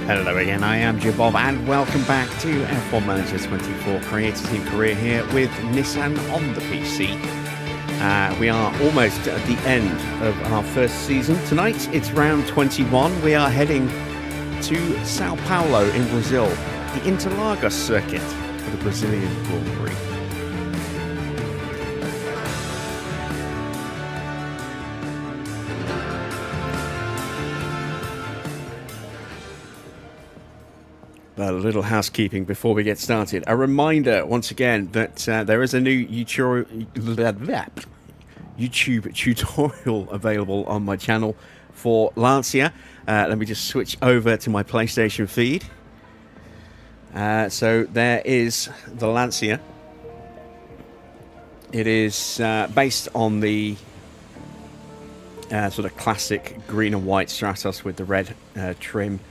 Hello again, I am Jim Bob and welcome back to F1 Manager 24 Creator Team Career here with Nissan on the PC. We are almost at the end of our first season. Tonight it's round 21. We are heading to Sao Paulo in Brazil, the Interlagos circuit for the Brazilian Grand Prix. A little housekeeping before we get started. A reminder, once again, that there is a new YouTube tutorial available on my channel for Lancia. Let me just switch over to my PlayStation feed. So there is the Lancia. It is based on the sort of classic green and white Stratos with the red trim.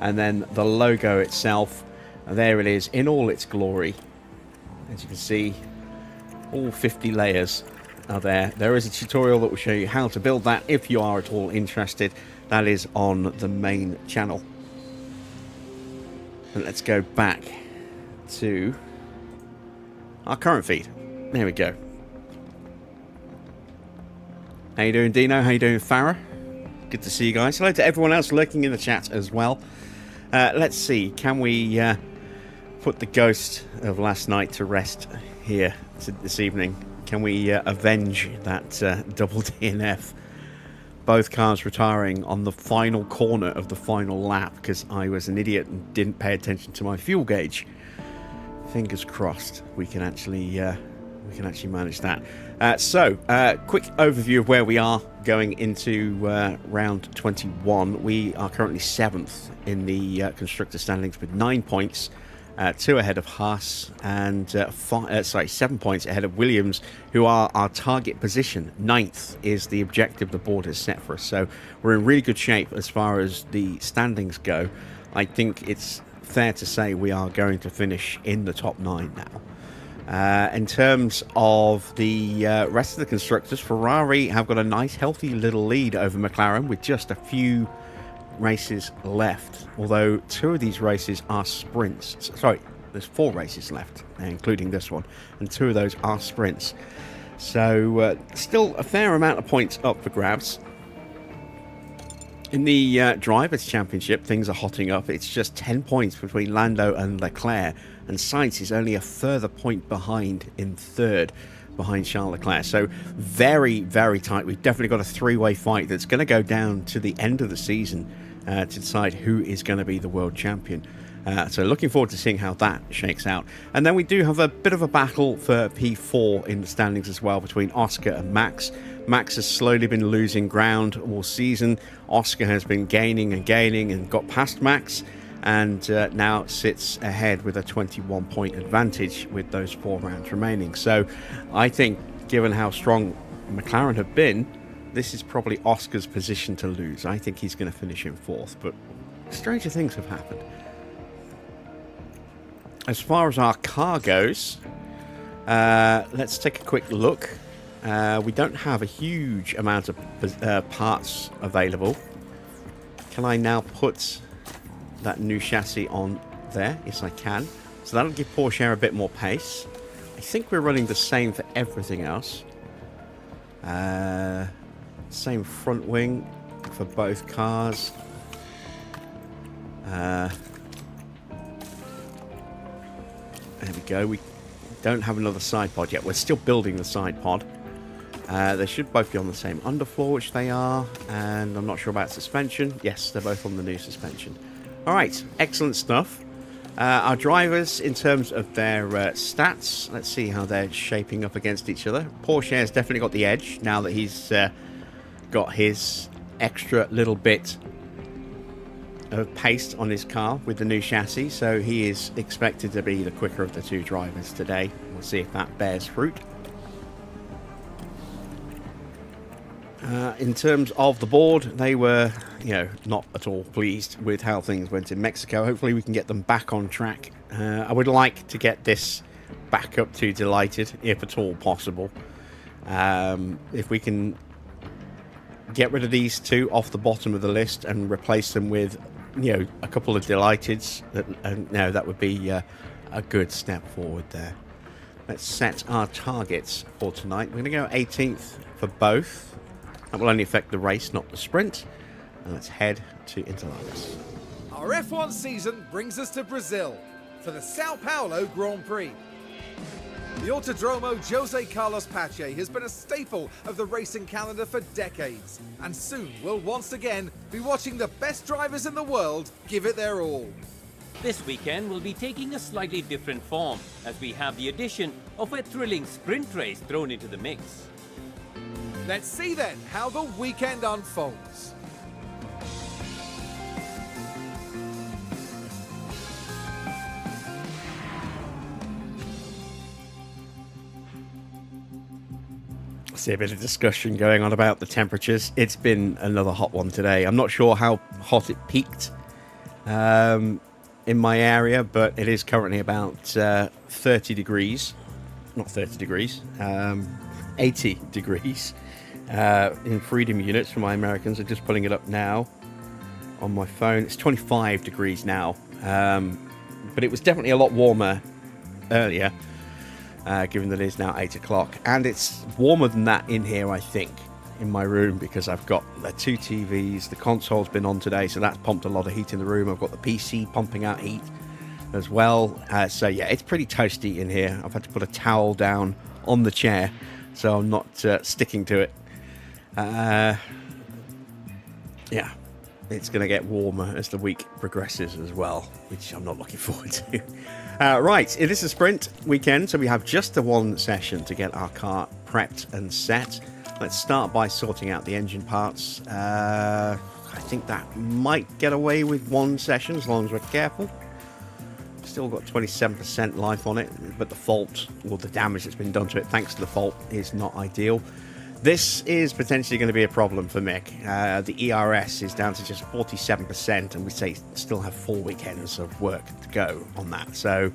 And then the logo itself, there it is in all its glory. As you can see, all 50 layers are there. There is a tutorial that will show you how to build that if you are at all interested. That is on the main channel. And let's go back to our current feed. There we go. How you doing, Dino? How you doing, Farah? Good to see you guys. Hello to everyone else lurking in the chat as well. Let's see, can we put the ghost of last night to rest here this evening? Can we avenge that double DNF? Both cars retiring on the final corner of the final lap because I was an idiot and didn't pay attention to my fuel gauge. Fingers crossed we can actually manage that. Quick overview of where we are going into round 21. We are currently 7th in the constructor standings with 9 points, 2 ahead of Haas, and 7 points ahead of Williams, who are our target position. 9th is the objective the board has set for us. So we're in really good shape as far as the standings go. I think it's fair to say we are going to finish in the top 9 now. In terms of the rest of the constructors, Ferrari have got a nice healthy little lead over McLaren with just a few races left, although 2 of these races are sprints. Sorry, there's 4 races left, including this one, and 2 of those are sprints. So still a fair amount of points up for grabs. In the Drivers' Championship, things are hotting up. It's just 10 points between Lando and Leclerc, and Sainz is only a further point behind in 3rd, behind Charles Leclerc. So very, very tight. We've definitely got a 3-way fight that's going to go down to the end of the season to decide who is going to be the world champion. So looking forward to seeing how that shakes out. And then we do have a bit of a battle for P4 in the standings as well between Oscar and Max. Max has slowly been losing ground all season. Oscar has been gaining and got past Max, and now sits ahead with a 21-point advantage with those 4 rounds remaining. So I think, given how strong McLaren have been, this is probably Oscar's position to lose. I think he's going to finish in 4th, but stranger things have happened. As far as our car goes, let's take a quick look. We don't have a huge amount of parts available. Can I now put that new chassis on there? Yes, I can. So that'll give Porsche a bit more pace. I think we're running the same for everything else. Same front wing for both cars. There we go. We don't have another side pod yet. We're still building the side pod. They should both be on the same underfloor, which they are. And I'm not sure about suspension. Yes, they're both on the new suspension. All right, excellent stuff. Our drivers, in terms of their stats, let's see how they're shaping up against each other. Porsche has definitely got the edge now that he's got his extra little bit of pace on his car with the new chassis, so he is expected to be the quicker of the 2 drivers today. We'll see if that bears fruit. In terms of the board, they were, not at all pleased with how things went in Mexico. Hopefully we can get them back on track. I would like to get this back up to delighted, if at all possible. If we can get rid of these 2 off the bottom of the list and replace them with a couple of delighteds, that would be a good step forward there. Let's set our targets for tonight. We're going to go 18th for both. That will only affect the race, not the sprint. And let's head to Interlagos. Our F1 season brings us to Brazil for the Sao Paulo Grand Prix. The Autodromo Jose Carlos Pache has been a staple of the racing calendar for decades, and soon we'll once again be watching the best drivers in the world give it their all. This weekend will be taking a slightly different form, as we have the addition of a thrilling sprint race thrown into the mix. Let's see then how the weekend unfolds. I see a bit of discussion going on about the temperatures. It's been another hot one today. I'm not sure how hot it peaked in my area, but it is currently about 30 degrees. Not 30 degrees, 80 degrees in freedom units for my Americans. I'm just pulling it up now on my phone. It's 25 degrees now, but it was definitely a lot warmer earlier, given that it is now 8 o'clock. And it's warmer than that in here, I think, in my room, because I've got the two TVs. The console's been on today, so that's pumped a lot of heat in the room. I've got the PC pumping out heat as well. So yeah, it's pretty toasty in here. I've had to put a towel down on the chair, so I'm not sticking to it. Yeah, it's going to get warmer as the week progresses as well, which I'm not looking forward to. Right, it is a sprint weekend, so we have just the one session to get our car prepped and set. Let's start by sorting out the engine parts. I think that might get away with one session as long as we're careful. Still got 27% life on it, but the fault, or the damage that's been done to it thanks to the fault, is not ideal. This is potentially going to be a problem for Mick. The ERS is down to just 47%, and we still have 4 weekends of work to go on that. So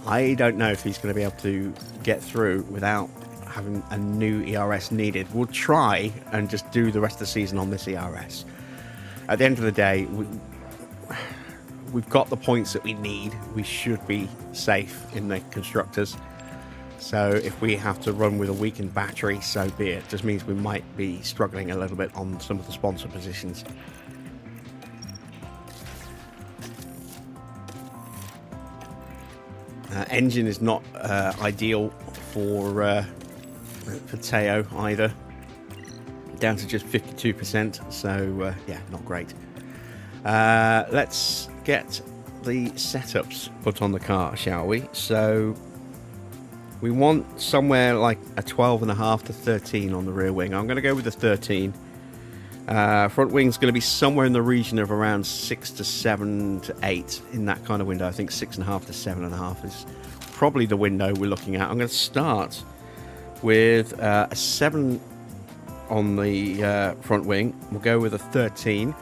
I don't know if he's going to be able to get through without having a new ERS needed. We'll try and just do the rest of the season on this ERS. At the end of the day, we've got the points that we need. We should be safe in the constructors. So if we have to run with a weakened battery, so be it. Just means we might be struggling a little bit on some of the sponsor positions. Engine is not ideal for Teo either. Down to just 52%, so yeah, not great. Let's get the setups put on the car, shall we? So we want somewhere like a 12.5 to 13 on the rear wing. I'm going to go with the 13. Front wing's going to be somewhere in the region of around 6 to 7 to 8, in that kind of window. I think 6.5 to 7.5 is probably the window we're looking at. I'm going to start with a 7 on the front wing. We'll go with a 13.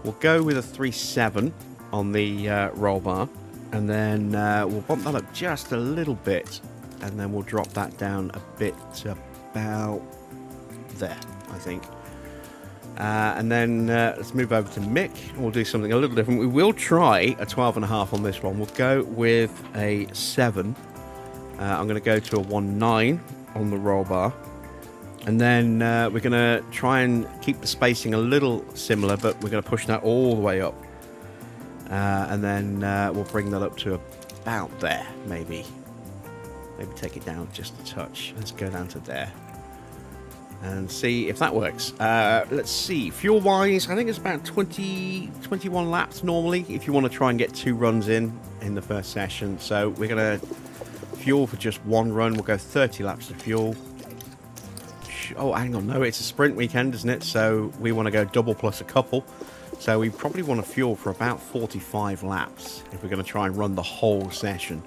We'll go with a 3.7 on the roll bar, and then we'll bump that up just a little bit, and then we'll drop that down a bit to about there, I think. And then let's move over to Mick. We'll do something a little different. We will try a 12.5 on this one. We'll go with a 7. I'm going to go to a 1.9 on the roll bar. And then we're going to try and keep the spacing a little similar, but we're going to push that all the way up. And then we'll bring that up to about there, maybe. Maybe take it down just a touch. Let's go down to there and see if that works. Let's see. Fuel-wise, I think it's about 21 laps normally if you want to try and get 2 runs in the first session. So we're going to fuel for just 1 run. We'll go 30 laps of fuel. Oh, hang on. No, it's a sprint weekend, isn't it? So we want to go double plus a couple. So we probably want to fuel for about 45 laps if we're going to try and run the whole session.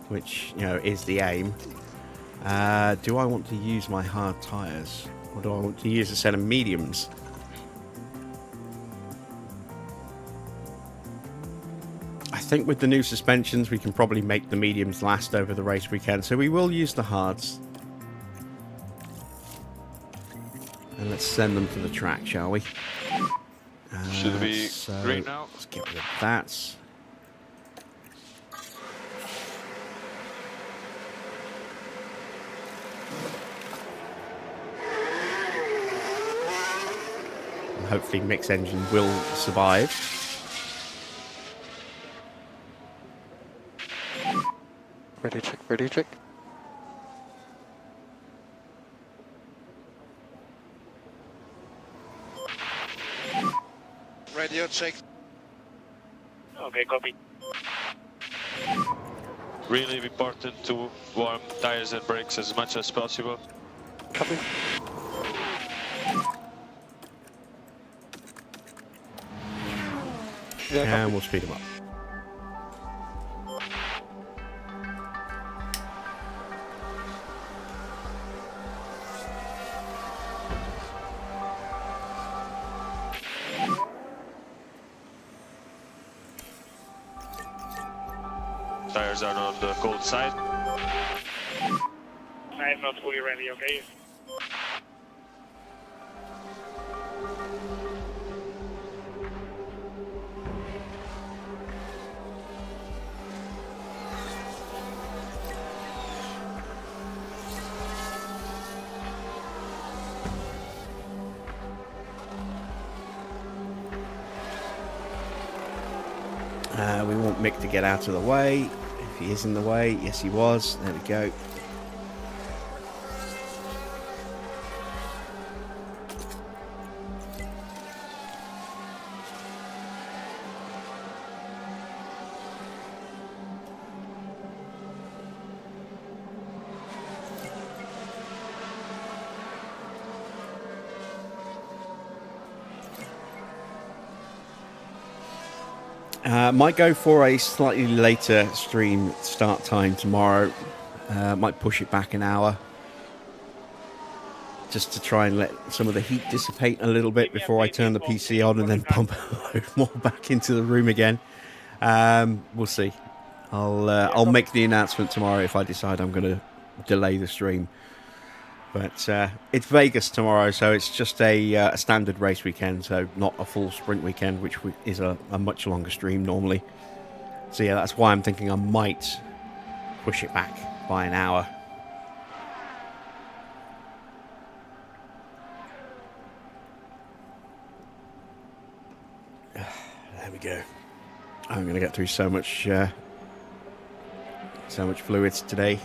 Which, you know, is the aim. Do I want to use my hard tyres? Or do I want to use a set of mediums? I think with the new suspensions, we can probably make the mediums last over the race weekend. So we will use the hards. And let's send them to the track, shall we? Should be green now. Let's get rid of that. And hopefully mix engine will survive. Ready check, ready check. Radio check. Okay, copy. Really important to warm tires and brakes as much as possible. Copy. Yeah, And we'll speed them up. Tires are on the cold side. I am not fully ready, okay? We want Mick to get out of the way. If he is in the way, yes he was. There we go. Might go for a slightly later stream start time tomorrow. Might push it back an hour. Just to try and let some of the heat dissipate a little bit before I turn the PC on and then pump a load more back into the room again. We'll see. I'll make the announcement tomorrow if I decide I'm going to delay the stream. But it's Vegas tomorrow, so it's just a standard race weekend, so not a full sprint weekend, which is a much longer stream normally. So yeah, that's why I'm thinking I might push it back by an hour. There we go. I'm going to get through so much fluids today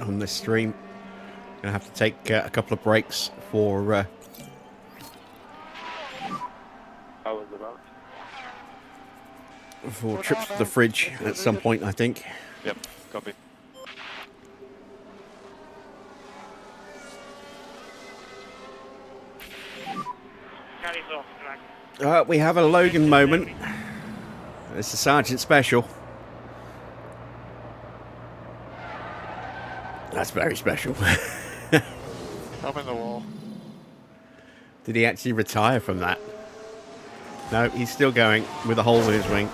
on this stream. Gonna have to take a couple of breaks for trips to the fridge at some point, I think. Yep, copy. Carries off track. We have a Logan moment. It's the Sergeant Special. That's very special. I'm in the wall. Did he actually retire from that? No, he's still going with a hole in his wing.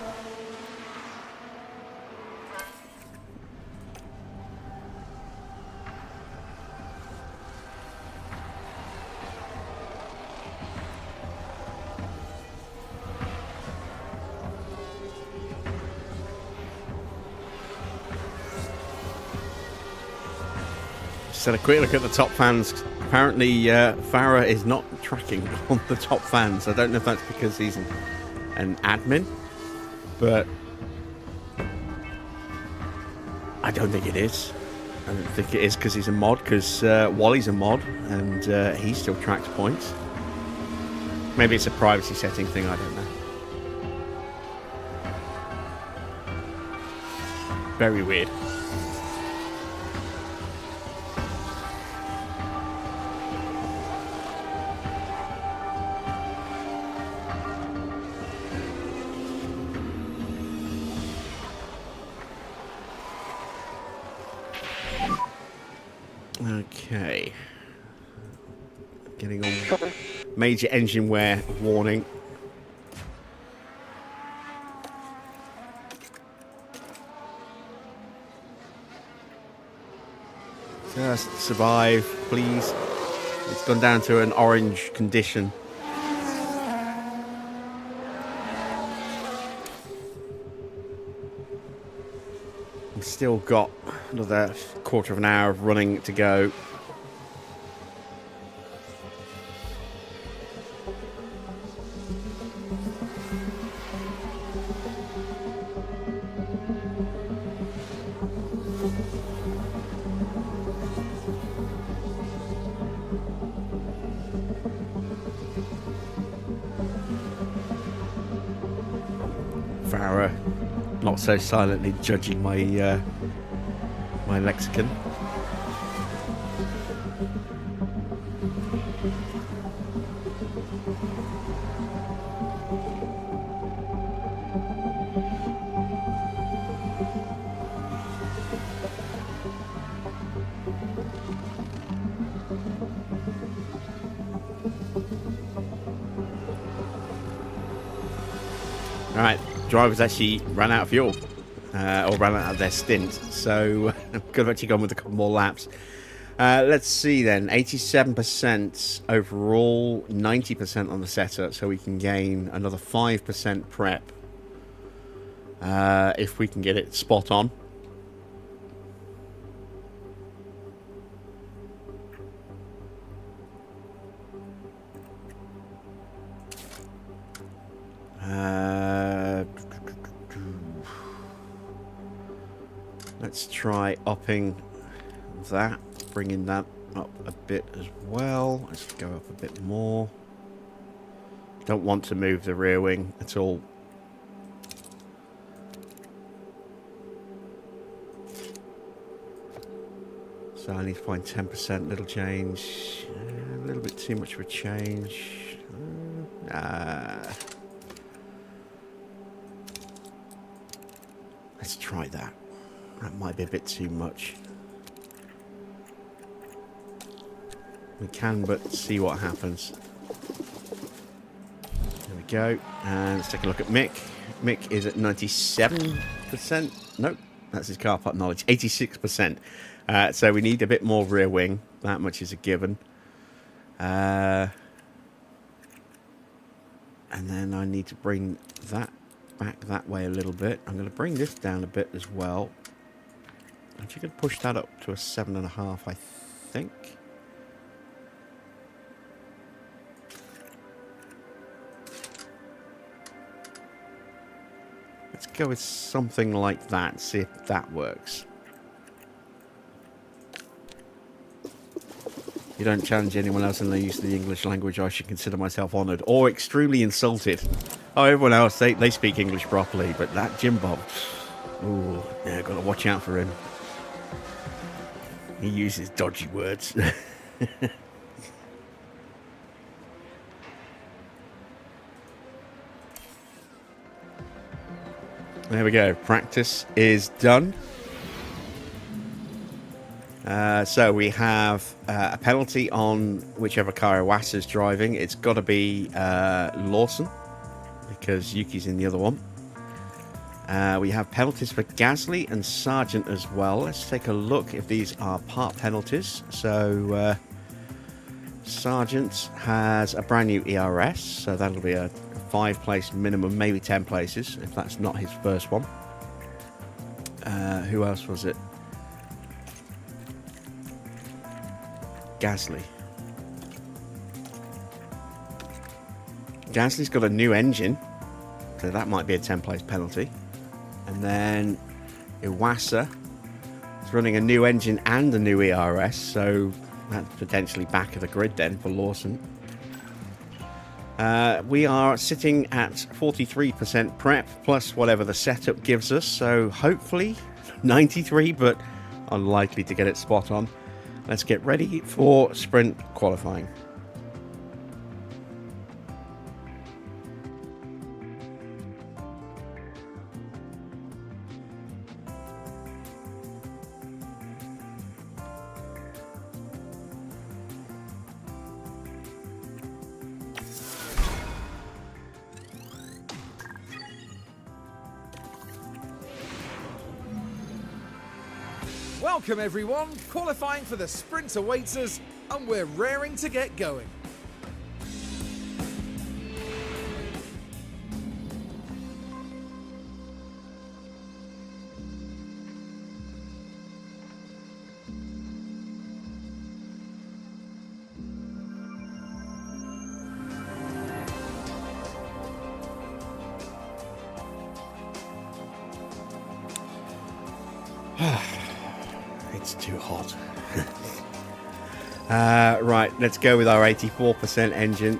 Just had a quick look at the top fans. Apparently, Farah is not tracking on the top fans. I don't know if that's because he's an admin, but I don't think it is. I don't think it is because he's a mod, because Wally's a mod, and he still tracks points. Maybe it's a privacy setting thing, I don't know. Very weird. Okay. Getting on major engine wear warning. Just survive, please. It's gone down to an orange condition. We've still got another quarter of an hour of running to go. Farah not so silently judging my my lexicon. Alright, drivers actually ran out of fuel, or ran out of their stint, so could have actually gone with a couple more laps. Let's see then, 87% overall, 90% on the setup, so we can gain another 5% prep if we can get it spot on. Let's try upping that, bringing that up a bit as well. Let's go up a bit more. Don't want to move the rear wing at all. So I need to find 10%, little change. A little bit too much of a change. Let's try that. That might be a bit too much. We can but see what happens. There we go. And let's take a look at Mick. Mick is at 97%. Nope, that's his car park knowledge. 86%. So we need a bit more rear wing. That much is a given. And then I need to bring that back that way a little bit. I'm going to bring this down a bit as well. I'm actually going to push that up to a 7.5, I think. Let's go with something like that, see if that works. You don't challenge anyone else in the use of the English language, I should consider myself honoured or extremely insulted. Oh, everyone else, they speak English properly, but that Jim Bob, ooh, yeah, got to watch out for him. He uses dodgy words. There we go. Practice is done. So we have a penalty on whichever car Iwasa's driving. It's got to be Lawson, because Yuki's in the other one. We have penalties for Gasly and Sargent as well. Let's take a look if these are part penalties. So Sargent has a brand new ERS, so that'll be a 5-place minimum, maybe 10 places if that's not his first one. Who else was it? Gasly. Gasly's got a new engine, so that might be a 10-place penalty. And then Iwasa is running a new engine and a new ERS, so that's potentially back of the grid then for Lawson. We are sitting at 43% prep plus whatever the setup gives us, so hopefully 93, but unlikely to get it spot on. Let's get ready for sprint qualifying. Welcome everyone, qualifying for the sprint awaits us and we're raring to get going. It's too hot. Right, let's go with our 84% engine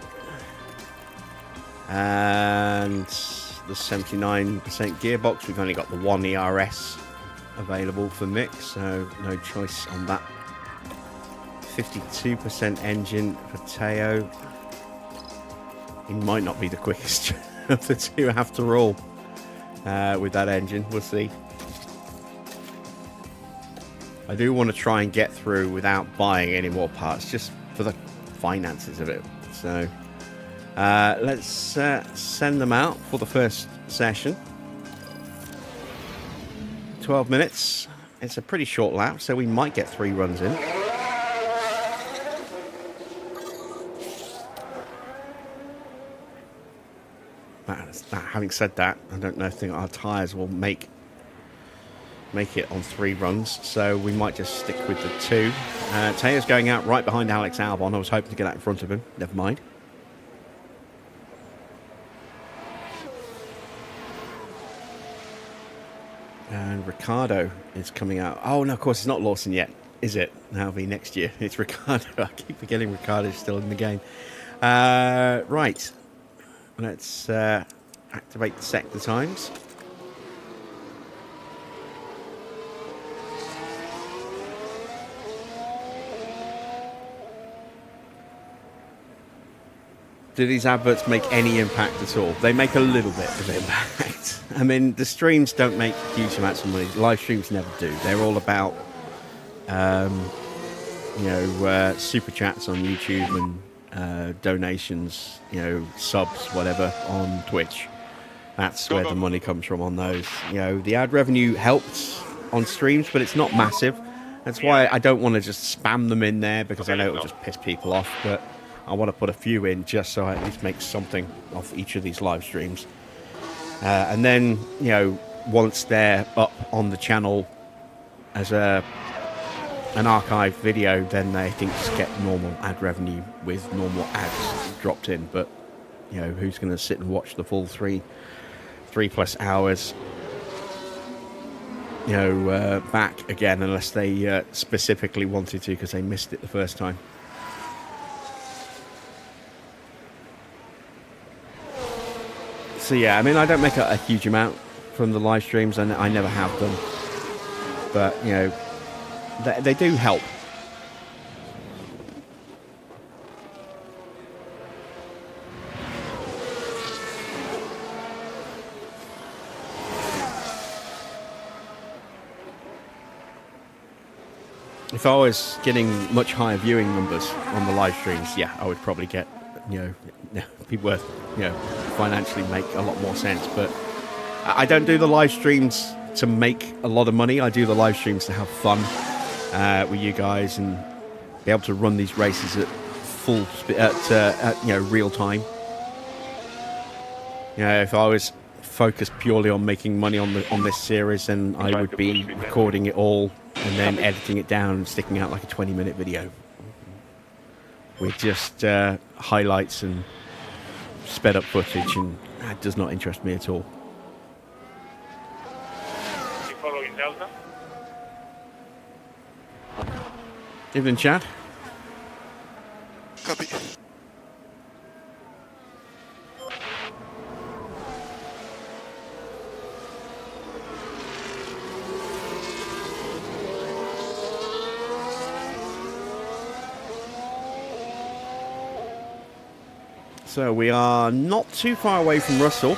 and the 79% gearbox. We've only got the one ERS available for mix, so no choice on that. 52% engine for Teo. He might not be the quickest of the two after all with that engine. We'll see. I do want to try and get through without buying any more parts, just for the finances of it. So let's send them out for the first session. 12 minutes. It's a pretty short lap, so we might get 3 runs in. Having said that, I don't think our tyres will make it on 3 runs, so we might just stick with the 2. Teo's going out right behind Alex Albon. I was hoping to get out in front of him. Never mind. And Ricardo is coming out. Oh, no, of course, it's not Lawson yet, is it? That'll be next year. It's Ricardo. I keep forgetting Ricardo's still in the game. Right. Let's activate the sector times. Do these adverts make any impact at all? They make a little bit of impact. I mean, the streams don't make huge amounts of money. Live streams never do. They're all about, super chats on YouTube and donations, subs, whatever, on Twitch. That's where the money comes from on those. The ad revenue helps on streams, but it's not massive. That's why I don't want to just spam them in there, because I know it'll just piss people off. But I want to put a few in just so I at least make something off each of these live streams. And then, once they're up on the channel as an archived video, then they just get normal ad revenue with normal ads dropped in. But, who's going to sit and watch the full 3+ hours, back again, unless they specifically wanted to because they missed it the first time. So yeah, I mean, I don't make a huge amount from the live streams, and I never have them. But, they do help. If I was getting much higher viewing numbers on the live streams, yeah, I would probably get, be worth, financially make a lot more sense. But I don't do the live streams to make a lot of money. I do the live streams to have fun with you guys and be able to run these races at full real time. If I was focused purely on making money on this series, then I would be recording it all and then editing it down and sticking out like a 20-minute video with just highlights and sped up footage, and that does not interest me at all. You following Delta? Evening, Chad. Copy. So we are not too far away from Russell,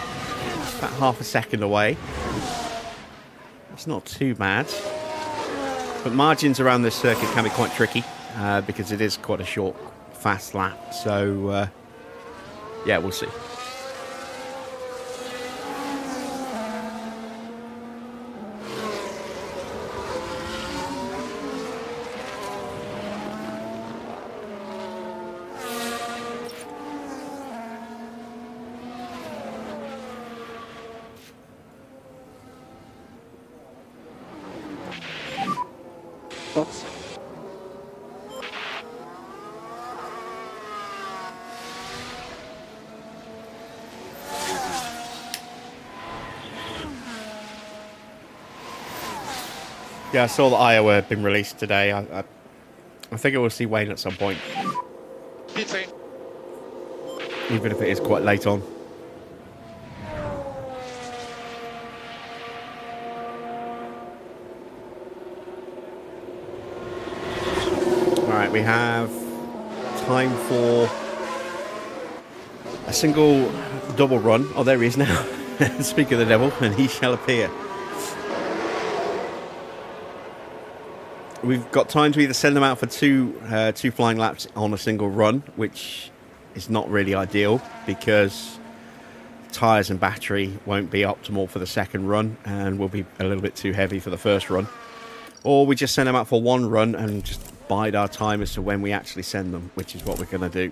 about half a second away. It's not too bad. But margins around this circuit can be quite tricky because it is quite a short, fast lap. So, yeah, we'll see. Oops. Yeah, I saw that Iowa had been released today. I think I will see Wayne at some point, P3. even if it is quite late on. Alright, we have time for a single double run. Oh, there he is now. Speak of the devil, and he shall appear. We've got time to either send them out for two flying laps on a single run, which is not really ideal because tyres and battery won't be optimal for the second run and will be a little bit too heavy for the first run. Or we just send them out for one run and just bide our time as to when we actually send them, which is what we're going to do.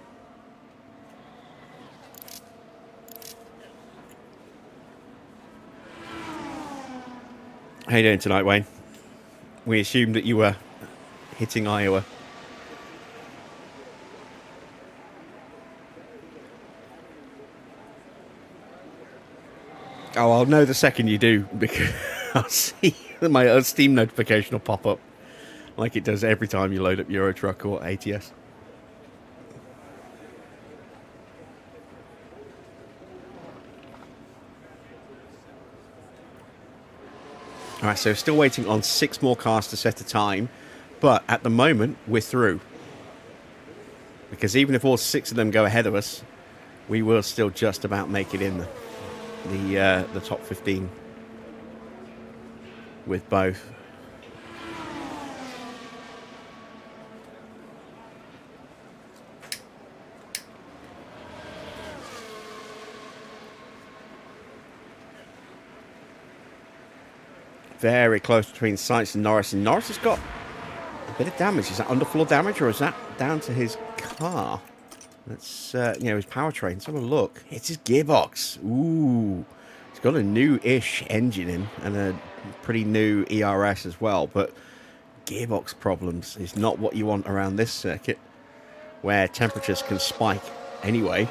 How you doing tonight, Wayne? We assumed that you were hitting Iowa. Oh, I'll know the second you do, because I'll see my Steam notification will pop up like it does every time you load up Euro Truck or ATS. Alright, so still waiting on 6 more cars to set a time, but at the moment we're through. Because even if all 6 of them go ahead of us, we will still just about make it in the top 15 with both. Very close between Sainz and Norris. And Norris has got a bit of damage. Is that underfloor damage or is that down to his car? That's, his powertrain. Let's have a look. It's his gearbox. Ooh. It's got a new-ish engine in and a pretty new ERS as well. But gearbox problems is not what you want around this circuit, where temperatures can spike anyway.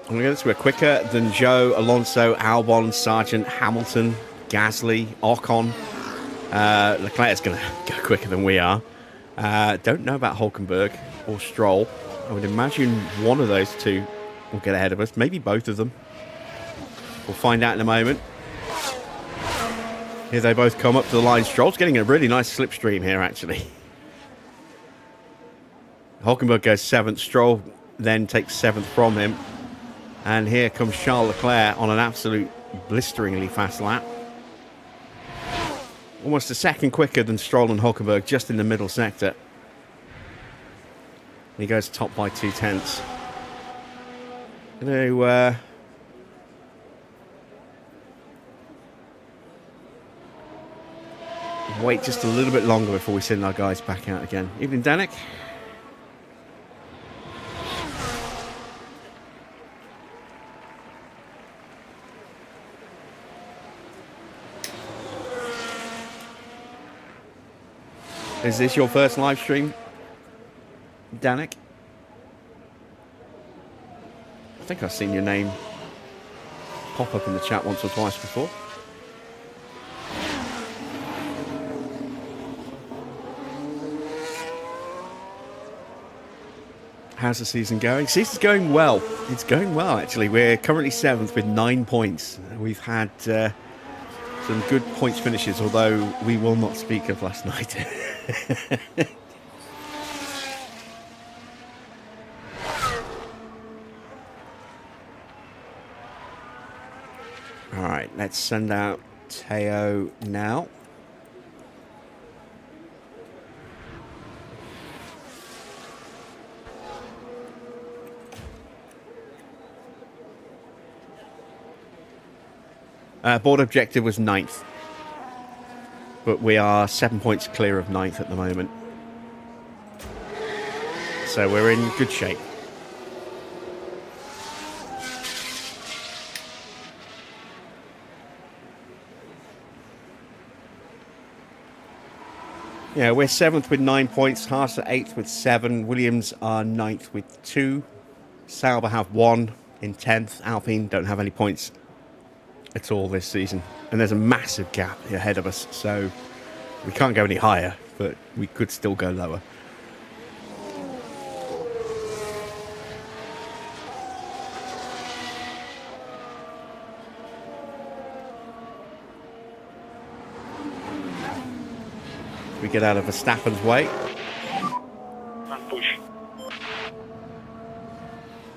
I'm going to go this way quicker than Joe, Alonso, Albon, Sargent, Hamilton, Gasly, Ocon. Leclerc's going to go quicker than we are. Don't know about Hulkenberg or Stroll. I would imagine one of those two will get ahead of us. Maybe both of them. We'll find out in a moment. Here they both come up to the line. Stroll's getting a really nice slipstream here, actually. Hulkenberg goes 7th. Stroll then takes 7th from him. And here comes Charles Leclerc on an absolute blisteringly fast lap. Almost a second quicker than Stroll and Hulkenberg, just in the middle sector. And he goes top by 2/10. Going to wait just a little bit longer before we send our guys back out again. Evening, Danik. Is this your first live stream, Danik? I think I've seen your name pop up in the chat once or twice before. How's the season going? Season's going well. It's going well, actually. We're currently 7th with 9 points. We've had some good points finishes, although we will not speak of last night. All right, let's send out Teo now. Board objective was 9th, but we are 7 points clear of 9th at the moment, so we're in good shape. Yeah, we're 7th with 9 points. Haas are 8th with 7. Williams are 9th with 2. Sauber have 1 in 10th. Alpine don't have any points at all this season. And there's a massive gap ahead of us, so we can't go any higher, but we could still go lower. We get out of Verstappen's way. And push.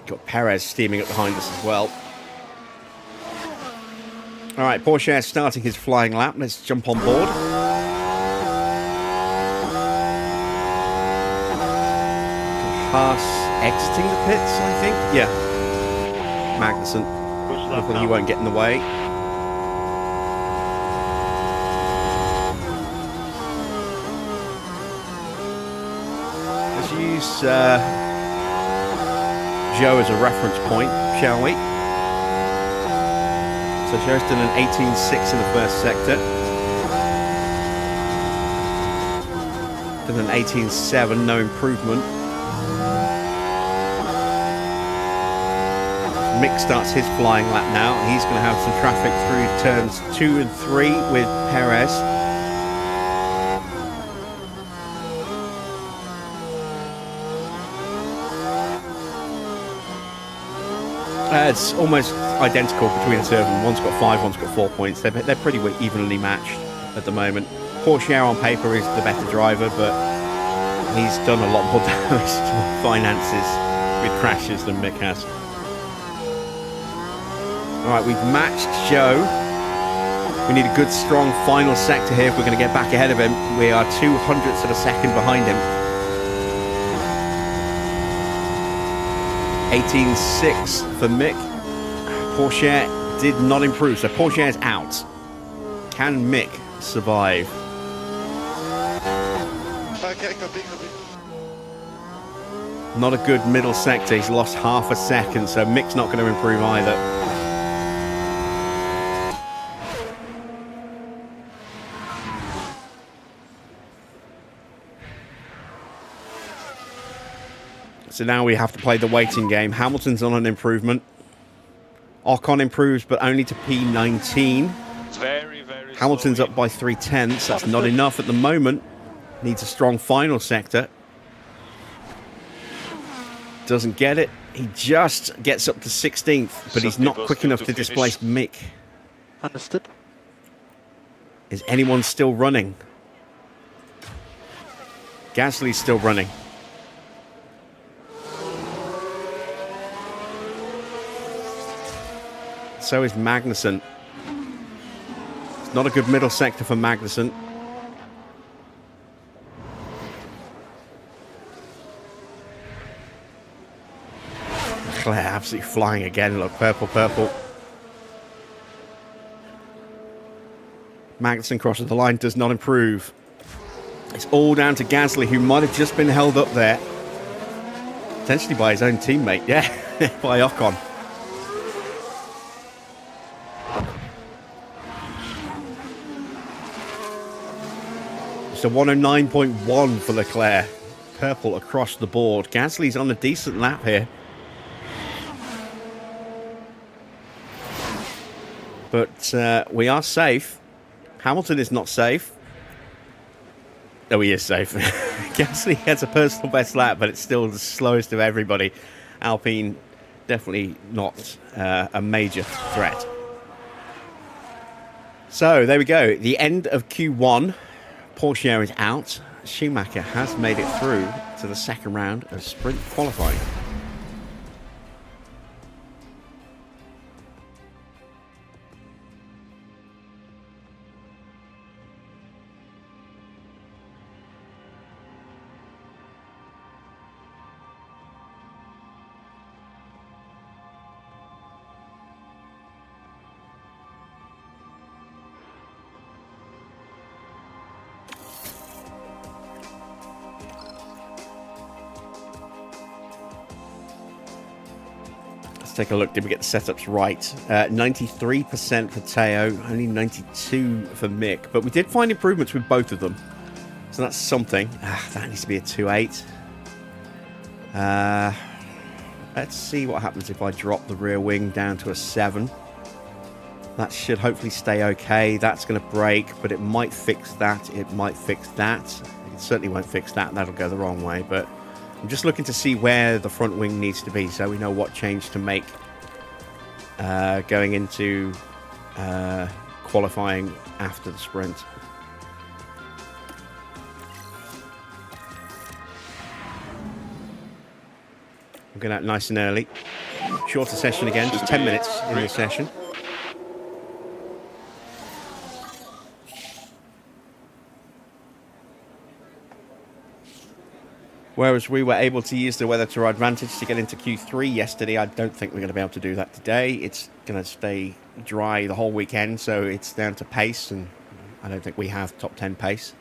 Got Perez steaming up behind us as well. All right, Porsche starting his flying lap. Let's jump on board. Haas exiting the pits, I think. Yeah. Magnussen. Hopefully he won't get in the way. Let's use Joe as a reference point, shall we? So Joe's done an 18.6 in the first sector. Done an 18.7, no improvement. Mick starts his flying lap now. He's going to have some traffic through turns 2 and 3 with Perez. It's almost identical between the two of them. One's got 5, one's got 4 points. They're pretty evenly matched at the moment. Porsche on paper is the better driver, but he's done a lot more damage to my finances with crashes than Mick has. Alright, we've matched Joe. We need a good, strong final sector here if we're going to get back ahead of him. We are 0.02 of a second behind him. 18.6 for Mick. Porsche did not improve, so Porsche is out. Can Mick survive? Okay, copy. Not a good middle sector. He's lost half a second, so Mick's not going to improve either. So now we have to play the waiting game. Hamilton's on an improvement. Ocon improves, but only to P19. Very, very Hamilton's slowly. up by 3/10. That's not enough at the moment. Needs a strong final sector. Doesn't get it. He just gets up to 16th, but he's not quick enough to displace Mick. Understood. Is anyone still running? Gasly's still running. So is Magnussen. It's not a good middle sector for Magnussen. Leclerc absolutely flying again. Look, purple. Magnussen crosses the line, does not improve. It's all down to Gasly, who might have just been held up there. Potentially by his own teammate, yeah, by Ocon. So 109.1 for Leclerc. Purple across the board. Gasly's on a decent lap here. But we are safe. Hamilton is not safe. Oh, he is safe. Gasly has a personal best lap, but it's still the slowest of everybody. Alpine, definitely not a major threat. So, there we go. The end of Q1. Porsche is out. Schumacher has made it through to the second round of sprint qualifying. Let's take a look. Did we get the setups right? 93% for Teo, only 92 for Mick. But we did find improvements with both of them. So So that's something. That needs to be a 2.8. Let's see what happens if I drop the rear wing down to a 7. That should hopefully stay okay. That's going to break, but it might fix that. It might fix that. It certainly won't fix that. That'll go the wrong way. But I'm just looking to see where the front wing needs to be so we know what change to make going into qualifying after the sprint. I'm going out nice and early. Shorter session again, just 10 minutes in the session. Whereas we were able to use the weather to our advantage to get into Q3 yesterday, I don't think we're going to be able to do that today. It's going to stay dry the whole weekend, so it's down to pace, and I don't think we have top 10 pace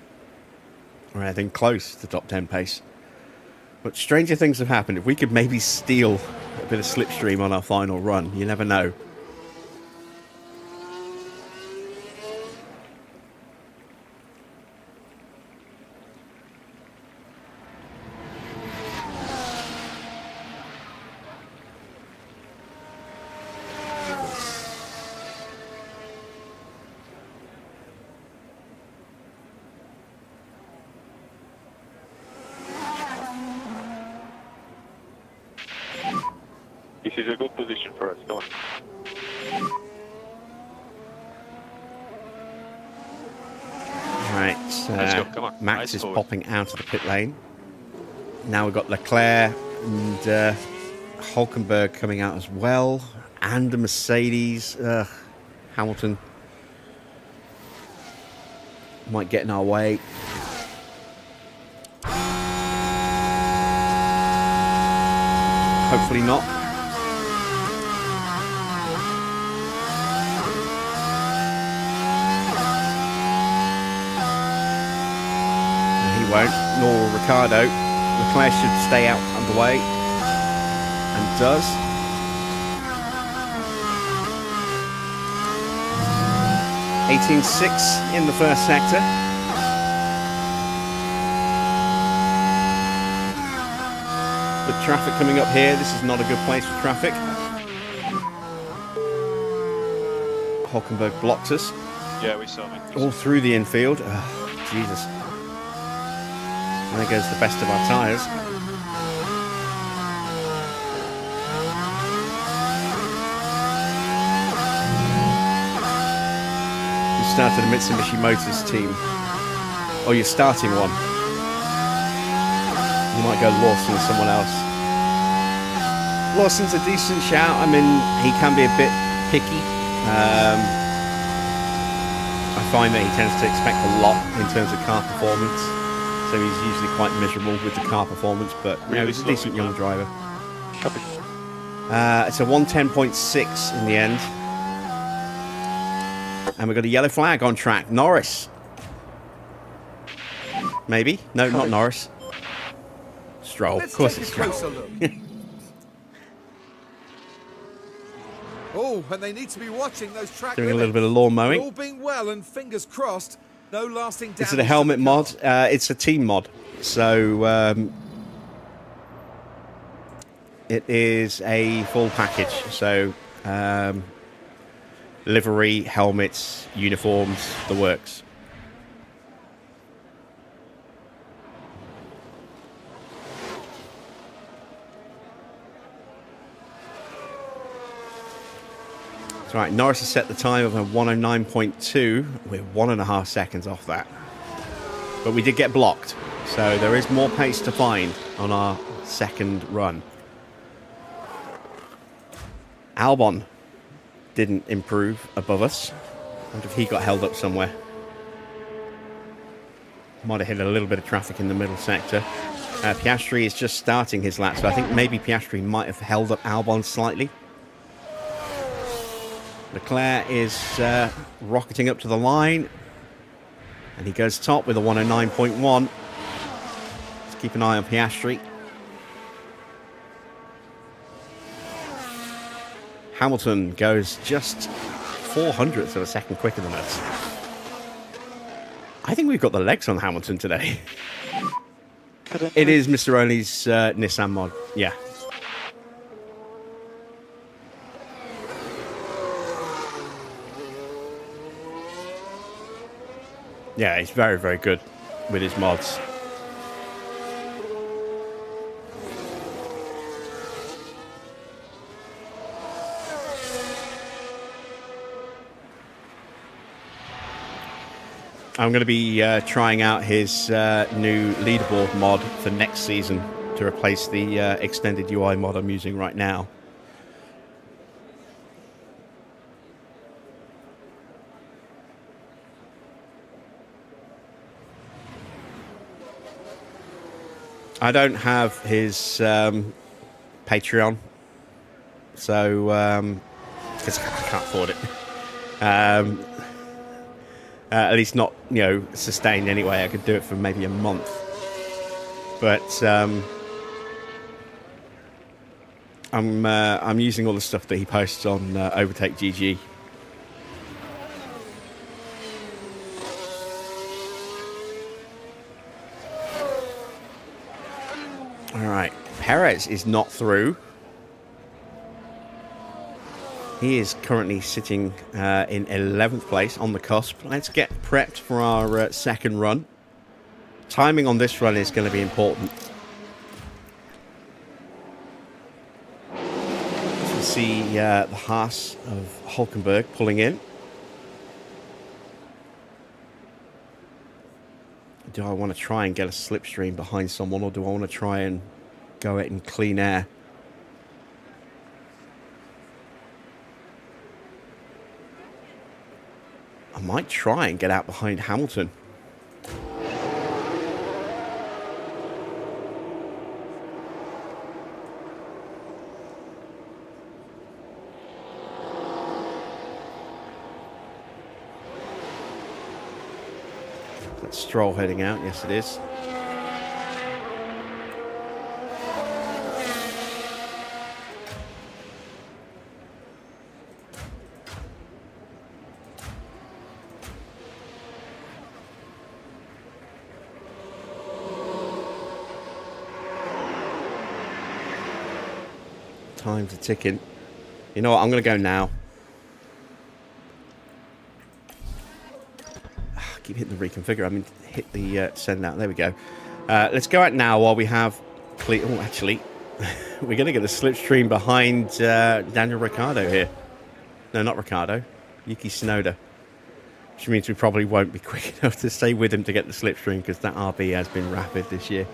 or anything close to top 10 pace. But stranger things have happened. If we could maybe steal a bit of slipstream on our final run, you never know. This is a good position for us. Go on. Right, Let's go, come on. Max Nice is forward. popping out of the pit lane. Now we've got Leclerc and Hulkenberg coming out as well. And a Mercedes. Hamilton might get in our way. Hopefully not. And he won't, nor Ricardo. Leclerc should stay out of the way. And does. .18.6 in the first sector. The traffic coming up here. This is not a good place for traffic. Hulkenberg blocked us Yeah, we saw him. all through the infield. Jesus. And there goes the best of our tyres. You started a Mitsubishi Motors team. Oh, you're starting one. You might go Lawson or someone else. Lawson's a decent shout. I mean, he can be a bit picky. I find that he tends to expect a lot in terms of car performance. So he's usually quite miserable with the car performance, but you know, he's a decent young driver. It's a 110.6 in the end. And we've got a yellow flag on track. Norris. Maybe? No, not Norris. Stroll. Of Let's course take it's a Stroll. closer look. Oh, and they need to be watching those track Doing a little limits. bit of lawn mowing. All being well, and fingers crossed, no lasting damage. Is it a helmet to the car. mod? It's a team mod. So it is a full package. So livery, helmets, uniforms, the works. That's right, Norris has set the time of a 109.2. We're 1.5 seconds off that. But we did get blocked, so there is more pace to find on our second run. Albon didn't improve above us. I wonder if he got held up somewhere. Might have hit a little bit of traffic in the middle sector. Piastri is just starting his lap, so I think maybe Piastri might have held up Albon slightly. Leclerc is rocketing up to the line. And he goes top with a 109.1. Let's keep an eye on Piastri. Hamilton goes just 0.04 of a second quicker than us. I think we've got the legs on Hamilton today. It is Mr. Only's Nissan mod. Yeah. Yeah, he's very, very good with his mods. I'm going to be trying out his new leaderboard mod for next season to replace the extended UI mod I'm using right now. I don't have his Patreon, so because I can't afford it. At least not, you know, sustained anyway. I could do it for maybe a month, but I'm using all the stuff that he posts on Overtake GG. All right, Perez is not through. He is currently sitting in 11th place on the cusp. Let's get prepped for our second run. Timing on this run is going to be important. As we see the Haas of Hulkenberg pulling in. Do I want to try and get a slipstream behind someone, or do I want to try and go it in clean air? I might try and get out behind Hamilton. That's Stroll heading out. Yes, it is. Time's a ticking. You know what? I'm going to go now. Keep hitting the reconfigure. I mean, hit the send out. There we go. Let's go out now while we have clear. Oh, actually, we're going to get a slipstream behind Daniel Ricciardo here. No, not Ricciardo. Yuki Tsunoda. Which means we probably won't be quick enough to stay with him to get the slipstream, because that RB has been rapid this year.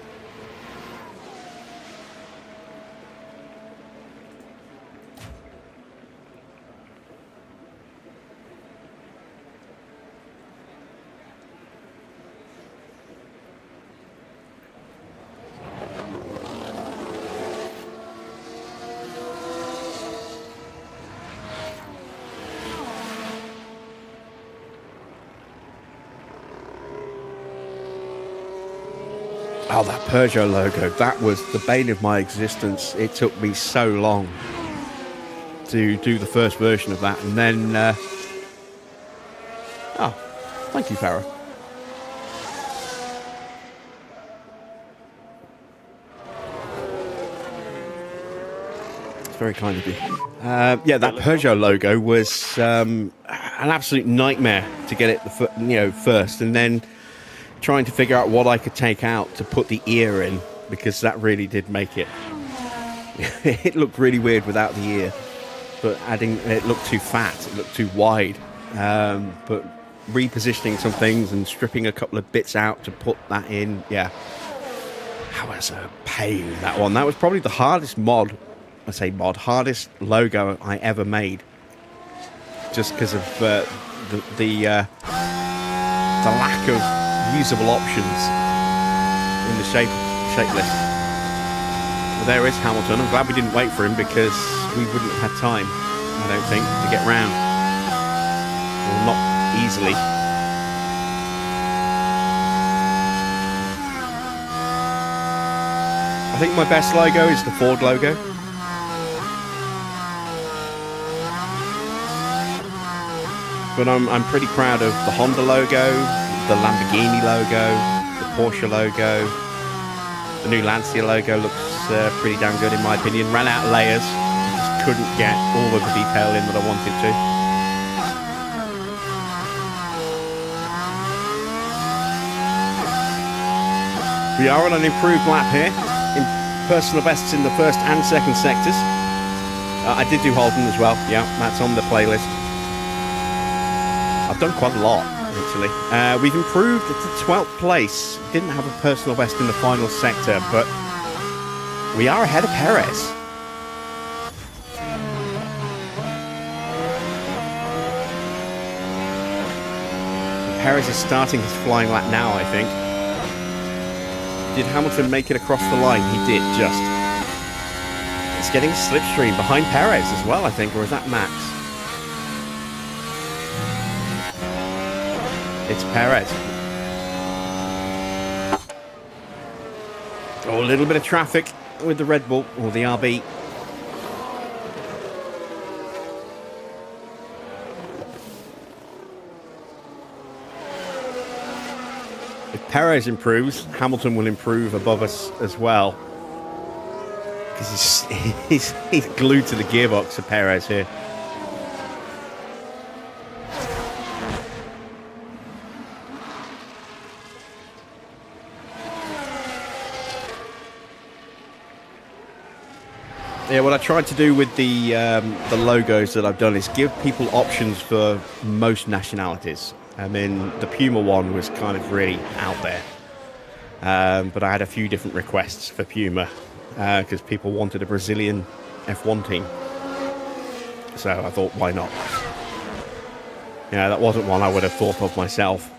Oh, that Peugeot logo, that was the bane of my existence. It took me so long to do the first version of that. And then... Oh, thank you, Farah. It's very kind of you. Yeah, that Peugeot logo was an absolute nightmare to get it first. And then... trying to figure out what I could take out to put the ear in, because that really did make it. It looked really weird without the ear, but adding it looked too fat, it looked too wide. But repositioning some things and stripping a couple of bits out to put that in, yeah, that was a pain. That one, that was probably the hardest hardest logo I ever made, just because of the lack of usable options in the shape list. Well, there is Hamilton. I'm glad we didn't wait for him, because we wouldn't have had time, I don't think, to get round. Well, not easily. I think my best logo is the Ford logo. But I'm pretty proud of the Honda logo, the Lamborghini logo, the Porsche logo. The new Lancia logo looks pretty damn good in my opinion. Ran out of layers. Just couldn't get all of the detail in that I wanted to. We are on an improved lap here. In personal bests in the first and second sectors. I did do Holden as well. Yeah, that's on the playlist. I've done quite a lot, actually. We've improved to 12th place. Didn't have a personal best in the final sector, but we are ahead of Perez. Perez is starting his flying lap now, I think. Did Hamilton make it across the line? He did, just. It's getting a slipstream behind Perez as well, I think, or is that Max? It's Perez. Oh, a little bit of traffic with the Red Bull, or the RB. If Perez improves, Hamilton will improve above us as well. Because he's glued to the gearbox of Perez here. Yeah, what I tried to do with the logos that I've done is give people options for most nationalities. I mean, the Puma one was kind of really out there. But I had a few different requests for Puma because people wanted a Brazilian F1 team. So I thought, why not? Yeah, that wasn't one I would have thought of myself.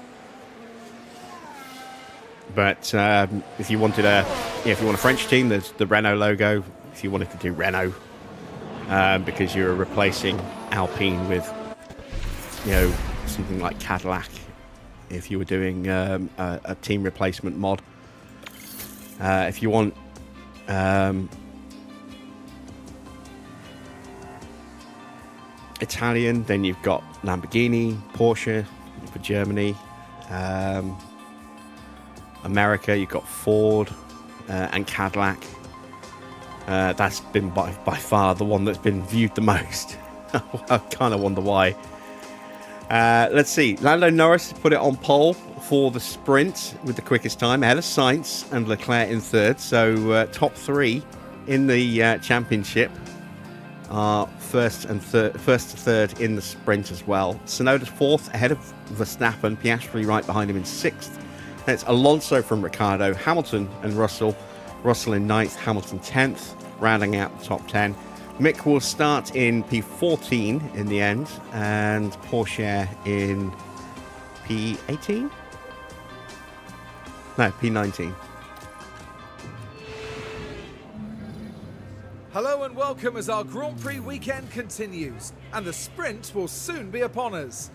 But if you wanted if you want a French team, there's the Renault logo. If you wanted to do Renault, because you're replacing Alpine with, something like Cadillac. If you were doing a team replacement mod, if you want Italian, then you've got Lamborghini, Porsche for Germany. America, you've got Ford and Cadillac. That's been by far the one that's been viewed the most. I kind of wonder why. Let's see. Lando Norris put it on pole for the sprint with the quickest time, ahead of Sainz and Leclerc in third. So top three in the championship are first to third in the sprint as well. Tsunoda's fourth, ahead of Verstappen. Piastri right behind him in sixth. It's Alonso from Ricciardo, Hamilton and Russell. Russell in 9th, Hamilton 10th, rounding out the top 10. Mick will start in P14 in the end, and Porsche in P18? No, P19. Hello and welcome as our Grand Prix weekend continues, and the sprint will soon be upon us.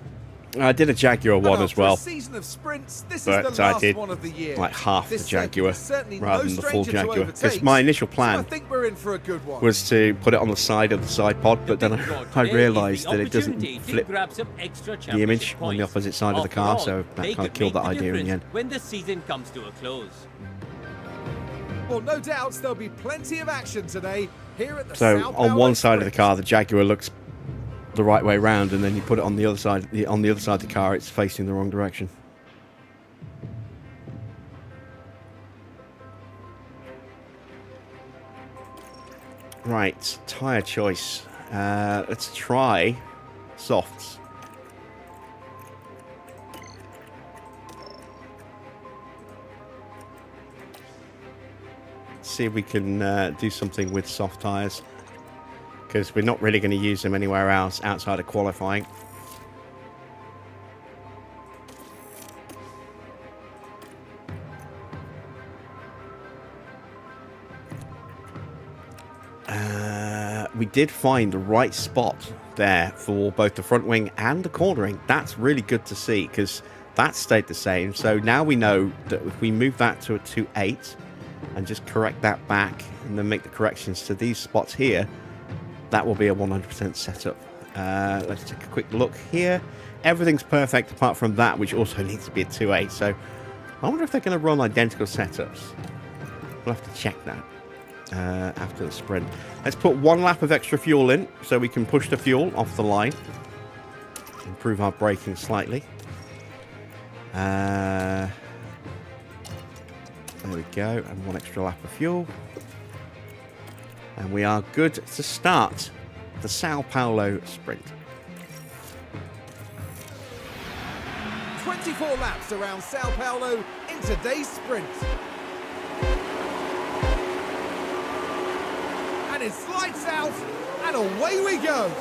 I did a Jaguar one as well, season of sprints, this but is the I last did one of the year. like half the Jaguar rather than the full stranger to Jaguar. overtake, Because my initial plan so I think we're in for a good one. was to put it on the side of the side pod, but then I realised that it doesn't flip the image on the opposite side of the car, so that kind of killed that idea in the end. When the season comes to a close. Well, no doubts there'll be plenty of action today here at the So Sao on Paulo one side of the Sprint. car, the Jaguar looks the right way round, and then you put it on the other side. On the other side of the car, it's facing the wrong direction. Right, tyre choice. Let's try softs. See if we can do something with soft tyres, because we're not really going to use them anywhere else outside of qualifying. We did find the right spot there for both the front wing and the cornering. That's really good to see, because that stayed the same. So now we know that if we move that to a 2.8 and just correct that back and then make the corrections to these spots here, that will be a 100% setup Let's take a quick look here. Everything's perfect apart from that, which also needs to be a 2A. So I wonder if they're going to run identical setups. We'll have to check that after the sprint. Let's put 1 lap of extra fuel in so we can push the fuel off the line. Improve our braking slightly. There we go. And 1 extra lap of fuel. And we are good to start the Sao Paulo sprint. 24 laps around Sao Paulo in today's sprint. And it's lights out, and away we go.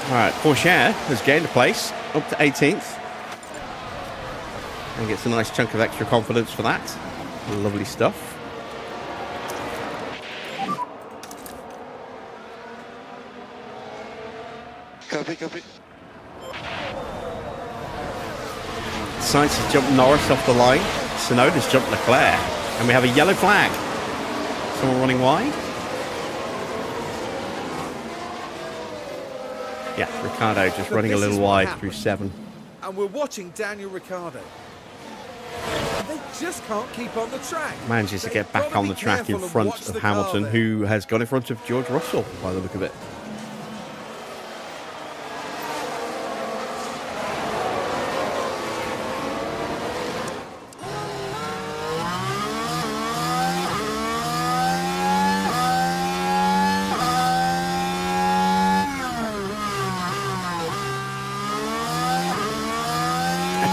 Alright, Porsche has gained a place, up to 18th. And gets a nice chunk of extra confidence for that. Lovely stuff. Copy, copy. Sainz has jumped Norris off the line. Tsunoda's jumped Leclerc. And we have a yellow flag. Someone running wide? Yeah, Ricciardo just running a little wide through 7. And we're watching Daniel Ricciardo. They just can't keep on the track. Manages to get back on the track in front of Hamilton, who has gone in front of George Russell, by the look of it.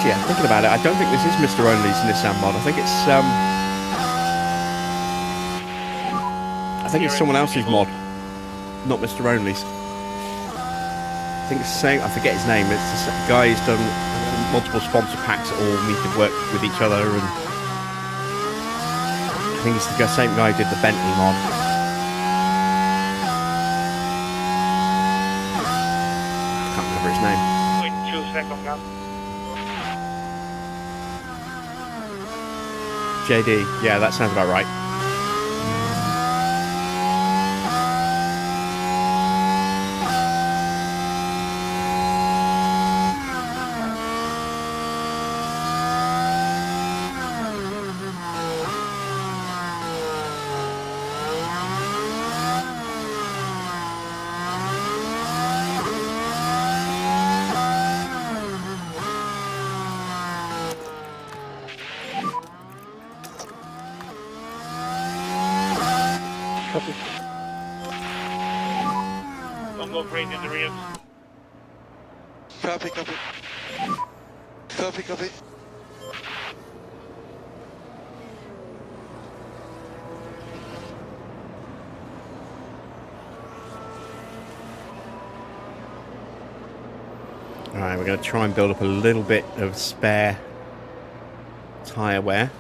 Yeah, thinking about it, I don't think this is Mr. Only's Nissan mod. I think it's someone else's mod, not Mr. Only's. I think it's the same. I forget his name. It's the guy who's done multiple sponsor packs that all need to work with each other, and I think it's the same guy who did the Bentley mod. I can't remember his name. 0.2 seconds now. JD, yeah, that sounds about right. Don't go crazy in the rear. Copy, copy. Copy, copy. Alright, we're going to try and build up a little bit of spare tyre wear.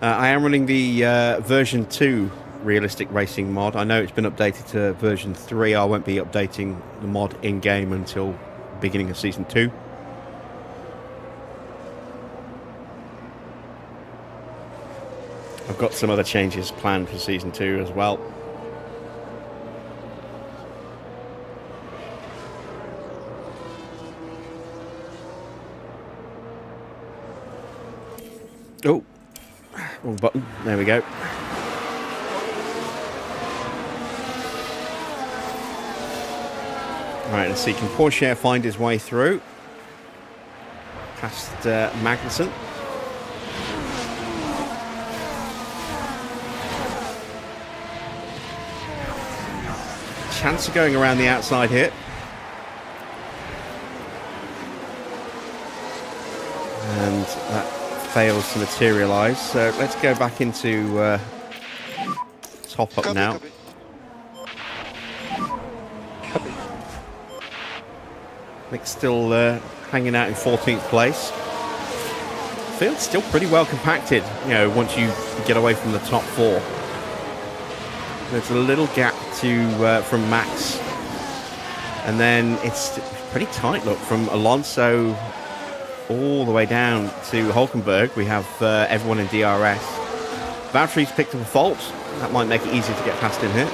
I am running the version 2 realistic racing mod. I know it's been updated to version 3. I won't be updating the mod in-game until beginning of season 2. I've got some other changes planned for season 2 as well. Oh, wrong button. There we go. Right, let's see. Can Porsche find his way through? Past Magnussen. Chance of going around the outside here. And that fails to materialise. So let's go back into top up now. Nick's still hanging out in 14th place. Field's still pretty well compacted, you know, once you get away from the top 4. There's a little gap to from Max And then it's pretty tight, look, from Alonso all the way down to Hulkenberg. We have everyone in DRS. Valtteri's picked up a fault. That might make it easier to get past him here.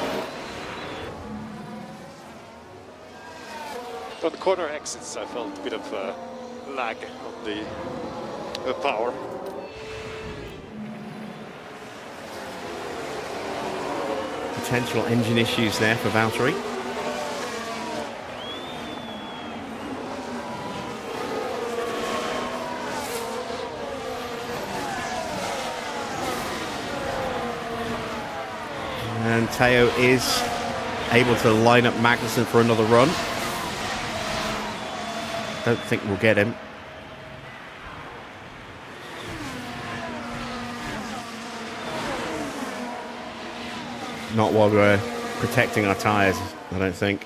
On the corner exits, I felt a bit of lag on the power. Potential engine issues there for Valtteri. And Teo is able to line up Magnussen for another run. Don't think we'll get him. Not while we're protecting our tyres, I don't think.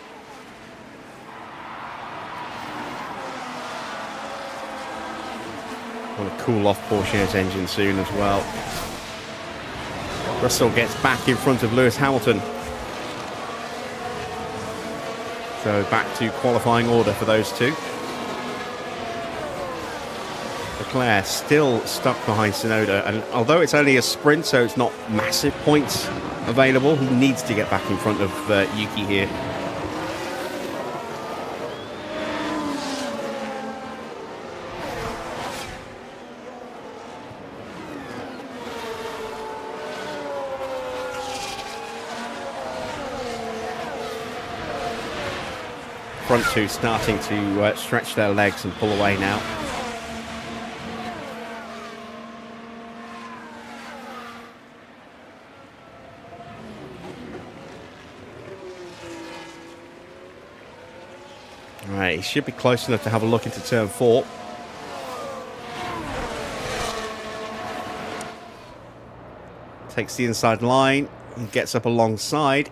Want to cool off Porsche's engine soon as well. Russell gets back in front of Lewis Hamilton. So back to qualifying order for those two. Leclerc still stuck behind Tsunoda, and although it's only a sprint, so it's not massive points available, he needs to get back in front of Yuki here. Front two starting to stretch their legs and pull away now. Right, he should be close enough to have a look into turn 4. Takes the inside line and gets up alongside.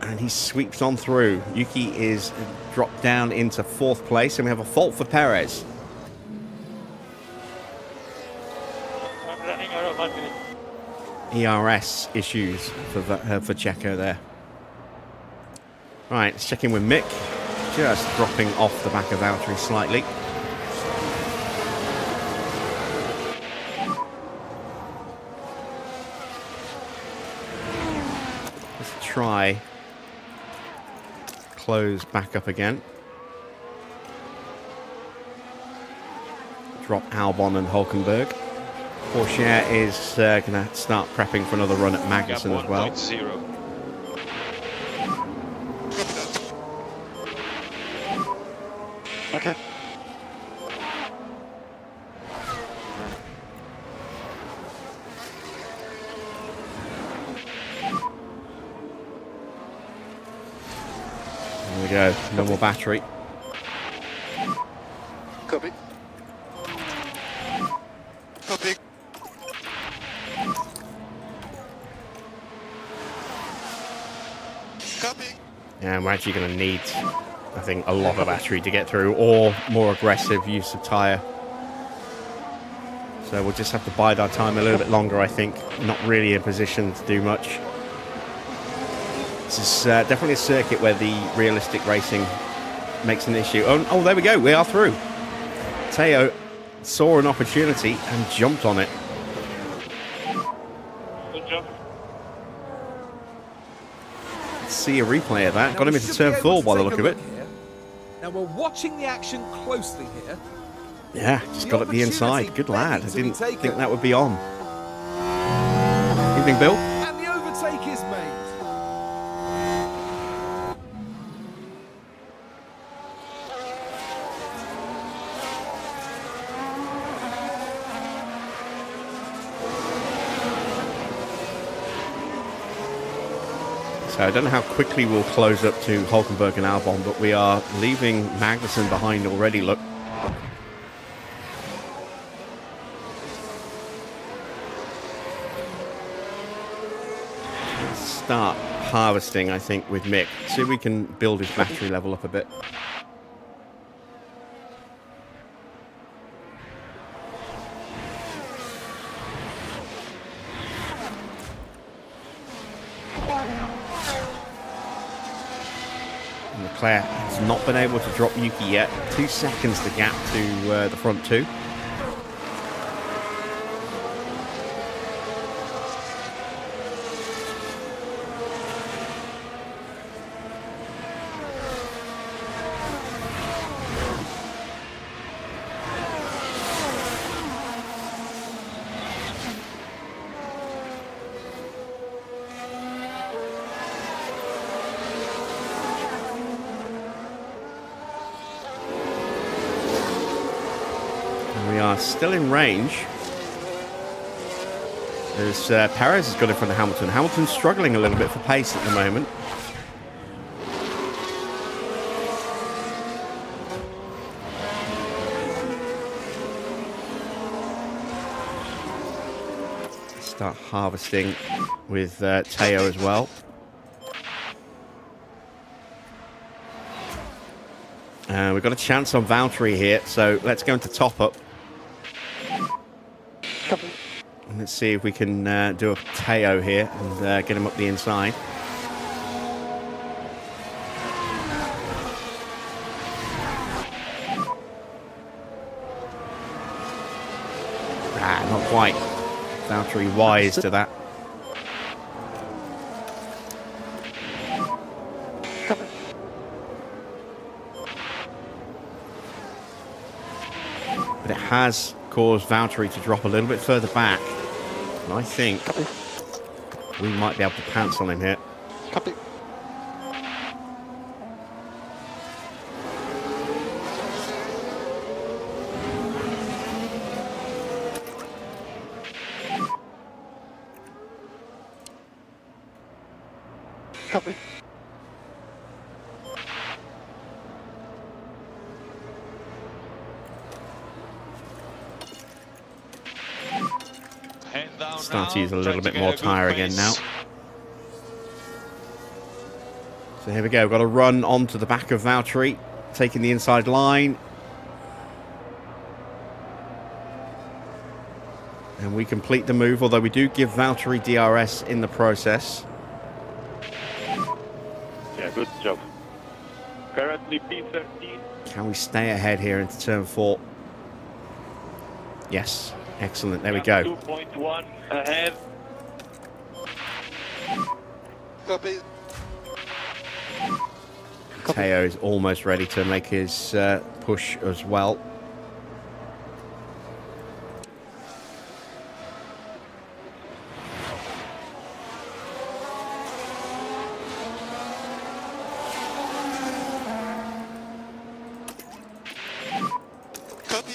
And he sweeps on through. Yuki is dropped down into 4th place, and we have a fault for Perez. I'm running out of 1 minute. ERS issues for Checo there. Right, let's check in with Mick. Just dropping off the back of Valtteri slightly. Let's try close back up again. Drop Albon and Hulkenberg. Porsche is going to start prepping for another run at Magnussen as well. 1.0. Okay. There we go. No more battery. Copy. Copy. Copy. And we're actually going to need, I think, a lot of battery to get through, or more aggressive use of tyre. So we'll just have to bide our time a little bit longer, I think. Not really in a position to do much. This is definitely a circuit where the realistic racing makes an issue. Oh, there we go. We are through. Teo saw an opportunity and jumped on it. Good job. Let's see a replay of that. Now Got him we into should turn be able 4 to by the take look a of it. here. Now we're watching the action closely here. Yeah, just got at the inside. Good lad. I didn't think that would be on. Evening, Bill. And the overtake is made. So I don't know how quickly we'll close up to Hulkenberg and Albon, but we are leaving Magnussen behind already, look. Let's start harvesting, I think, with Mick. See if we can build his battery level up a bit. Leclerc has not been able to drop Yuki yet. 2 seconds the gap to the front two. We are still in range. As Perez has got in front of Hamilton. Hamilton's struggling a little bit for pace at the moment. Start harvesting with Teo as well. We've got a chance on Valtteri here, so let's go into top up. And let's see if we can do a Teo here and get him up the inside. Not quite. Valtteri wise to that. But it has caused Valtteri to drop a little bit further back. And I think we might be able to pounce on him here. Copy. Copy. Start to use a little bit more tyre again now. So here we go. Got to run onto the back of Valtteri, taking the inside line. And we complete the move, although we do give Valtteri DRS in the process. Yeah, good job. Currently P13. Can we stay ahead here into turn 4? Yes. Excellent. There we go. 2.1 ahead. Copy. Teo is almost ready to make his push as well. Copy.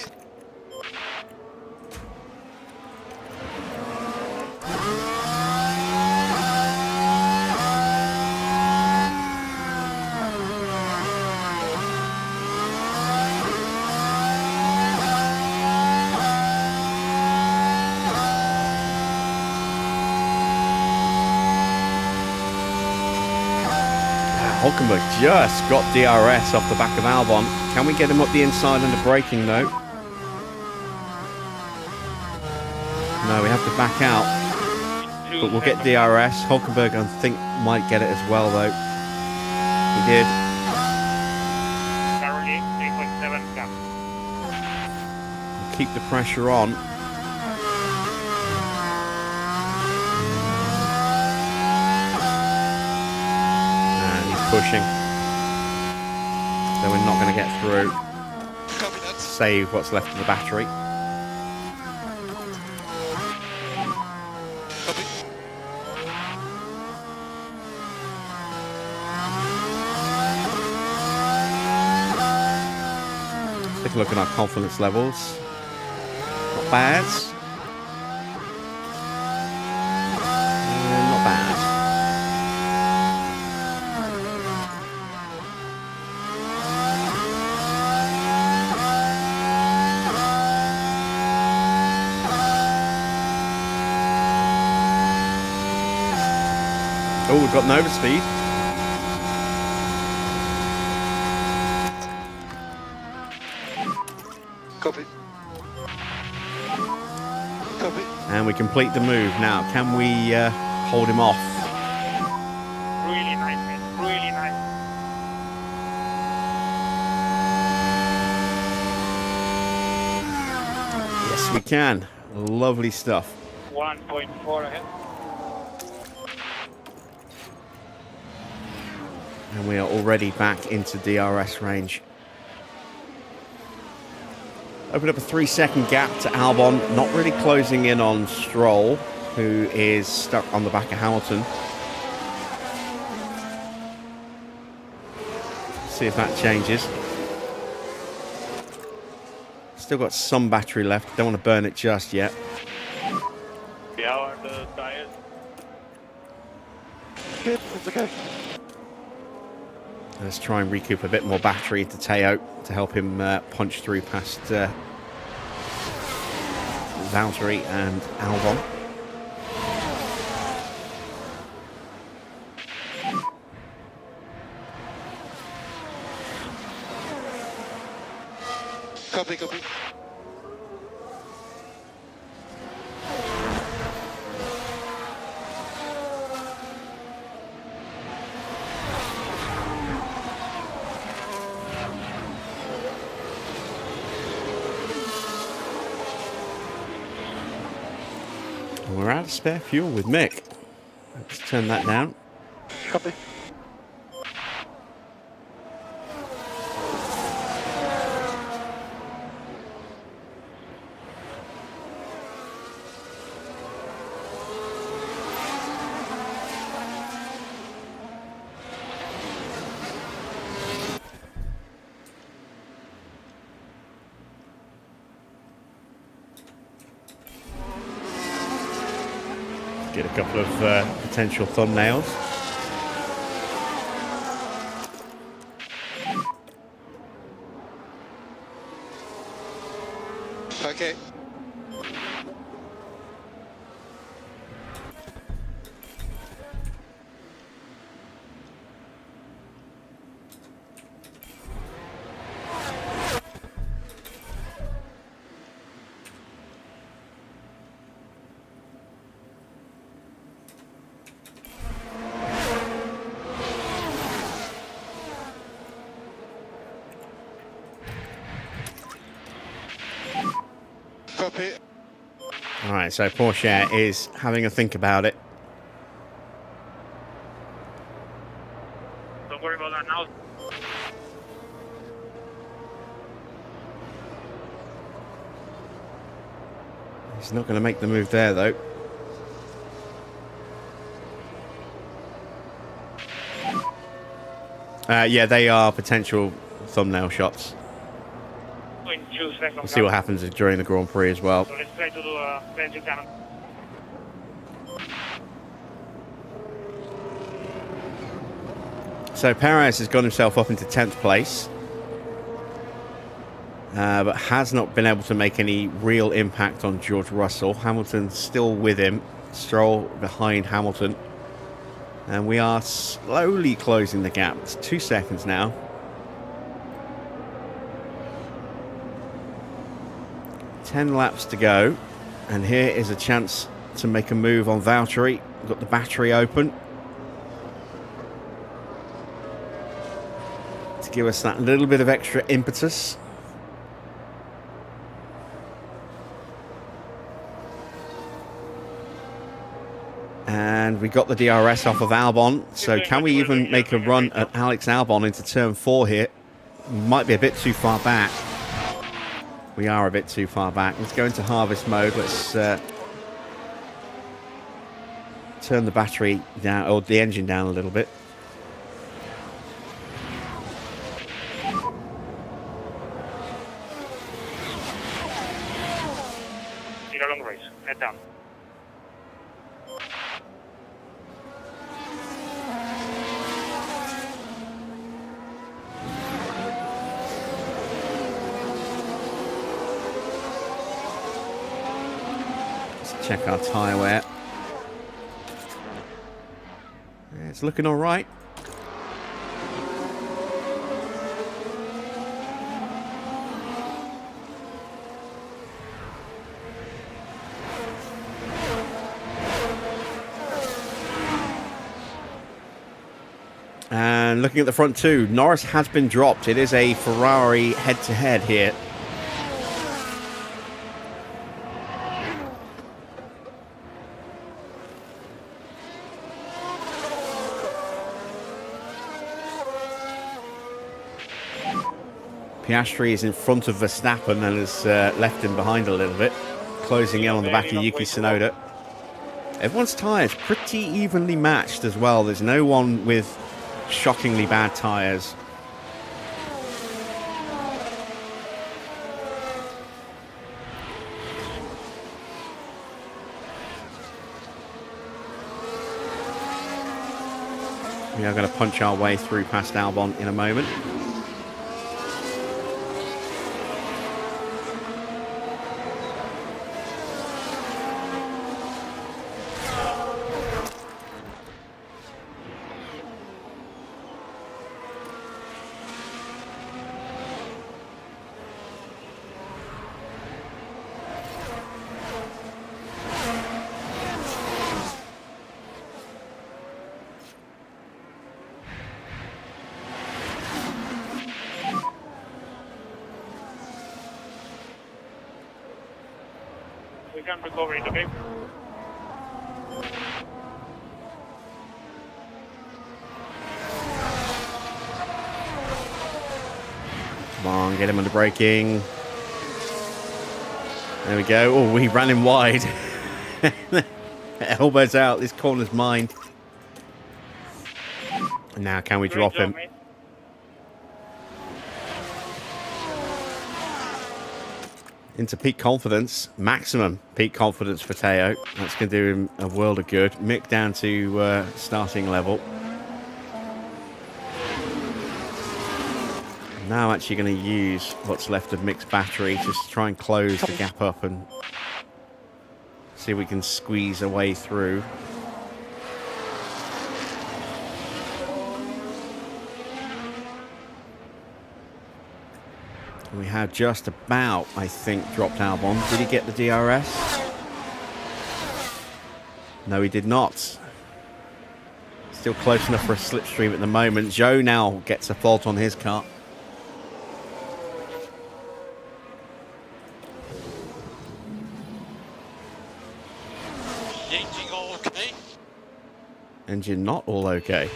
Hulkenberg just got DRS off the back of Albon. Can we get him up the inside under braking though? No, we have to back out. But we'll get DRS. Hulkenberg, I think, might get it as well though. He did. Currently 3.7 gap. We'll keep the pressure on. Pushing, so we're not going to get through. Copy that. Save what's left of the battery. Copy. Let's take a look at our confidence levels. Not bad. Not bad. Oh, we've got an overspeed. Copy. Copy. And we complete the move. Now, can we hold him off? Really nice, man. Really nice. Yes, we can. Lovely stuff. 1.4 ahead. And we are already back into DRS range. Open up a 3-second gap to Albon, not really closing in on Stroll, who is stuck on the back of Hamilton. See if that changes. Still got some battery left. Don't want to burn it just yet. How are the tires? Good, it's okay. Let's try and recoup a bit more battery into Teo to help him punch through past Valtteri and Albon. Copy, copy. We're out of spare fuel with Mick. Let's turn that down. Copy. Get a couple of potential thumbnails. Okay. Copy. All right, so Porsche is having a think about it. Don't worry about that now. He's not going to make the move there, though. Yeah, they are potential thumbnail shots. 0.2 seconds. We'll see what happens during the Grand Prix as well. So let's try to do a engine cannon. So Perez has got himself up into 10th place, but has not been able to make any real impact on George Russell. Hamilton's still with him, Stroll behind Hamilton, and we are slowly closing the gap. It's 2 seconds now. Ten laps to go, and here is a chance to make a move on Valtteri. We've got the battery open to give us that little bit of extra impetus. And we got the DRS off of Albon, so can we even make a run at Alex Albon into turn 4 here? Might be a bit too far back. We are a bit too far back. Let's go into harvest mode. Let's turn the battery down, or the engine down a little bit. In a long race. Head down. Check our tyre wear. Yeah, it's looking all right. And looking at the front two, Norris has been dropped. It is a Ferrari head-to-head here. Piastri is in front of Verstappen and has left him behind a little bit, closing in on the back of Yuki Tsunoda. Everyone's tyres pretty evenly matched as well. There's no one with shockingly bad tyres. We are going to punch our way through past Albon in a moment. We can recover it, okay? Come on, get him under braking. There we go. Oh, we ran him wide. Elbows out. This corner's mine. Now, can we drop him? Mate. Into peak confidence, maximum peak confidence for Teo. That's going to do him a world of good. Mick down to starting level. Now actually going to use what's left of Mick's battery just to try and close the gap up and see if we can squeeze a way through. We have just about, I think, dropped Albon. Did he get the DRS? No, he did not. Still close enough for a slipstream at the moment. Zhou now gets a fault on his car. Engine all okay? Engine not all okay.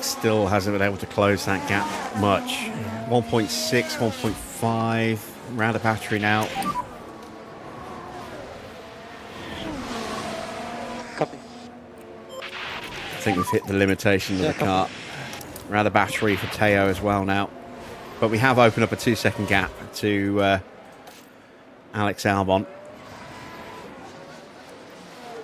Still hasn't been able to close that gap much. 1.6, 1.5. Round of battery now. Copy. I think we've hit the limitation of the car. Round of battery for Teo as well now. But we have opened up a 2-second gap to Alex Albon.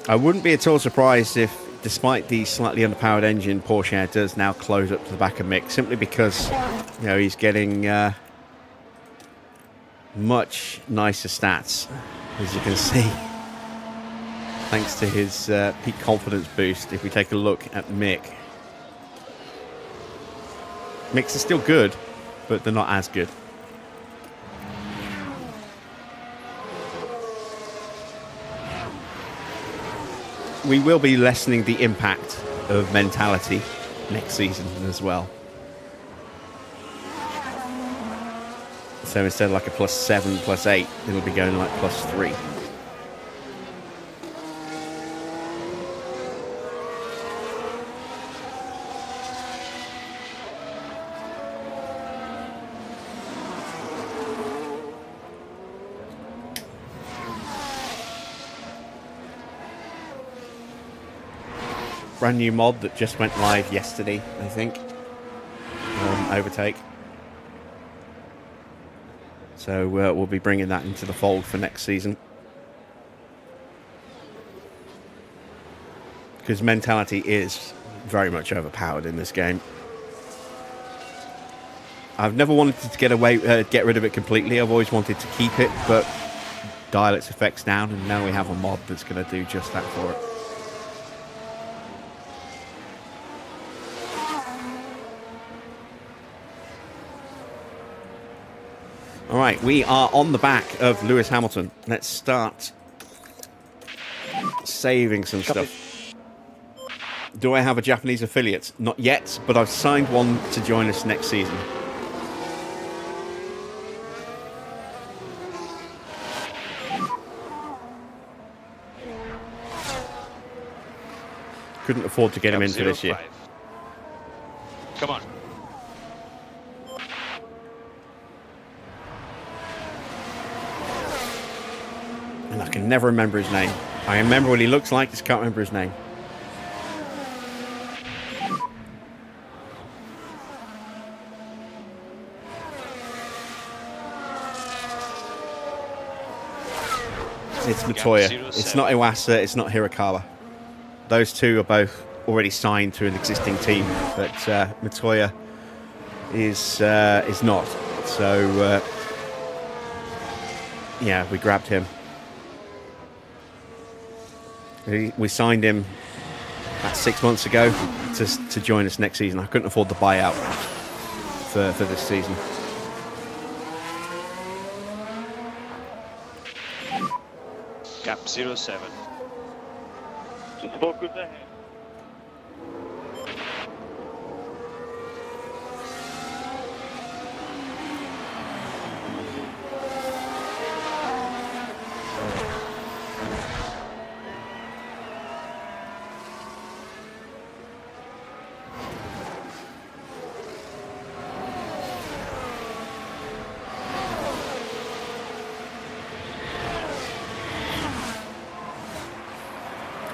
I wouldn't be at all surprised if, despite the slightly underpowered engine, Porsche does now close up to the back of Mick, simply because, you know, he's getting much nicer stats, as you can see, thanks to his peak confidence boost. If we take a look at Mick's are still good, but they're not as good. We will be lessening the impact of mentality next season as well. So instead of like a +7, +8, it'll be going like +3. Brand new mod that just went live yesterday, I think, Overtake. So we'll be bringing that into the fold for next season. Because mentality is very much overpowered in this game. I've never wanted to get rid of it completely. I've always wanted to keep it, but dial its effects down, and now we have a mod that's going to do just that for it. All right, we are on the back of Lewis Hamilton. Let's start saving some stuff. Do I have a Japanese affiliate? Not yet, but I've signed one to join us next season. Couldn't afford to get him in for this year. Come on. And I can never remember his name. I remember what he looks like, just can't remember his name. It's Matoya. It's not Iwasa, it's not Hirakawa. Those two are both already signed to an existing team, but Matoya is not. So, yeah, we grabbed him. We signed him about 6 months ago to join us next season. I couldn't afford the buyout for this season. Gap 07. Just focus ahead.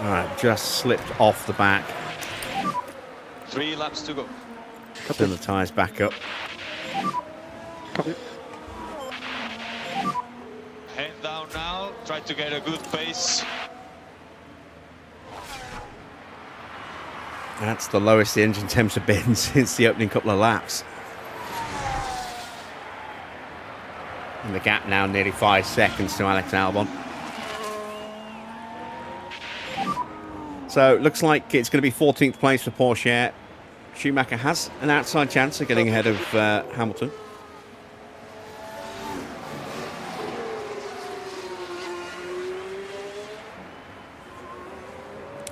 Alright, just slipped off the back. 3 laps to go. Turn the tyres back up. Hand down now. Try to get a good pace. That's the lowest the engine temps have been since the opening couple of laps. And the gap now nearly 5 seconds to Alex Albon. So it looks like it's going to be 14th place for Porsche. Schumacher has an outside chance of getting ahead of Hamilton.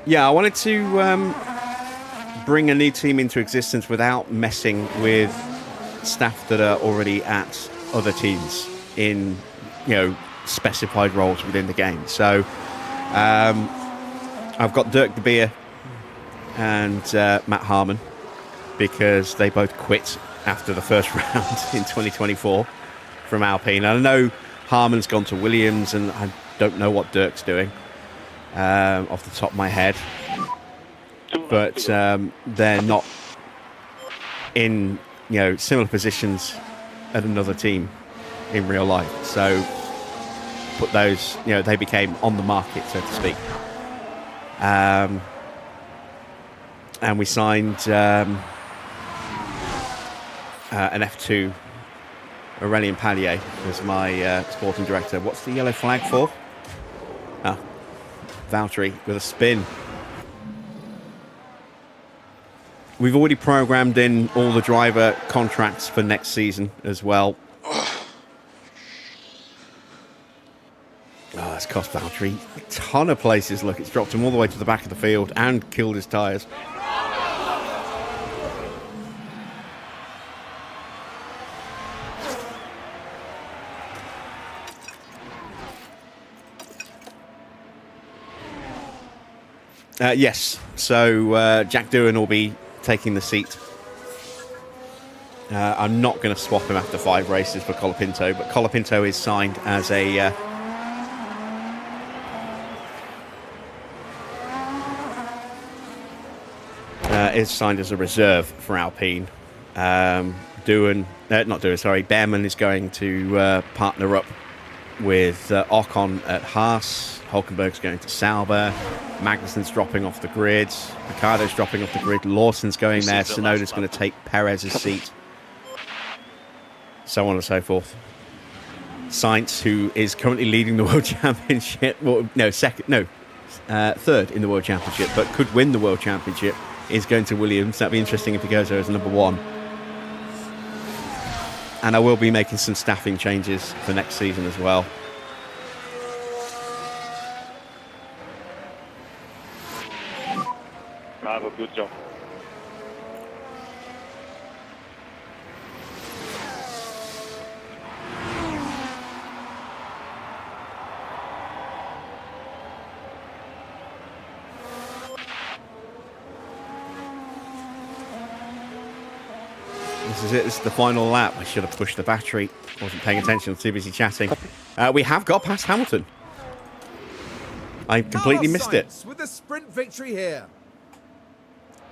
Yeah, I wanted to bring a new team into existence without messing with staff that are already at other teams in, specified roles within the game. So I've got Dirk de Beer and Matt Harmon because they both quit after the first round in 2024 from Alpine. I know Harmon's gone to Williams, and I don't know what Dirk's doing off the top of my head. But they're not in similar positions at another team in real life. So put those, they became on the market, so to speak. And we signed an F2, Aurélien Pallier, as my sporting director. What's the yellow flag for? Ah, Valtteri with a spin. We've already programmed in all the driver contracts for next season as well. Oh, that's cost Valtteri a ton of places. Look, it's dropped him all the way to the back of the field and killed his tyres. Yes, so Jack Doohan will be taking the seat. I'm not going to swap him after 5 races for Colapinto, but Colapinto is signed as a reserve for Alpine. Behrman is going to partner up with Ocon at Haas. Hulkenberg's going to Sauber. Magnussen's dropping off the grid. Ricciardo's dropping off the grid. Lawson's going there. Tsunoda's going to take Perez's seat. So on and so forth. Sainz, who is currently leading the World Championship, well, no, third in the World Championship, but could win the World Championship, is going to Williams. That'd be interesting if he goes there as number 1. And I will be making some staffing changes for next season as well. Bravo, good job. This is it. This is the final lap. I should have pushed the battery. Wasn't paying attention. Too busy chatting. We have got past Hamilton. I completely Carlos missed it. Sainz with a sprint victory here.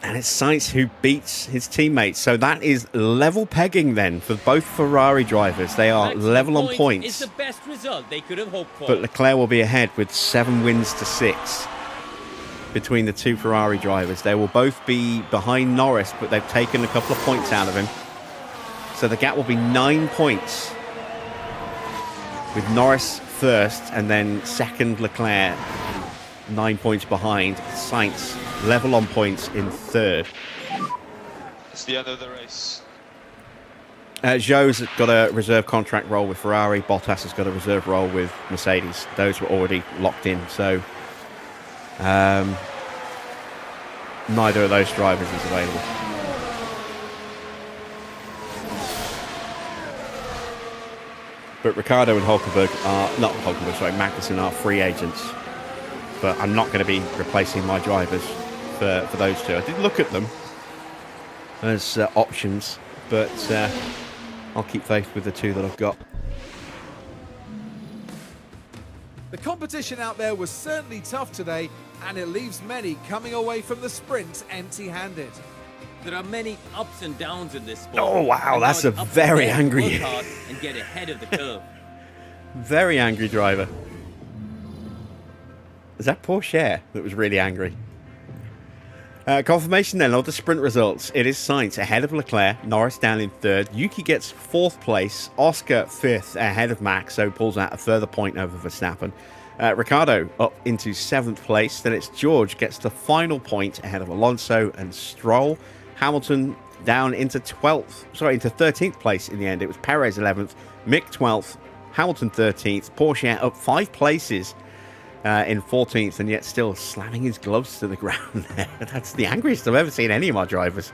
And it's Sainz who beats his teammates. So that is level pegging then for both Ferrari drivers. They are Maximum level on It's points. the best result they could have hoped for. But Leclerc will be ahead with 7 wins to 6 between the 2 Ferrari drivers. They will both be behind Norris, but they've taken a couple of points out of him. So the gap will be 9 points, with Norris first and then second Leclerc 9 points behind. Sainz level on points in third. It's the end of the race. Zhou's got a reserve contract role with Ferrari. Bottas has got a reserve role with Mercedes. Those were already locked in, so neither of those drivers is available. But Ricciardo and Hulkenberg are, not Hulkenberg, sorry, Magnussen are free agents. But I'm not going to be replacing my drivers for those two. I did look at them as options, but I'll keep faith with the 2 that I've got. The competition out there was certainly tough today, and it leaves many coming away from the sprint empty-handed. There are many ups and downs in this sport. Oh, wow, And that's now a it's up to very them to angry- work hard and get ahead of the curve. Very angry driver. Is that Porsche that was really angry? Confirmation then of the sprint results. It is Sainz ahead of Leclerc, Norris down in third. Yuki gets 4th place, Oscar 5th ahead of Max, so pulls out a further point over Verstappen. Ricciardo up into 7th place. Then it's George gets the final point ahead of Alonso and Stroll. Hamilton down into 13th place in the end. It was Perez 11th, Mick 12th, Hamilton 13th, Porsche up 5 places in 14th, and yet still slamming his gloves to the ground there. That's the angriest I've ever seen any of my drivers.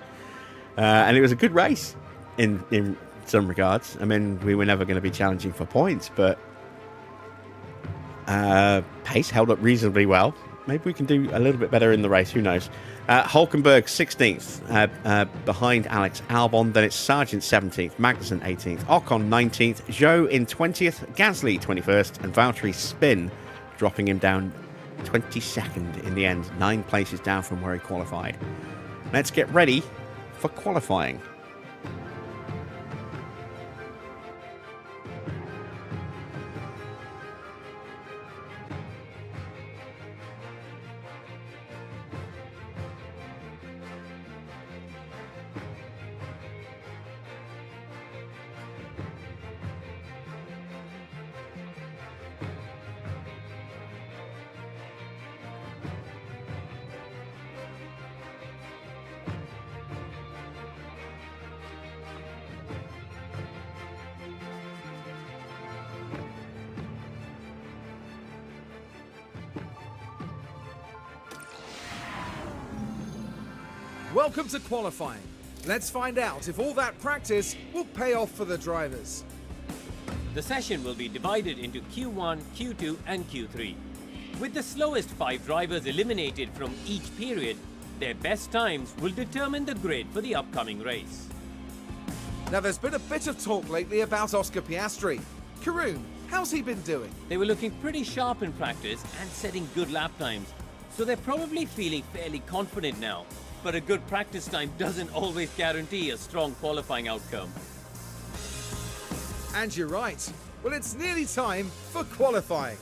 And it was a good race in some regards. I mean, we were never going to be challenging for points, but pace held up reasonably well. Maybe we can do a little bit better in the race, who knows. Hulkenberg 16th behind Alex Albon. Then it's Sargent 17th, Magnussen 18th, Ocon 19th, Zhou in 20th, Gasly 21st, and Valtteri Spin dropping him down 22nd in the end, 9 places down from where he qualified. Let's get ready for qualifying. Welcome to qualifying. Let's find out if all that practice will pay off for the drivers. The session will be divided into Q1, Q2 and Q3. With the slowest 5 drivers eliminated from each period, their best times will determine the grid for the upcoming race. Now, there's been a bit of talk lately about Oscar Piastri. Karun, how's he been doing? They were looking pretty sharp in practice and setting good lap times, so they're probably feeling fairly confident now. But a good practice time doesn't always guarantee a strong qualifying outcome. And you're right. Well, it's nearly time for qualifying.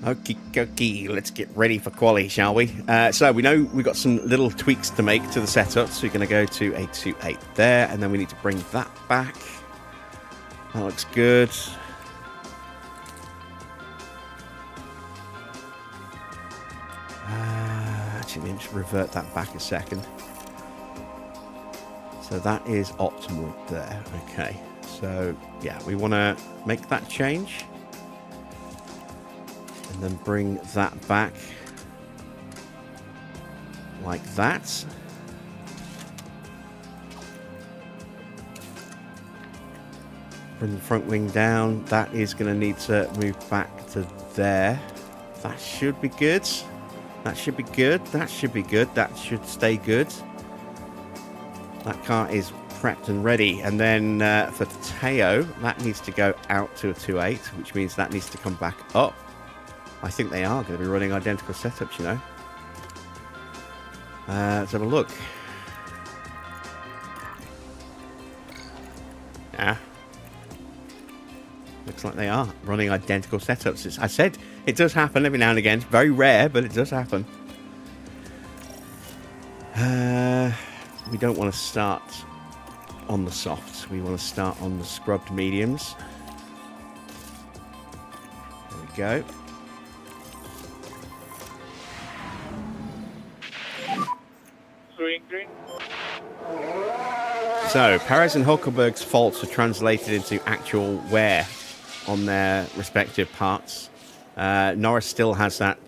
Okie dokie, let's get ready for quali, shall we? So we know we've got some little tweaks to make to the setup, so we're going to go to a 2.8 there, and then we need to bring that back. That looks good. Actually, let me just revert that back a second. So that is optimal there. Okay, so yeah, we want to make that change. And then bring that back like that. Bring the front wing down. That is going to need to move back to there. That should be good. That should be good. That should be good. That should stay good. That car is prepped and ready. And then for Teo, that needs to go out to a 2.8, which means that needs to come back up. I think they are going to be running identical setups, you know. Let's have a look. Yeah. Looks like they are running identical setups. I said it does happen every now and again. It's very rare, but it does happen. We don't want to start on the softs. We want to start on the scrubbed mediums. There we go. Green. So, Perez and Hulkenberg's faults are translated into actual wear on their respective parts. Norris still has that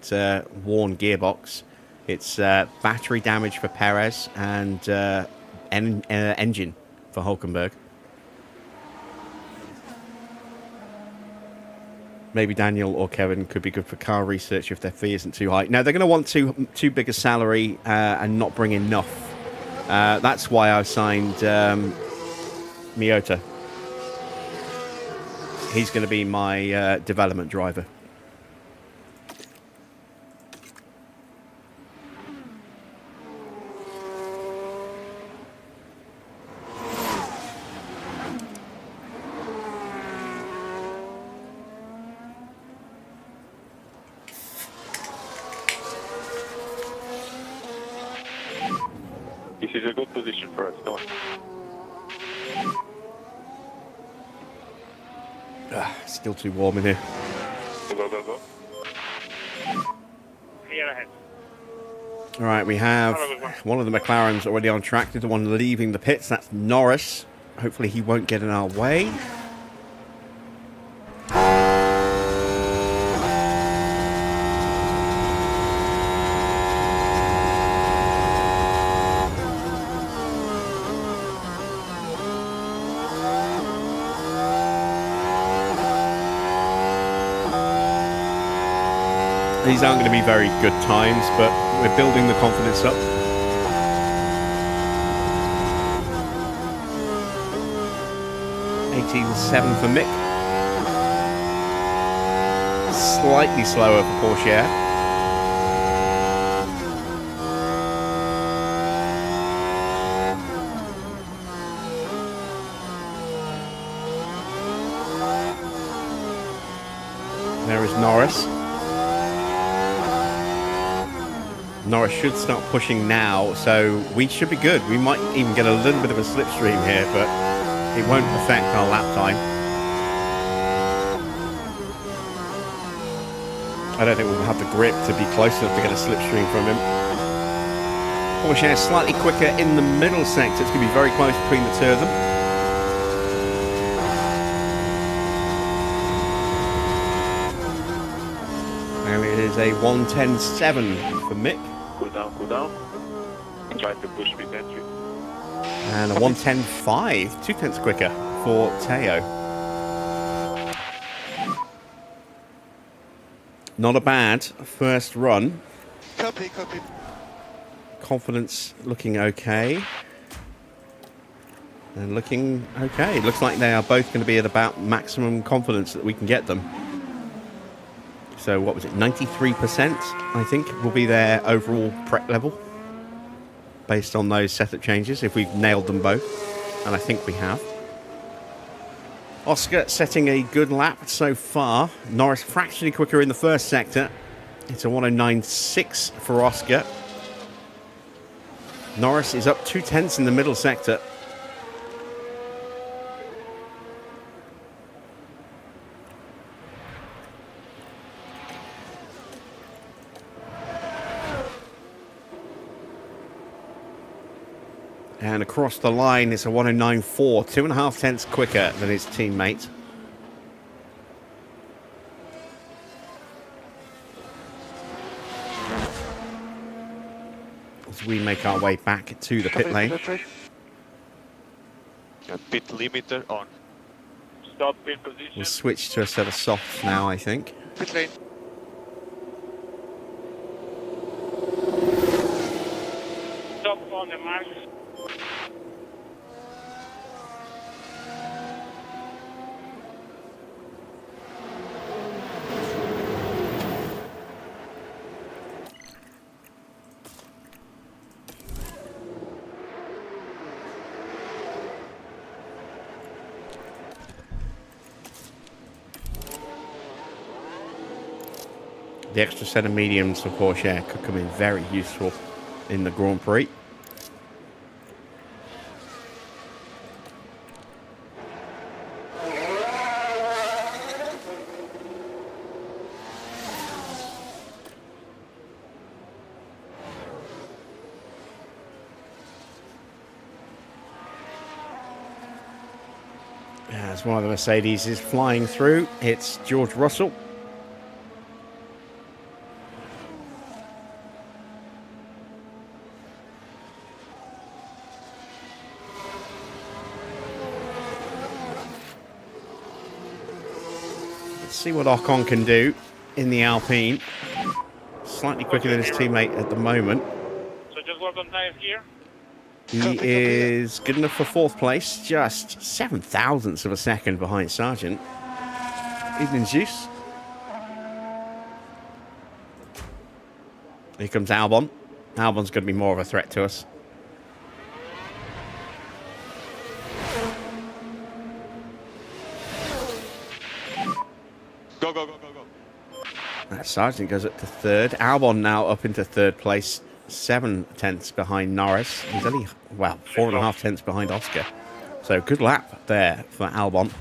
worn gearbox. It's battery damage for Perez and engine for Hulkenberg. Maybe Daniel or Kevin could be good for car research if their fee isn't too high. Now, they're going to want too big a salary and not bring enough. That's why I signed Miyota. He's going to be my development driver. This is a good position for us, don't Still too warm in here. Go. Clear ahead. All right, we have one of the McLarens already on track. The one leaving the pits, that's Norris. Hopefully he won't get in our way. These aren't going to be very good times, but we're building the confidence up. .18.7 for Mick. Slightly slower for Porsche. There is Norris. Norris should start pushing now, so we should be good. We might even get a little bit of a slipstream here, but it won't affect our lap time. I don't think we'll have the grip to be close enough to get a slipstream from him. Porsche is slightly quicker in the middle sector. It's going to be very close between the two of them. And it is a 1:10.7 for Mick. Cool down. Try to push with entry. And a 1:10.5, 2 tenths quicker for Teo. Not a bad first run. Copy. Confidence looking okay. And looking okay. It looks like they are both going to be at about maximum confidence that we can get them. So what was it, 93%, I think, will be their overall prep level based on those setup changes, if we've nailed them both, and I think we have. Oscar setting a good lap so far. Norris fractionally quicker in the first sector. It's a 109.6 for Oscar. Norris is up 0.2 in the middle sector. And across the line, it's a 109.4, 2.5 tenths quicker than his teammate. As we make our way back to the pit lane. Pit limiter on. Stop pit position. We'll switch to a set of softs now, I think. Pit lane. Stop on the mark. The extra set of mediums for Porsche could come in very useful in the Grand Prix. As one of the Mercedes is flying through, it's George Russell. See what Ocon can do in the Alpine. Slightly quicker than his teammate at the moment. So just work on tires here. He is good enough for 4th place, just 7 thousandths of a second behind Sargent. Evening juice. Here comes Albon. Albon's going to be more of a threat to us. Go, go, go, go, go. Sargent goes up to 3rd. Albon now up into 3rd place, 7 tenths behind Norris. He's only, well, 4.5 tenths behind Oscar. So good lap there for Albon.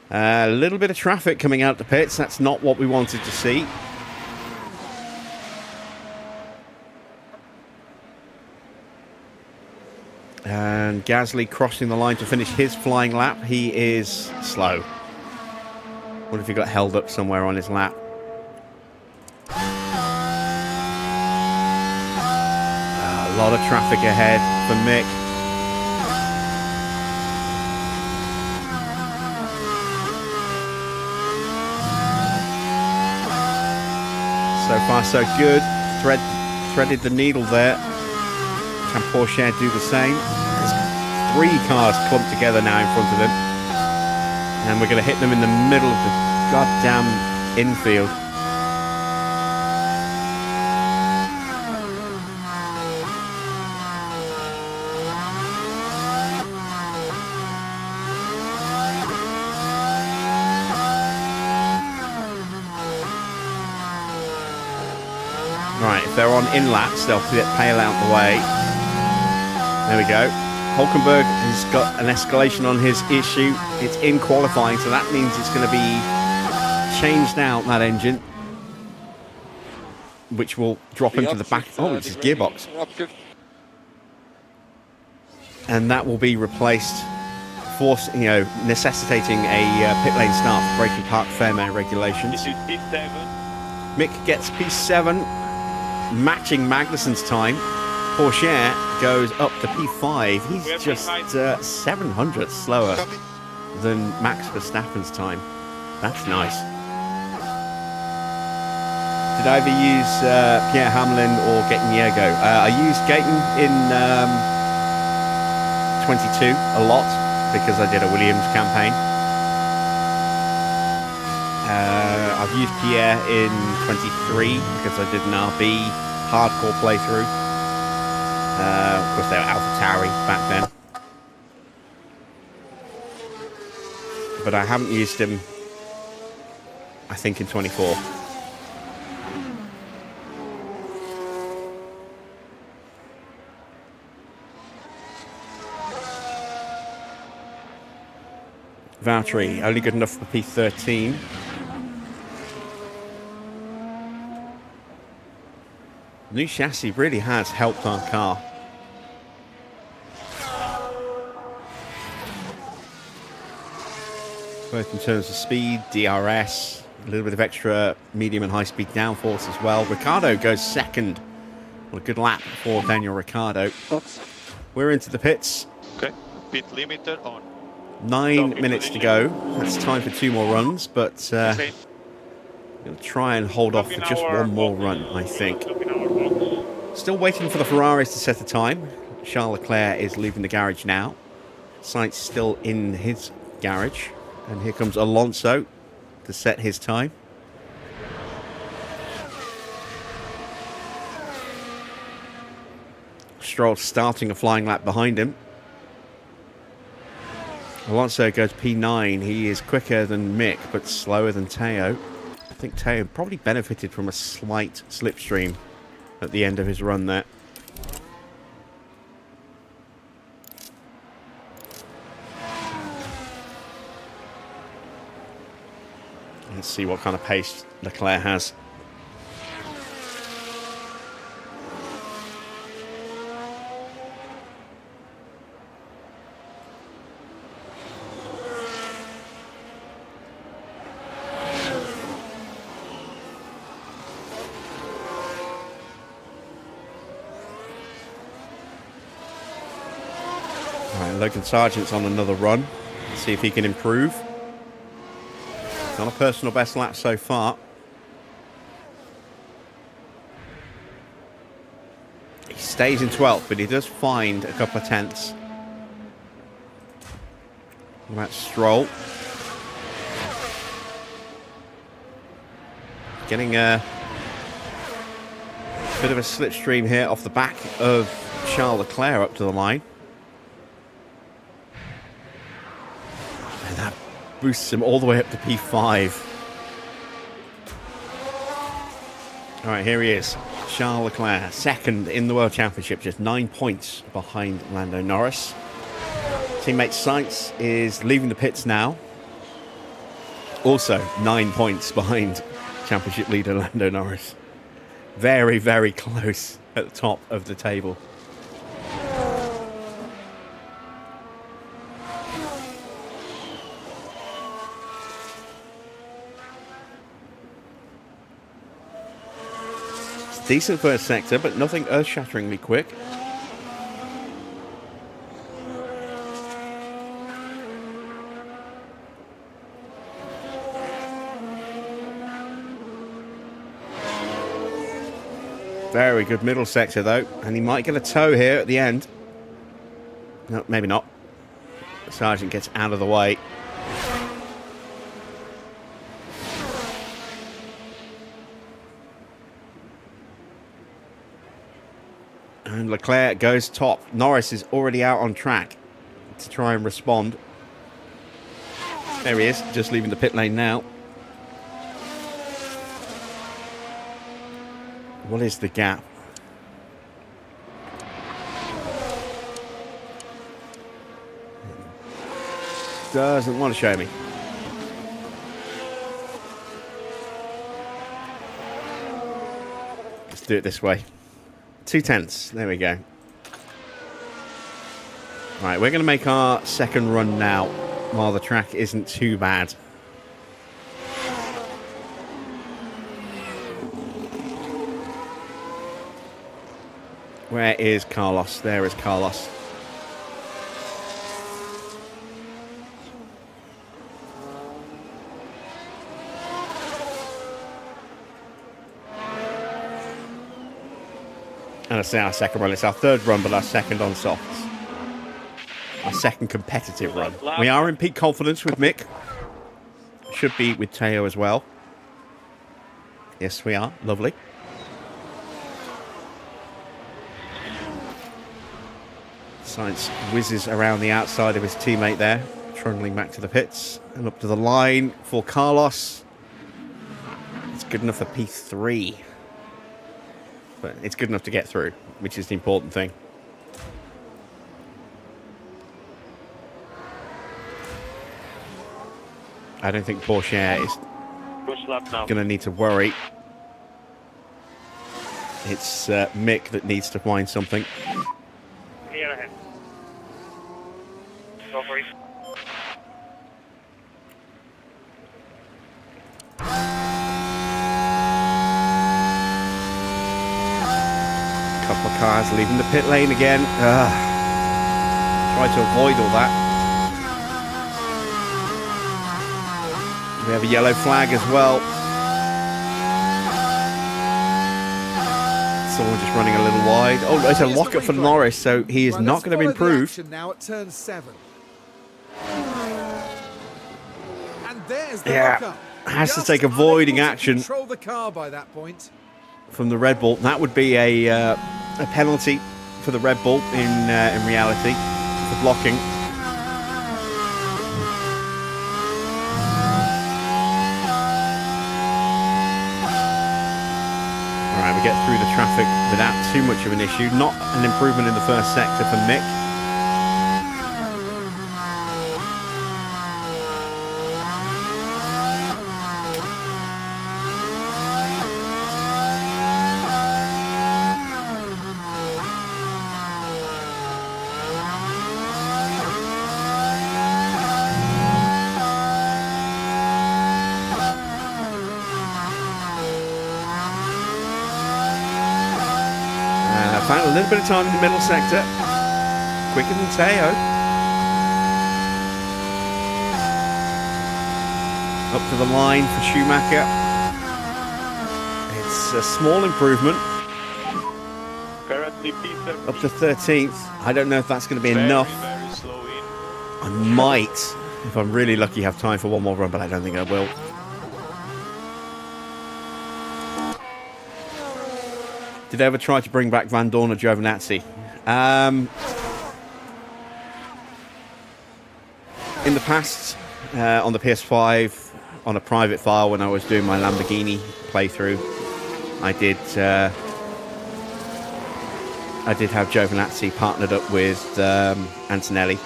A little bit of traffic coming out the pits. That's not what we wanted to see. And Gasly crossing the line to finish his flying lap. He is slow. What if he got held up somewhere on his lap? A lot of traffic ahead for Mick. So far so good. Threaded the needle there. Can Porsche do the same? There's 3 cars clumped together now in front of him. And we're going to hit them in the middle of the goddamn infield. Right, if they're on in-laps, they'll pale out the way. There we go. Hulkenberg has got an escalation on his issue. It's in qualifying, so that means it's going to be changed out, that engine, which will drop into the back. Oh, it's his gearbox. And that will be replaced, necessitating a pit lane start for braking park fairmare regulations. This is P7. Mick gets P7, matching Magnussen's time. Porsche goes up to P5. He's just 700 slower than Max Verstappen's time. That's nice. Did I ever use Pierre Hamlin or Gaten Yergo? I used Gaten in 22 a lot because I did a Williams campaign. I've used Pierre in 23 because I did an RB hardcore playthrough. Of course, they were AlphaTauri back then. but I haven't used him, I think, in 24. Valtteri, only good enough for P13. New chassis really has helped our car. Both in terms of speed, DRS, a little bit of extra medium and high speed downforce as well. Ricciardo goes second. Well, a good lap for Daniel Ricciardo. We're into the pits. Okay, pit limiter on. 9 minutes to go. That's time for 2 more runs, but Okay. we'll try and hold off for just one more run, I think. Still waiting for the Ferraris to set a time. Charles Leclerc is leaving the garage now. Sainz still in his garage. And here comes Alonso to set his time. Stroll starting a flying lap behind him. Alonso goes P9. He is quicker than Mick, but slower than Teo. I think Teo probably benefited from a slight slipstream at the end of his run there. Let's see what kind of pace Leclerc has. Logan Sargent's on another run. Let's see if he can improve. Not a personal best lap so far. He stays in 12th, but he does find a couple of tenths. That's Stroll. Getting a bit of a slipstream here off the back of Charles Leclerc up to the line. Boosts him all the way up to P5. All right, here he is. Charles Leclerc, second in the World Championship, just 9 points behind Lando Norris. Teammate Sainz is leaving the pits now. Also 9 points behind Championship leader Lando Norris. Very, very close at the top of the table. Decent first sector, but nothing earth-shatteringly quick. Very good middle sector, though. And he might get a toe here at the end. No, maybe not. Sargent gets out of the way. And Leclerc goes top. Norris is already out on track to try and respond. There he is, just leaving the pit lane now. What is the gap? Doesn't want to show me. Let's do it this way. 2 tenths. There we go. Right, we're going to make our second run now while the track isn't too bad. Where is Carlos? There is Carlos. And I say our second run. It's our third run, but our second on softs. Our second competitive run. We are in peak confidence with Mick. Should be with Teo as well. Yes, we are. Lovely. Sainz whizzes around the outside of his teammate there. trundling back to the pits and up to the line for Carlos. It's good enough for P3. But it's good enough to get through, which is the important thing. I don't think Porsche is going to need to worry. It's Mick that needs to find something. Clear ahead. Go for it. Couple of cars leaving the pit lane again. Try to avoid all that. We have a yellow flag as well. Someone just running a little wide. Oh, there's a lockup for Norris, so he is not going to improve. Now at turn 7. And there's the Yeah, lockup. has to Just take avoiding unable to action Control the car by that point. from the Red Bull. That would be a penalty for the Red Bull in reality for blocking. We get through the traffic without too much of an issue. Not an improvement in the first sector for Mick. Found a little bit of time in the middle sector. Quicker than Teo. Up to the line for Schumacher. It's a small improvement. Currently Up to 13th. I don't know if that's going to be enough. Very slow in. I might, if I'm really lucky, have time for one more run, but I don't think I will. Did they ever try to bring back Van Dorn or Giovinazzi? In the past, on the PS5, on a private file when I was doing my Lamborghini playthrough, I did have Giovinazzi partnered up with Antonelli.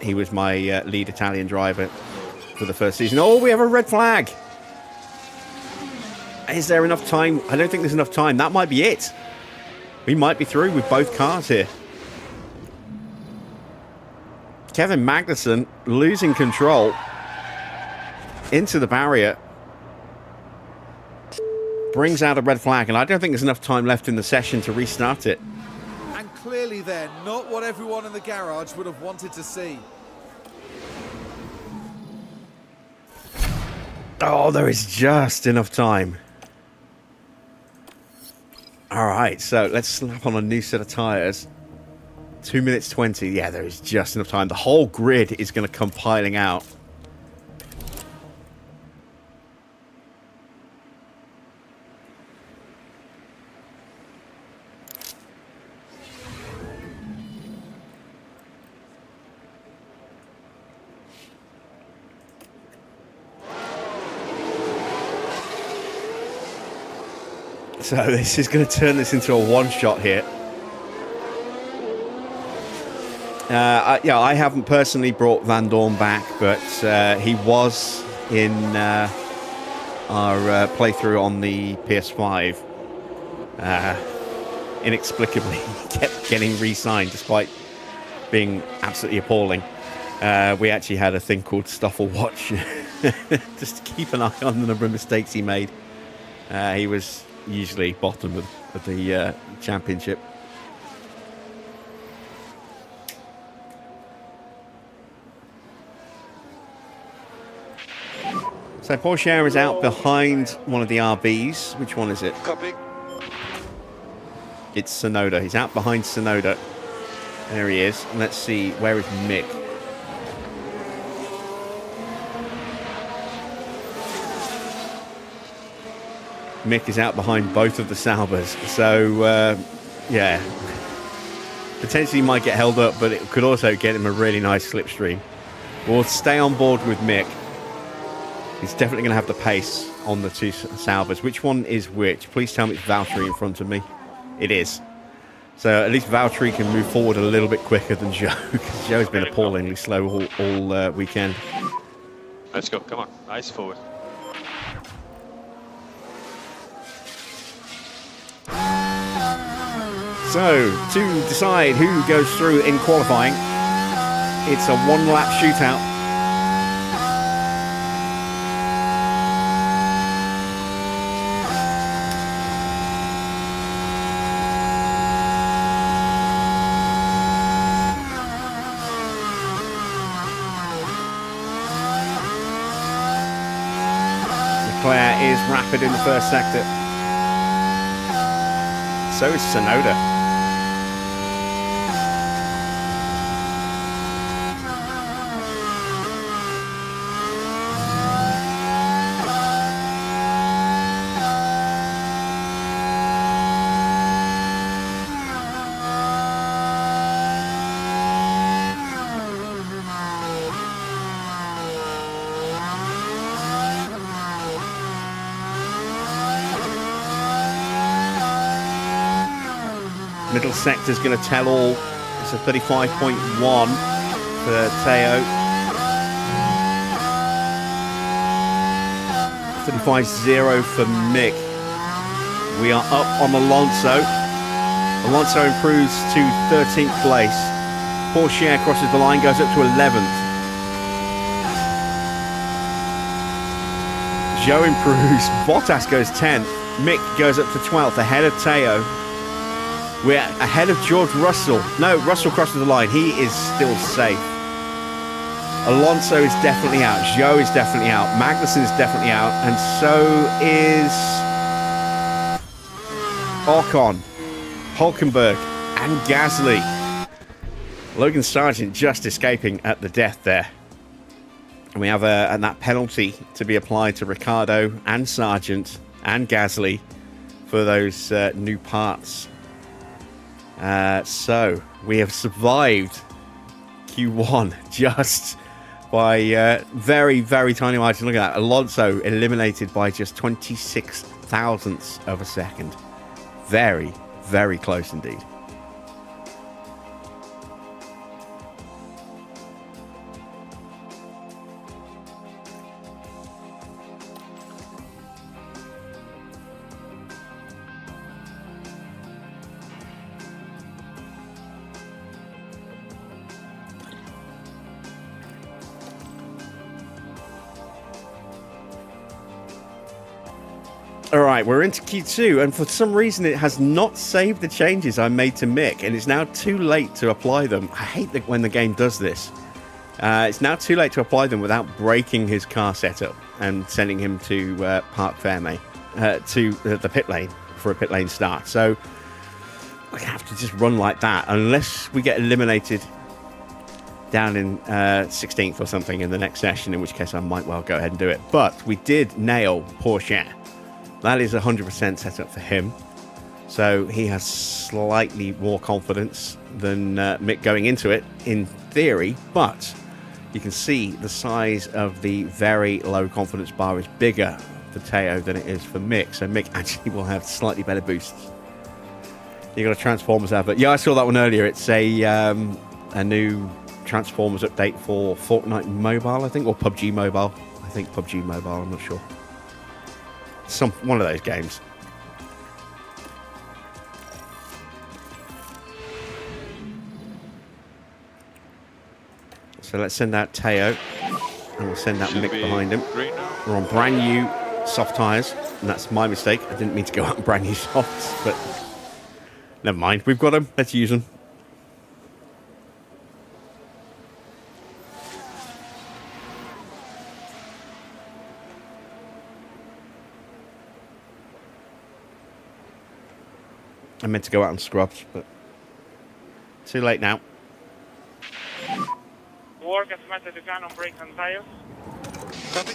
He was my lead Italian driver for the first season. Oh, we have a red flag. Is there enough time? I don't think there's enough time. That might be it. We might be through with both cars here. Kevin Magnussen losing control into the barrier. Brings out a red flag, and I don't think there's enough time left in the session to restart it. And clearly they're not what everyone in the garage would have wanted to see. Oh, there is just enough time. All right, so let's slap on a new set of tyres. 2 minutes 20. Yeah, there is just enough time. The whole grid is going to come piling out. So this is going to turn this into a one-shot here. I haven't personally brought Van Dorn back, but he was in our playthrough on the PS5. Inexplicably, he kept getting re-signed despite being absolutely appalling. We actually had a thing called Stuffle Watch just to keep an eye on the number of mistakes he made. He was usually bottom of the championship. So Porsche is out behind one of the RBs. Which one is it? Copy. It's Sonoda. He's out behind Sonoda. There he is. And let's see, where is Mick? Mick is out behind both of the Saubers. So, yeah. Potentially might get held up, but it could also get him a really nice slipstream. We'll stay on board with Mick. He's definitely going to have the pace on the two Salvas. Which one is which? Please tell me it's Valtteri in front of me. It is. So at least Valtteri can move forward a little bit quicker than Joe, because Joe's been appallingly slow all weekend. Let's go, come on, eyes forward. So, to decide who goes through in qualifying, it's a one-lap shootout. Leclerc is rapid in the first sector. So is Tsunoda. Middle sector's going to tell all. It's a 35.1 for Teo. 35.0 for Mick. We are up on Alonso. Alonso improves to 13th place. Porsche crosses the line, goes up to 11th. Joe improves. Bottas goes 10th. Mick goes up to 12th, ahead of Teo. We're ahead of George Russell. No, Russell crosses the line. He is still safe. Alonso is definitely out. Joe is definitely out. Magnussen is definitely out. And so is Ocon, Hulkenberg, and Gasly. Logan Sargent just escaping at the death there. And we have that penalty to be applied to Ricciardo and Sargent and Gasly for those new parts. So we have survived Q1 just by very, very tiny margin. Look at that. Alonso eliminated by just 26 thousandths of a second. Very, very close indeed. Alright, we're into Q2, and for some reason it has not saved the changes I made to Mick, and it's now too late to apply them. I hate that when the game does this. It's now too late to apply them without breaking his car setup and sending him to Parc Fermé, to the pit lane for a pit lane start. So we have to just run like that, unless we get eliminated down in 16th or something in the next session, in which case I might well go ahead and do it. But we did nail Porsche. That is 100% set up for him. So he has slightly more confidence than Mick going into it, in theory. But you can see the size of the very low confidence bar is bigger for Teo than it is for Mick. So Mick actually will have slightly better boosts. You got a Transformers advert. Yeah, I saw that one earlier. It's a new Transformers update for Fortnite Mobile, I think, or PUBG Mobile. I think PUBG Mobile, I'm not sure. One of those games. So let's send out Teo, and we'll send out Mick behind him. We're on brand new soft tyres, and that's my mistake. I didn't mean to go out on brand new softs, but never mind. We've got them. Let's use them. I meant to go out on scrubs, but too late now. Work as much as you can on brakes and tires. Copy.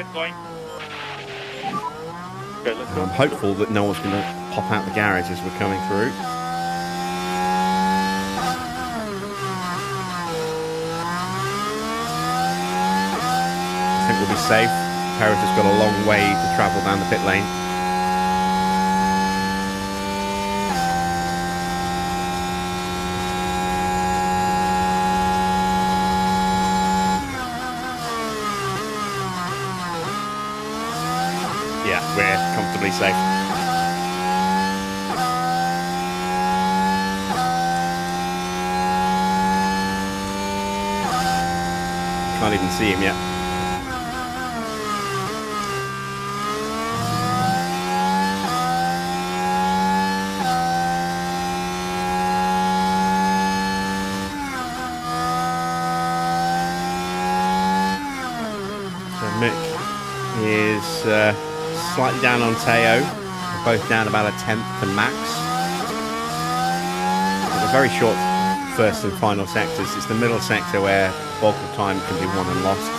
get going. Okay, let's go. I'm hopeful that no one's going to pop out the garage as we're coming through. I think we'll be safe. Paris has got a long way to travel down the pit lane. Yeah, we're comfortably safe. Can't even see him yet. So Mick is slightly down on Teo. They're both down about a tenth to Max. But a very short first and final sectors. It's the middle sector where bulk of time can be won and lost.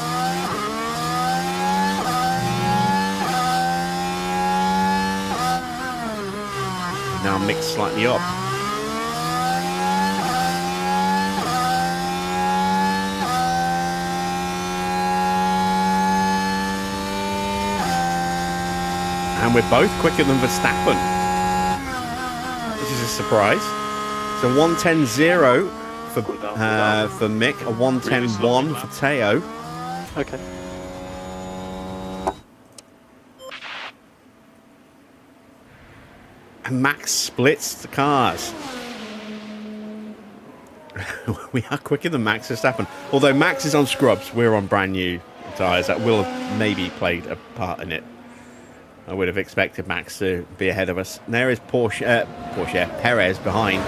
Now Mick's slightly up. And we're both quicker than Verstappen, which is a surprise. So 1:10.0 for Mick, a 1:10.1 for Teo. Okay. And Max splits the cars. We are quicker than Max Verstappen. Although Max is on scrubs, we're on brand new tyres. That will have maybe played a part in it. I would have expected Max to be ahead of us. And there is Perez behind,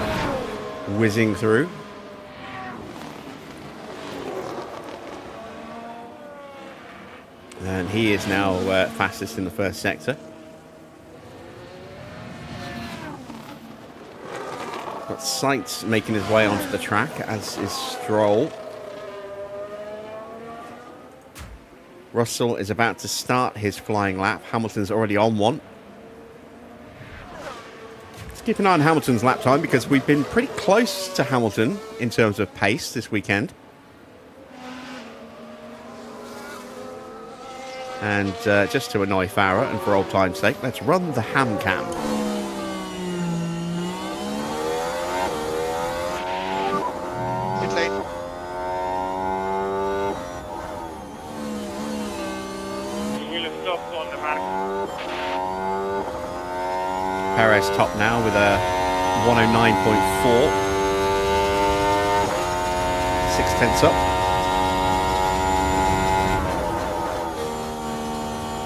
whizzing through. And he is now fastest in the first sector. Got Sainz making his way onto the track, as is Stroll. Russell is about to start his flying lap. Hamilton's already on one. Let's keep an eye on Hamilton's lap time because we've been pretty close to Hamilton in terms of pace this weekend. And just to annoy Farah and for old time's sake, let's run the ham cam. Pit lane. We will stop on the mark. Perez top now with a 109.4. 6/10 up.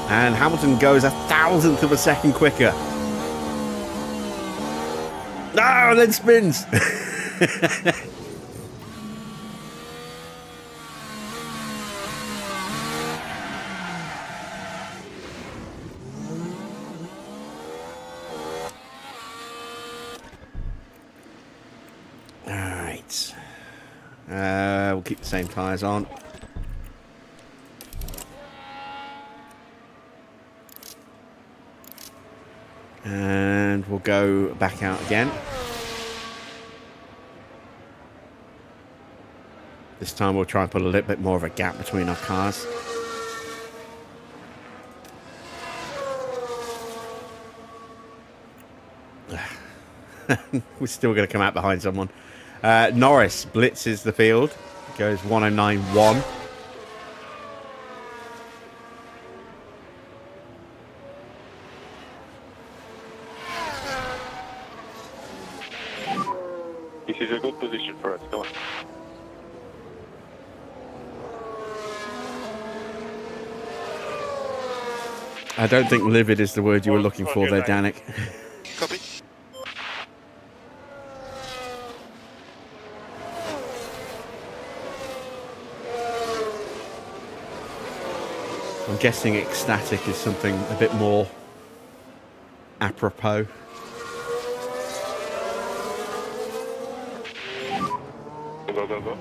And Hamilton goes 1,000th of a second quicker. No, and then spins. All right. We'll keep the same tyres on. And we'll go back out again. This time we'll try and put a little bit more of a gap between our cars. We're still going to come out behind someone. Norris blitzes the field. Goes 109.1. This is a good position for us. Come on. I don't think livid is the word you were looking for there, Danik. Copy. I'm guessing ecstatic is something a bit more apropos. Go, go, go.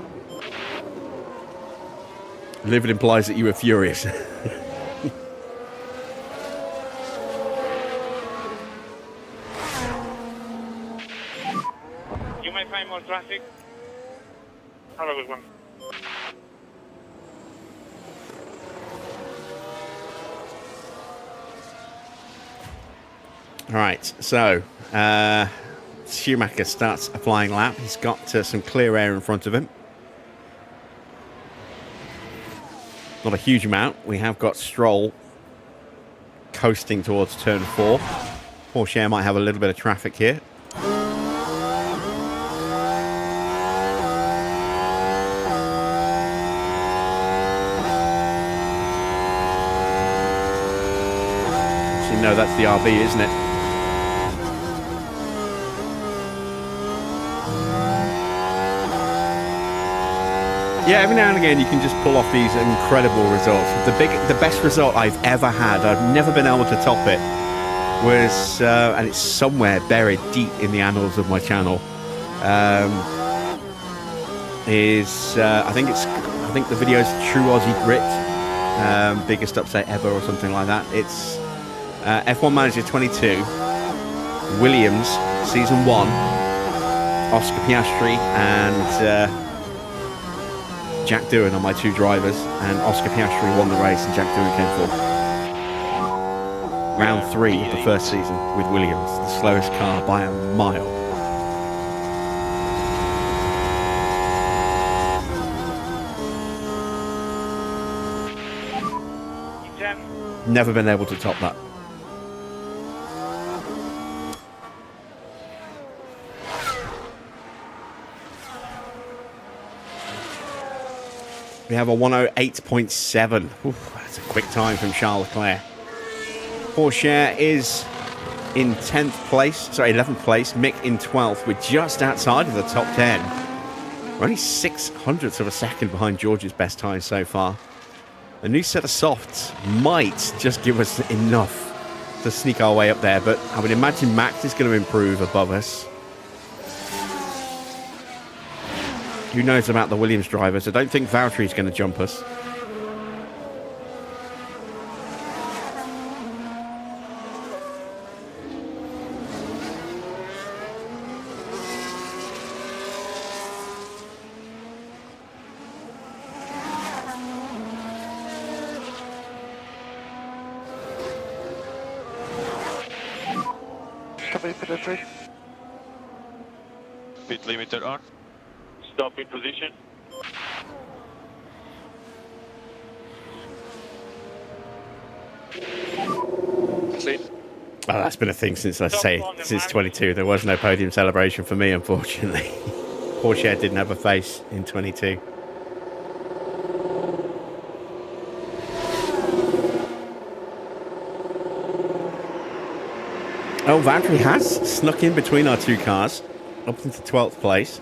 Livid implies that you were furious. might find more traffic. Have a good one. All right, so Schumacher starts a flying lap. He's got some clear air in front of him. Not a huge amount. We have got Stroll coasting towards turn 4. Porsche might have a little bit of traffic here. So you know that's the RB, isn't it? Yeah, every now and again you can just pull off these incredible results. The best result I've ever had, I've never been able to top it, was, and it's somewhere buried deep in the annals of my channel, I think the video is True Aussie Grit, biggest upset ever or something like that. It's F1 Manager 22, Williams, Season 1, Oscar Piastri and Jack Doohan are my 2 drivers, and Oscar Piastri won the race and Jack Doohan came 4th. Round 3 of the first season with Williams, the slowest car by a mile. Never been able to top that. We have a 108.7. That's a quick time from Charles Leclerc. Porsche is in 11th place. Mick in 12th. We're just outside of the top 10. We're only 0.06 of a second behind George's best time so far. A new set of softs might just give us enough to sneak our way up there, but I would imagine Max is going to improve above us. Who knows about the Williams drivers? I don't think Valtteri's going to jump us. Pit limiter on. Stop in position. Clean. Well, that's been a thing since, since 22. There was no podium celebration for me, unfortunately. Porsche didn't have a face in 22. Oh, Valtteri has snuck in between our 2 cars, up into 12th place.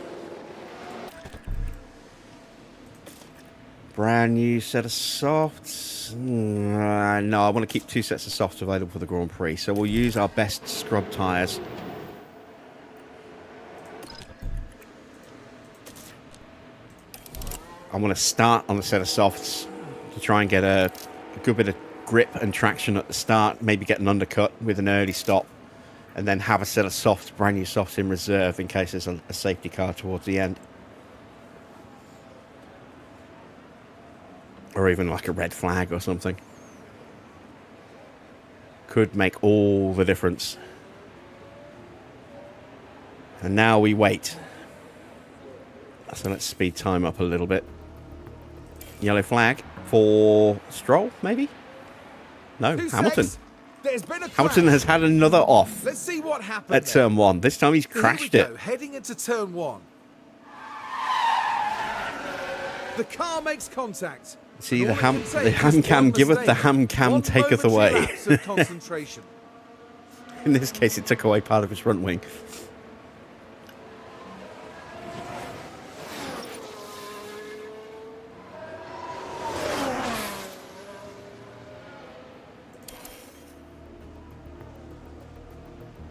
Brand new set of softs. No, I want to keep 2 sets of softs available for the Grand Prix, so we'll use our best scrub tyres. I want to start on a set of softs to try and get a good bit of grip and traction at the start, maybe get an undercut with an early stop, and then have a set of softs, brand new softs in reserve in case there's a safety car towards the end. Or even like a red flag or something. Could make all the difference. And now we wait. So let's speed time up a little bit. Yellow flag for Stroll, maybe? No, Hamilton. Hamilton has had another off. Let's see what happened at turn 1. This time he's crashed it. Heading into turn 1. The car makes contact. See, the ham cam giveth, the ham cam taketh away. In this case, it took away part of his front wing.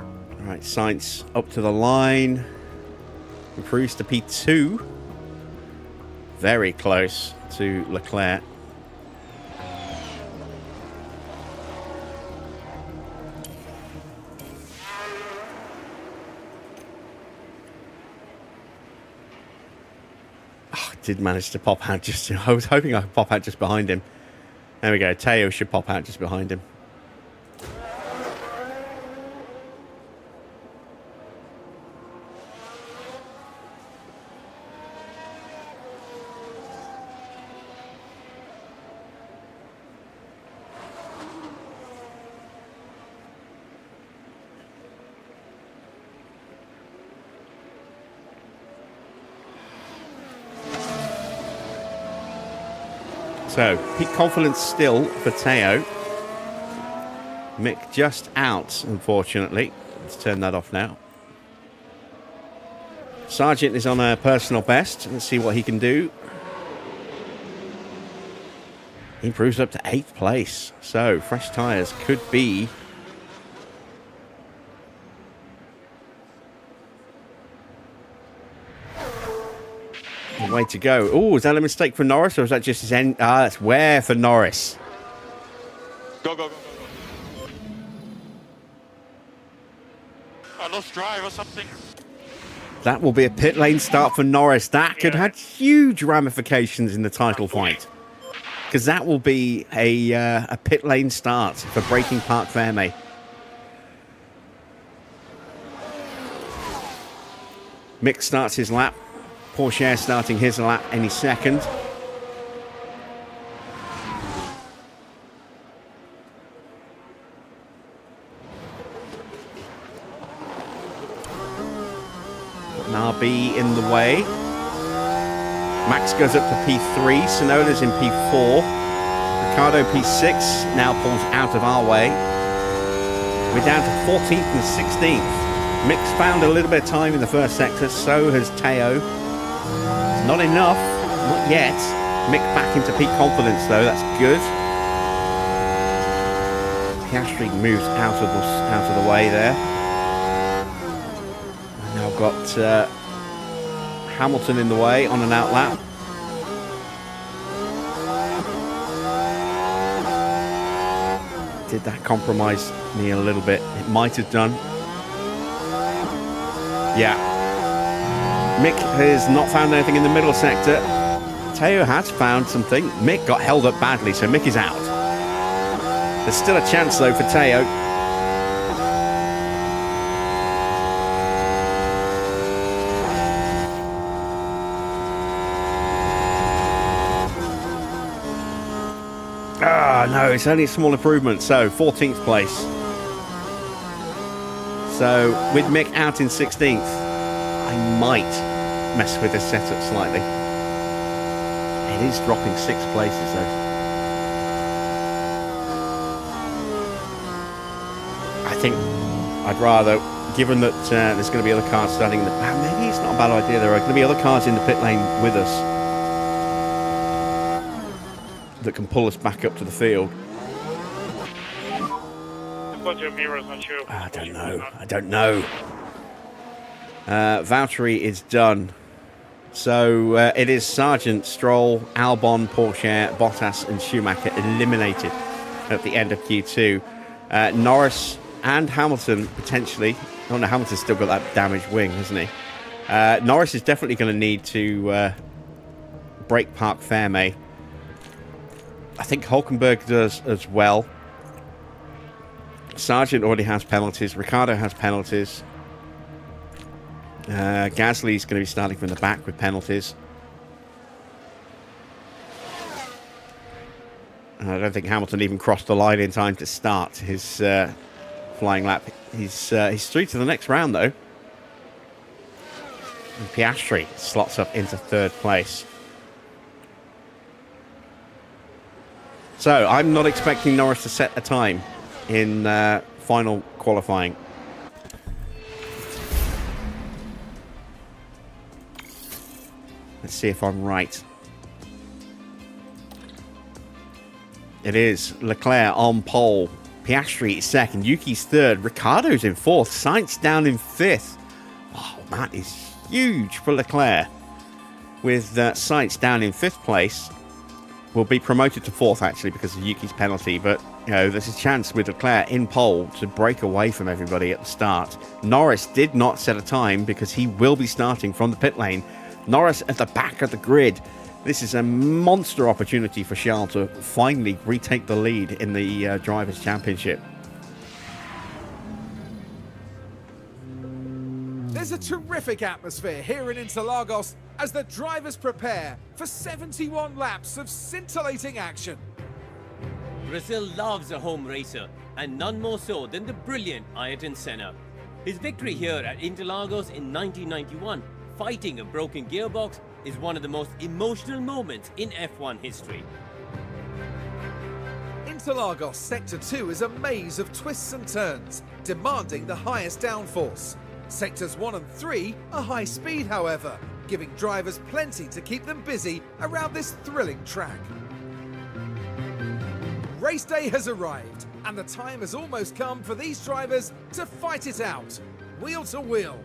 All right, Sainz up to the line. Improves to P2. Very close to Leclerc. Oh, did manage to pop out just... I was hoping I could pop out just behind him. There we go. Teo should pop out just behind him. So, peak confidence still for Teo. Mick just out, unfortunately. Let's turn that off now. Sargent is on a personal best. Let's see what he can do. He improves up to 8th place. So, fresh tyres could be... the way to go. Oh, is that a mistake for Norris, or is that just his end? Ah, that's where for Norris. Go, go, go, go, go. I lost drive or something. That will be a pit lane start for Norris. That could have huge ramifications in the title fight. Because that will be a pit lane start for breaking Parc Fermé. Mick starts his lap. Porsche starting his lap any second. An RB in the way. Max goes up to P3. Sonola's in P4. Ricardo P6 now pulls out of our way. We're down to 14th and 16th. Mick's found a little bit of time in the first sector. So has Teo. Not enough, not yet. Mick back into peak confidence though, that's good. Piastri moves out of the way there. We've now got Hamilton in the way on an out lap. Did that compromise me a little bit? It might have done. Yeah. Mick has not found anything in the middle sector. Teo has found something. Mick got held up badly, so Mick is out. There's still a chance, though, for Teo. Ah, no, it's only a small improvement. So, 14th place. So, with Mick out in 16th, I might mess with this setup slightly. It is dropping 6 places though. I think I'd rather, given that there's going to be other cars starting in the... maybe it's not a bad idea. There are going to be other cars in the pit lane with us that can pull us back up to the field. I've got your mirrors on you. I don't know. Valtteri is done. So it is Sargent, Stroll, Albon, Porsche, Bottas and Schumacher eliminated at the end of Q2. Norris and Hamilton potentially. Oh no, Hamilton's still got that damaged wing, hasn't he? Norris is definitely going to need to break Parc Fermé. I think Hülkenberg does as well. Sargent already has penalties. Ricciardo has penalties. Gasly's going to be starting from the back with penalties. I don't think Hamilton even crossed the line in time to start his flying lap. He's through to the next round though. And Piastri slots up into 3rd place. So I'm not expecting Norris to set a time in final qualifying. Let's see if I'm right. It is Leclerc on pole. Piastri is 2nd. Yuki's 3rd. Ricciardo's in 4th. Sainz down in 5th. Oh, that is huge for Leclerc. With Sainz down in 5th place. Will be promoted to 4th, actually, because of Yuki's penalty. But, you know, there's a chance with Leclerc in pole to break away from everybody at the start. Norris did not set a time because he will be starting from the pit lane Norris at the back of the grid. This is a monster opportunity for Charles to finally retake the lead in the Drivers' Championship. There's a terrific atmosphere here in Interlagos as the drivers prepare for 71 laps of scintillating action. Brazil loves a home racer, and none more so than the brilliant Ayrton Senna. His victory here at Interlagos in 1991, fighting a broken gearbox, is one of the most emotional moments in F1 history. Interlagos Sector 2 is a maze of twists and turns, demanding the highest downforce. Sectors 1 and 3 are high speed, however, giving drivers plenty to keep them busy around this thrilling track. Race day has arrived, and the time has almost come for these drivers to fight it out, wheel to wheel.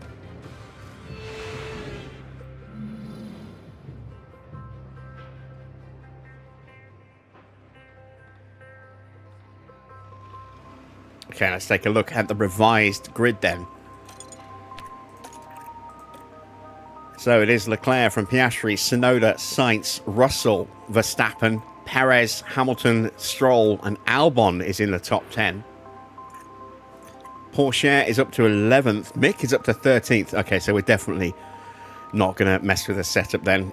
Okay, let's take a look at the revised grid then. So it is Leclerc from Piastri, Tsunoda, Sainz, Russell, Verstappen, Perez, Hamilton, Stroll, and Albon is in the top 10. Porsche is up to 11th. Mick is up to 13th. Okay, so we're definitely not going to mess with the setup then.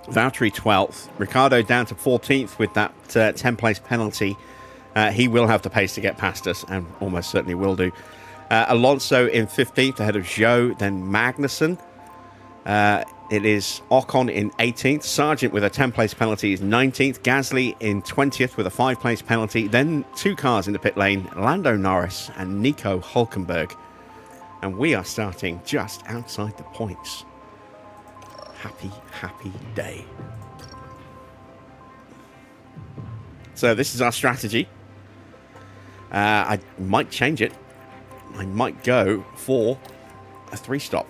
Valtteri 12th. Ricciardo down to 14th with that 10-place penalty. He will have the pace to get past us, and almost certainly will do. Alonso in 15th ahead of Zhou, then Magnussen. It is Ocon in 18th. Sargent with a 10-place penalty is 19th. Gasly in 20th with a 5-place penalty. Then 2 cars in the pit lane, Lando Norris and Nico Hülkenberg. And we are starting just outside the points. Happy, happy day. So this is our strategy. I might change it. I might go for a 3-stop.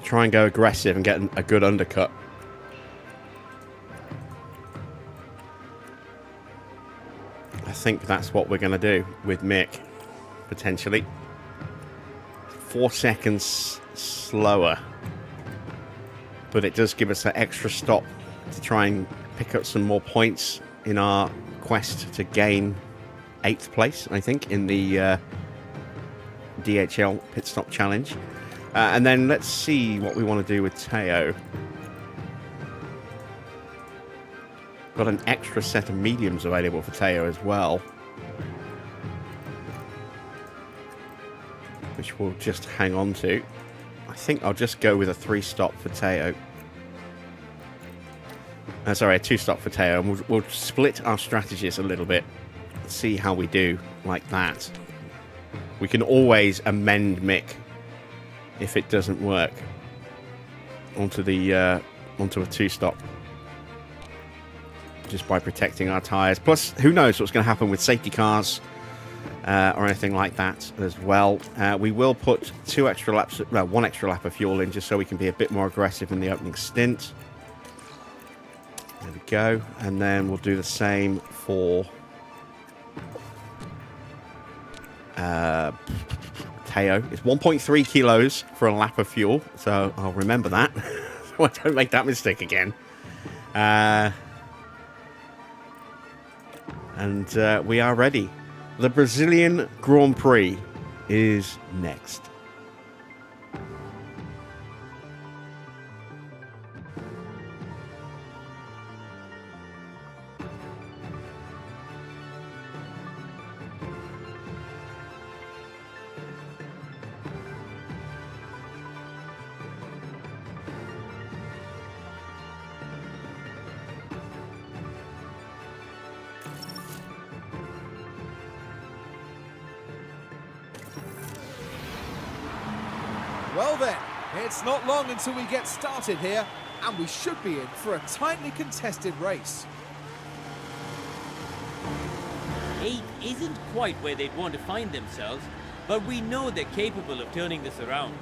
Try and go aggressive and get a good undercut. I think that's what we're going to do with Mick, potentially. 4 seconds slower. But it does give us that extra stop to try and pick up some more points in our quest to gain 8th place, I think, in the DHL Pit Stop Challenge. And then let's see what we want to do with Teo. Got an extra set of mediums available for Teo as well, which we'll just hang on to. I think I'll just go with a 3-stop for Teo. Sorry, a 2-stop for Teo. And we'll split our strategies a little bit. See how we do like that. We can always amend Mick if it doesn't work onto a 2-stop, just by protecting our tyres. Plus, who knows what's going to happen with safety cars or anything like that as well. We will put 1 extra lap of fuel in, just so we can be a bit more aggressive in the opening stint. There we go. And then we'll do the same for Teo. It's 1.3 kilos for a lap of fuel, so I'll remember that so I don't make that mistake again. And we are ready. The Brazilian Grand Prix is next. Well then, it's not long until we get started here, and we should be in for a tightly contested race. 8th isn't quite where they'd want to find themselves, but we know they're capable of turning this around.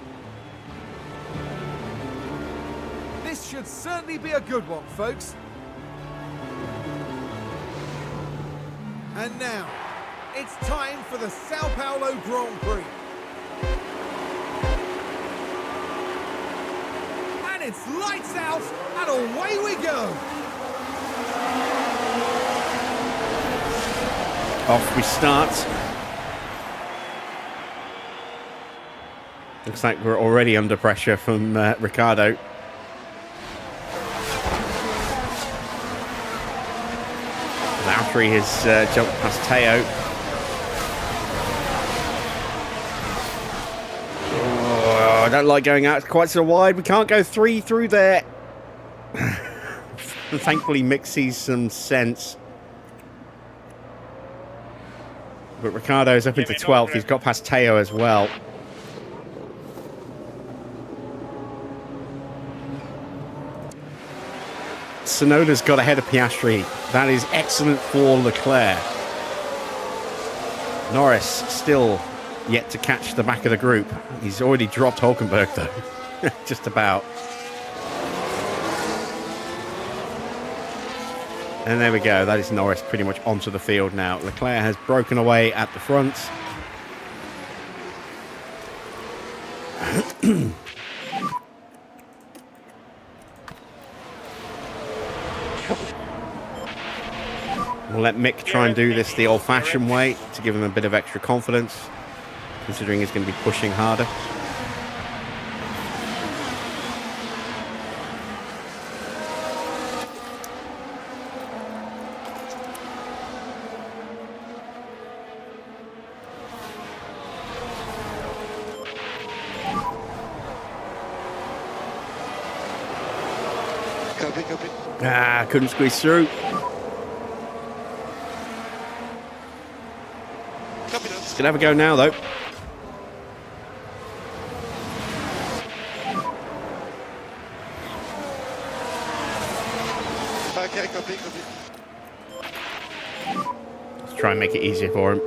This should certainly be a good one, folks. And now, it's time for the Sao Paulo Grand Prix. And it's lights out, and away we go. Off we start. Looks like we're already under pressure from Ricciardo. Valtteri has jumped past Teo. Oh, I don't like going out quite so wide. We can't go 3 through there. Thankfully, Mick sees some sense. But Ricciardo's up into 12th. He's got past Teo as well. Tsunoda's got ahead of Piastri. That is excellent for Leclerc. Norris still yet to catch the back of the group. He's already dropped Hulkenberg though. Just about. And there we go. That is Norris pretty much onto the field now. Leclerc has broken away at the front. We'll let Mick try and do this the old-fashioned way to give him a bit of extra confidence, considering he's going to be pushing harder. Copy. Ah, couldn't squeeze through. It's gonna have a go now, though. Okay, copy. Let's try and make it easier for him.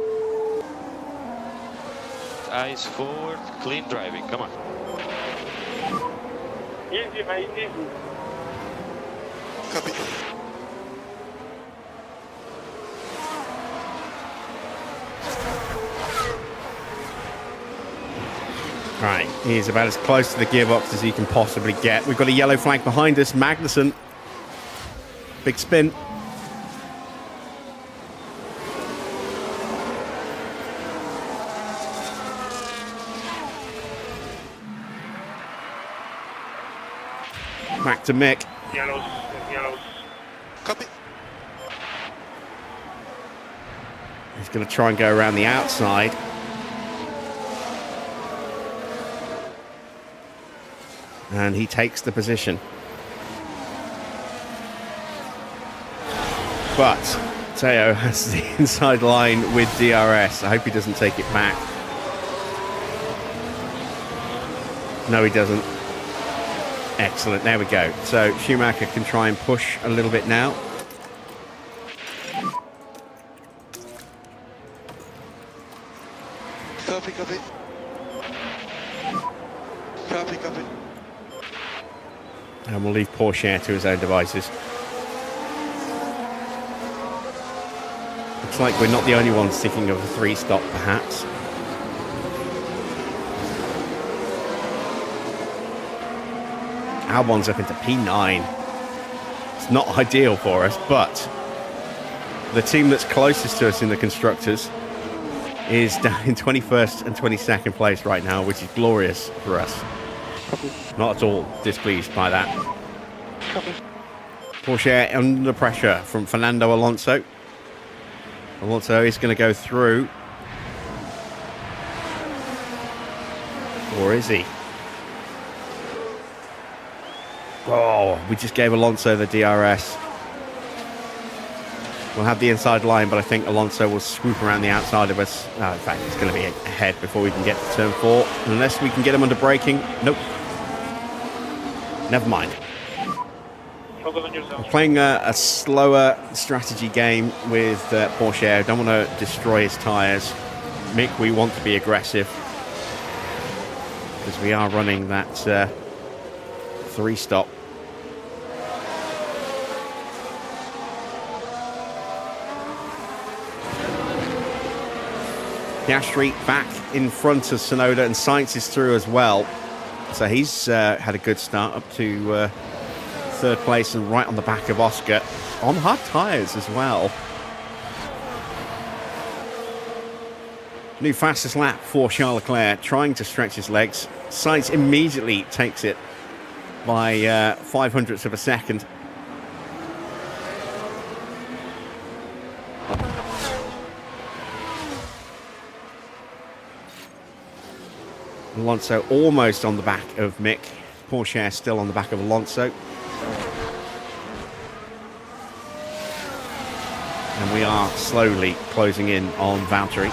Eyes forward, clean driving, come on. Easy, mate, easy. Copy. Right, he's about as close to the gearbox as he can possibly get. We've got a yellow flag behind us. Magnussen. Big spin. Back to Mick. Yellows. Copy. He's going to try and go around the outside. And he takes the position. But Teo has the inside line with DRS. I hope he doesn't take it back. No, he doesn't. Excellent. There we go. So Schumacher can try and push a little bit now. Copy. And we'll leave Porsche to his own devices. Looks like we're not the only ones thinking of a 3-stop, perhaps. Albon's up into P9. It's not ideal for us, but the team that's closest to us in the Constructors is down in 21st and 22nd place right now, which is glorious for us. Not at all displeased by that. Porsche under pressure from Fernando Alonso. Alonso is going to go through. Or is he? Oh, we just gave Alonso the DRS. We'll have the inside line, but I think Alonso will swoop around the outside of us. Oh, in fact, he's going to be ahead before we can get to turn 4. Unless we can get him under braking. Nope. Never mind. Focus on your zone. Playing a slower strategy game with Porsche. I don't want to destroy his tyres. Mick, we want to be aggressive because we are running that 3-stop. Piastri back in front of Tsunoda, and Sainz is through as well. So he's had a good start up to third place and right on the back of Oscar on hard tyres as well. New fastest lap for Charles Leclerc, trying to stretch his legs. Sainz immediately takes it by 500ths of a second. Alonso almost on the back of Mick. Porsche still on the back of Alonso. And we are slowly closing in on Valtteri.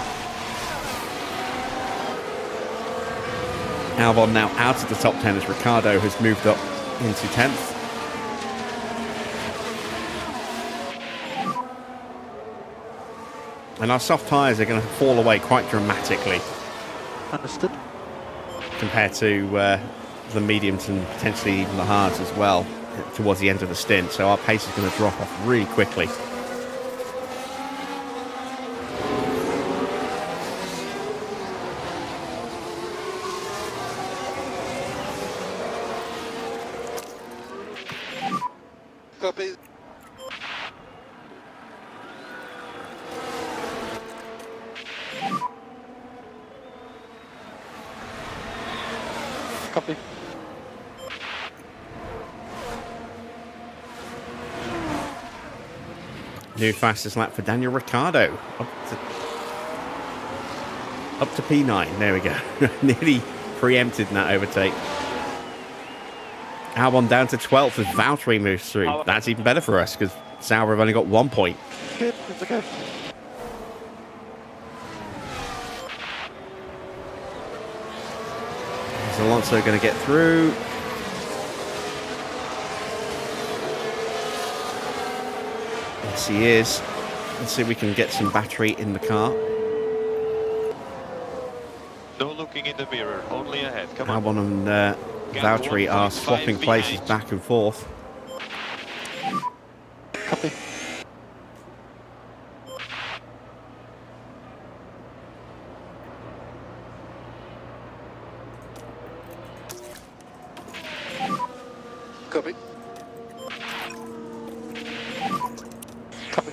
Albon now out of the top 10 as Ricciardo has moved up into 10th. And our soft tyres are going to fall away quite dramatically. Understood. Compared to the mediums and potentially even the hards as well towards the end of the stint. So our pace is going to drop off really quickly. Copy. Copy. New fastest lap for Daniel Ricciardo. Up to P9. There we go. Nearly preempted in that overtake. Albon down to 12th as Valtteri moves through. That's even better for us because Sauber have only got 1 point. Good, it's okay. Is Alonso going to get through? Yes, he is. Let's see if we can get some battery in the car. No looking in the mirror, only ahead. Come on. Albon and Valtteri are swapping places back and forth. Copy. Copy. Copy.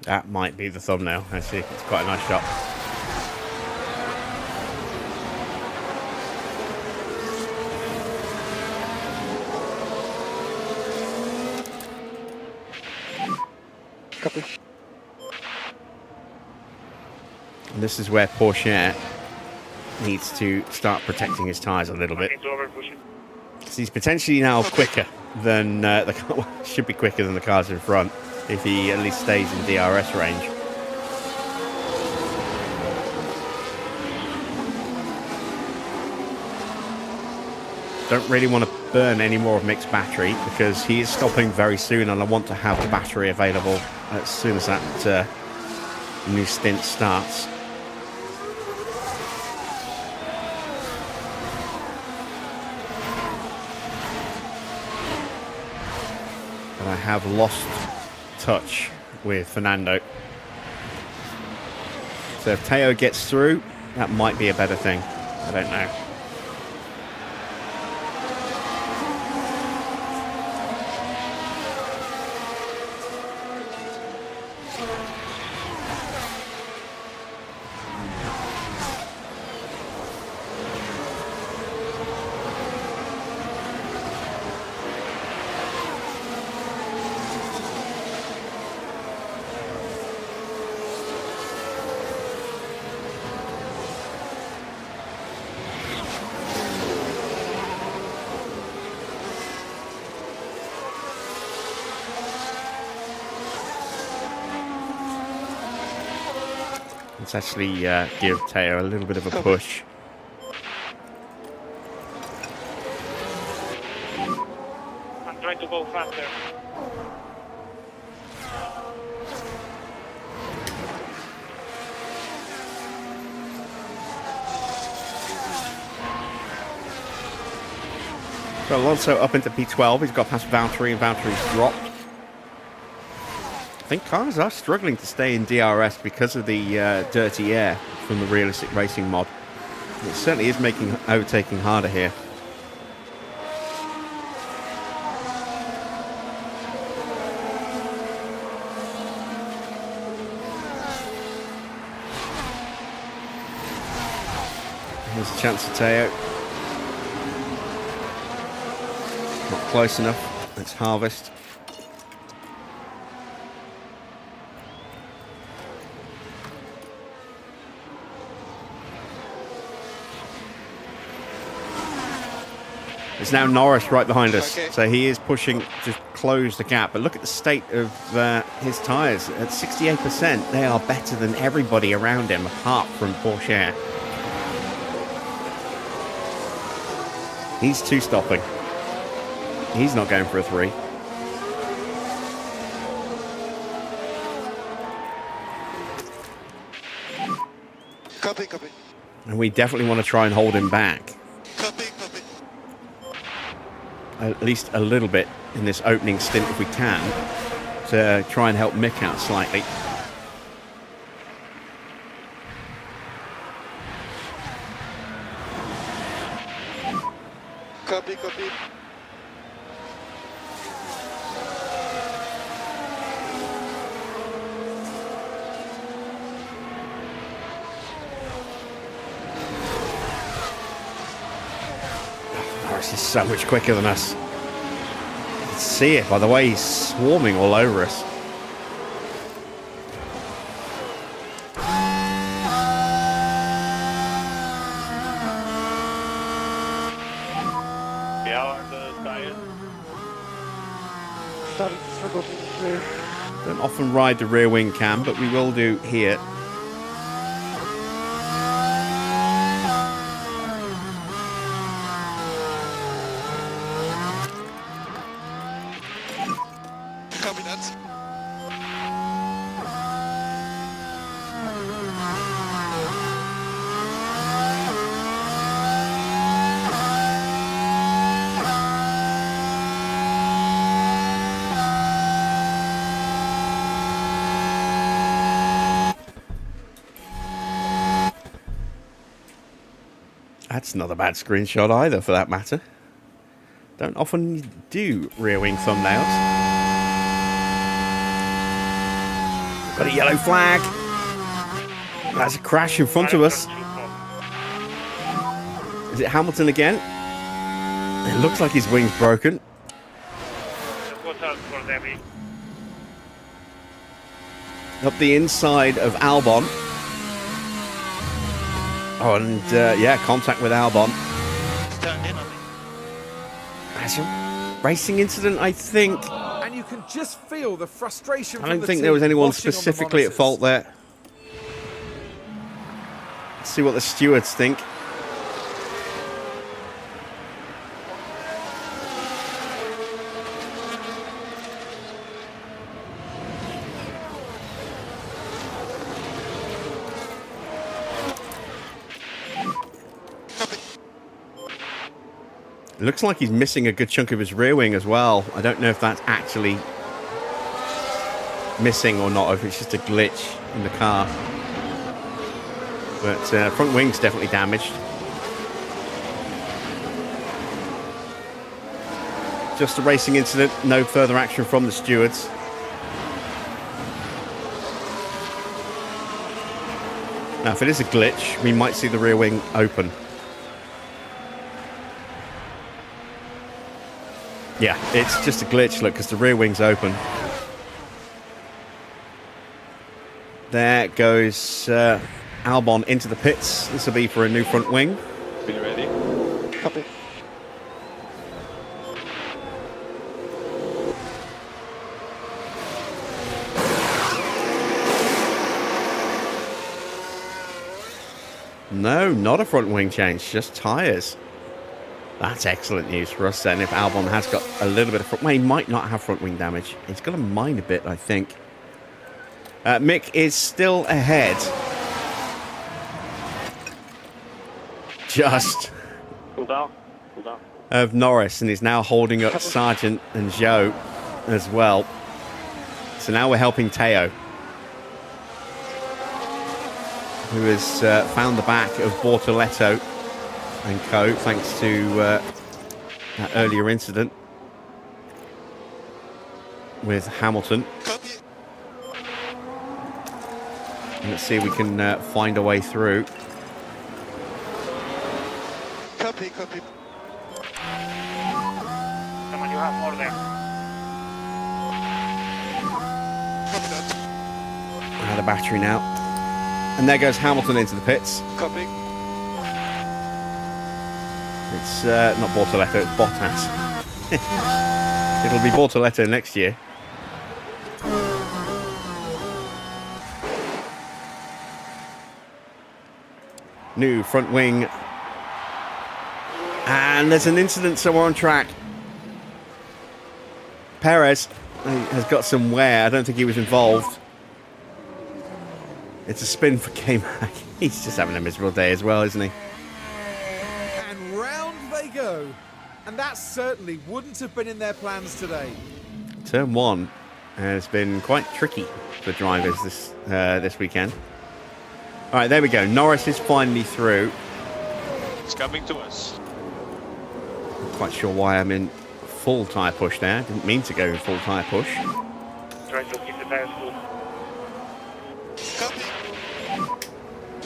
That might be the thumbnail. Actually, it's quite a nice shot. Copy. And this is where Porsche needs to start protecting his tyres a little bit. Because he's potentially now quicker than the car. Well, should be quicker than the cars in front if he at least stays in DRS range. Don't really want to burn any more of Mick's battery because he is stopping very soon, and I want to have the battery available as soon as that new stint starts. But I have lost touch with Fernando. So if Teo gets through, that might be a better thing. I don't know. Let's actually give Teo a little bit of a push. I'm trying to go faster. So Alonso up into P12. He's got past Valtteri, and Valtteri's dropped. I think cars are struggling to stay in DRS because of the dirty air from the realistic racing mod. It certainly is making overtaking harder here. Here's a chance for Teo. Not close enough. Let's harvest. It's now Norris right behind us, so he is pushing to close the gap. But look at the state of his tyres. At 68%, they are better than everybody around him, apart from Porsche. He's two-stopping. He's not going for a 3. Copy. And we definitely want to try and hold him back. Copy. At least a little bit in this opening stint if we can, to try and help Mick out slightly. Copy. Norris is so much quicker than us. You can see it by the way he's swarming all over us. Yeah, are the tires? Starting to struggle with rear. Don't often ride the rear wing cam, but we will do here. Copy that. That's not a bad screenshot either, for that matter. Don't often do rear wing thumbnails. Got a yellow flag. That's a crash in front of us. Is it Hamilton again? It looks like his wing's broken. Just watch out for them. Up the inside of Albon. Oh, and yeah, contact with Albon. Stand in on me. That's a racing incident, I think. And you can just feel the frustration. I don't think there was anyone specifically at fault there. Let's see what the stewards think. It looks like he's missing a good chunk of his rear wing as well. I don't know if that's actually missing or not, or if it's just a glitch in the car. But front wing's definitely damaged. Just a racing incident, no further action from the stewards. Now, if it is a glitch, we might see the rear wing open. Yeah, it's just a glitch, look, because the rear wing's open. There goes Albon into the pits. This will be for a new front wing. Be ready. Copy. No, not a front wing change, just tyres. That's excellent news for us then. If Albon has got a little bit of front... Well, he might not have front wing damage. He's got a minor bit, I think. Mick is still ahead. Just... Cool down. Cool down. Of Norris, and he's now holding up Sargent and Zhou as well. So now we're helping Teo, who has found the back of Bortoletto and co, thanks to that earlier incident with Hamilton. Let's see if we can find a way through. Copy. Come on, you have more there. Out of battery now. And there goes Hamilton into the pits. Copy. It's not Bortoletto, it's Bottas. It'll be Bortoletto next year. New front wing. And there's an incident somewhere on track. Perez has got some wear. I don't think he was involved. It's a spin for K-Mac. He's just having a miserable day as well, isn't he? And round they go. And that certainly wouldn't have been in their plans today. Turn 1 has been quite tricky for drivers this weekend. All right, there we go. Norris is finally through. It's coming to us. Not quite sure why I'm in full tyre push there. Didn't mean to go in full tyre push. Try to keep the tires cool.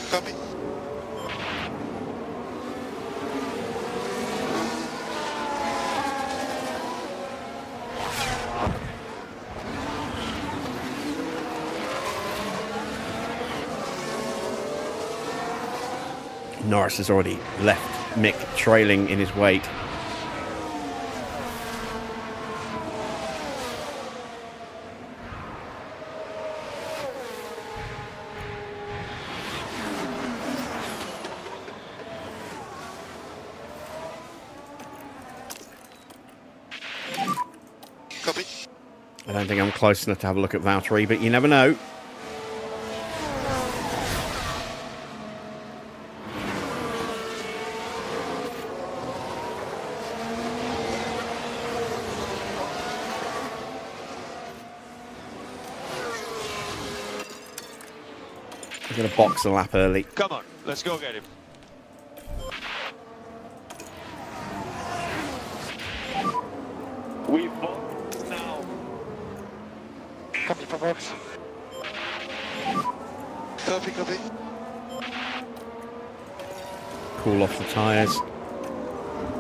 Copy. Norris has already left Mick trailing in his wake. Copy. I don't think I'm close enough to have a look at Valtteri, but you never know. I'm going to box a lap early. Come on, let's go get him. We both now. Copy for box. Copy. Cool off the tyres.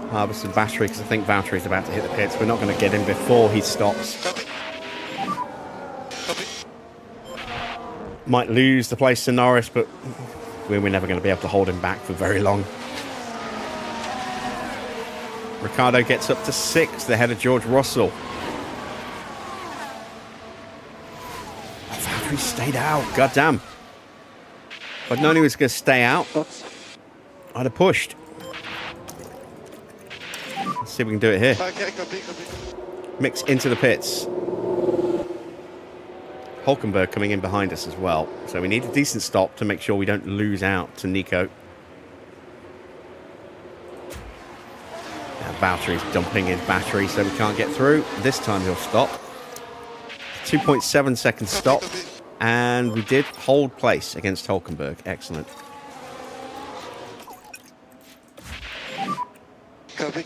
Harvest some battery because I think Valtteri's about to hit the pits. We're not going to get him before he stops. Copy. Might lose the place to Norris, but we're never going to be able to hold him back for very long. Ricciardo gets up to 6th ahead of George Russell. Oh, Valtteri stayed out. God damn. If I'd known he was going to stay out, I'd have pushed. Let's see if we can do it here. Okay, copy. Mix into the pits. Hulkenberg coming in behind us as well. So we need a decent stop to make sure we don't lose out to Nico. Now Valtteri's dumping his battery so we can't get through. This time he'll stop. 2.7 second stop. And we did hold place against Hulkenberg. Excellent. Copy.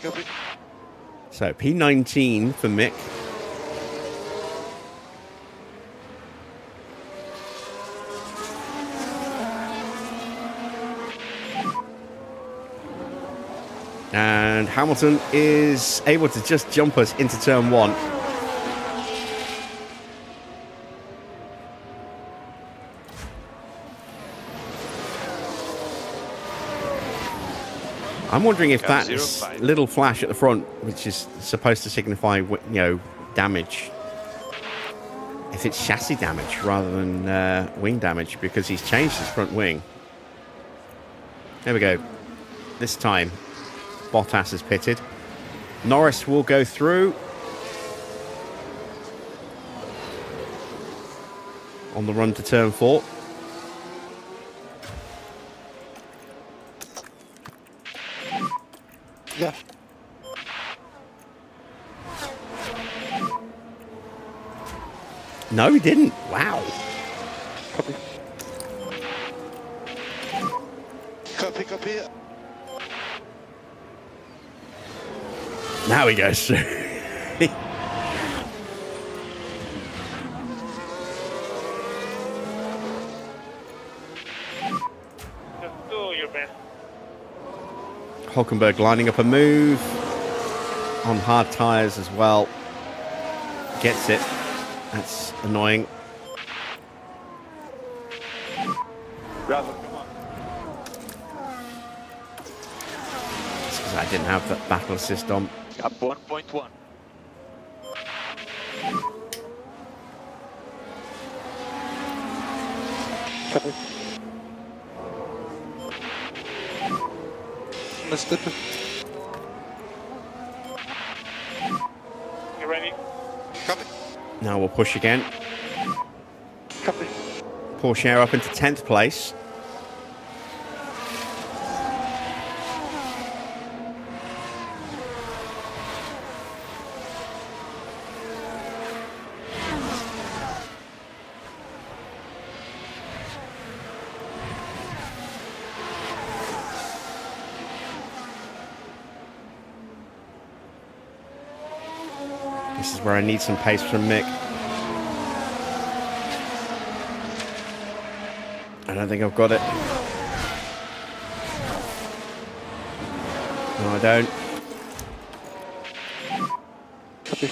So P19 for Mick. And Hamilton is able to just jump us into turn 1. I'm wondering if that is little flash at the front, which is supposed to signify, you know, damage. If it's chassis damage rather than wing damage, because he's changed his front wing. There we go. This time, Bottas is pitted. Norris will go through. On the run to turn 4. Yeah. No, he didn't. Wow. Copy. Copy, copy. Now he goes through. Just do your best. Hulkenberg lining up a move. On hard tyres as well. Gets it. That's annoying. Bravo, come on. It's because I didn't have that battle assist on. Up 1.1. Copy. Understood. You ready? Copy. Now we'll push again. Copy. Porsche up into 10th place. This is where I need some pace from Mick. I don't think I've got it. No, I don't. Copy.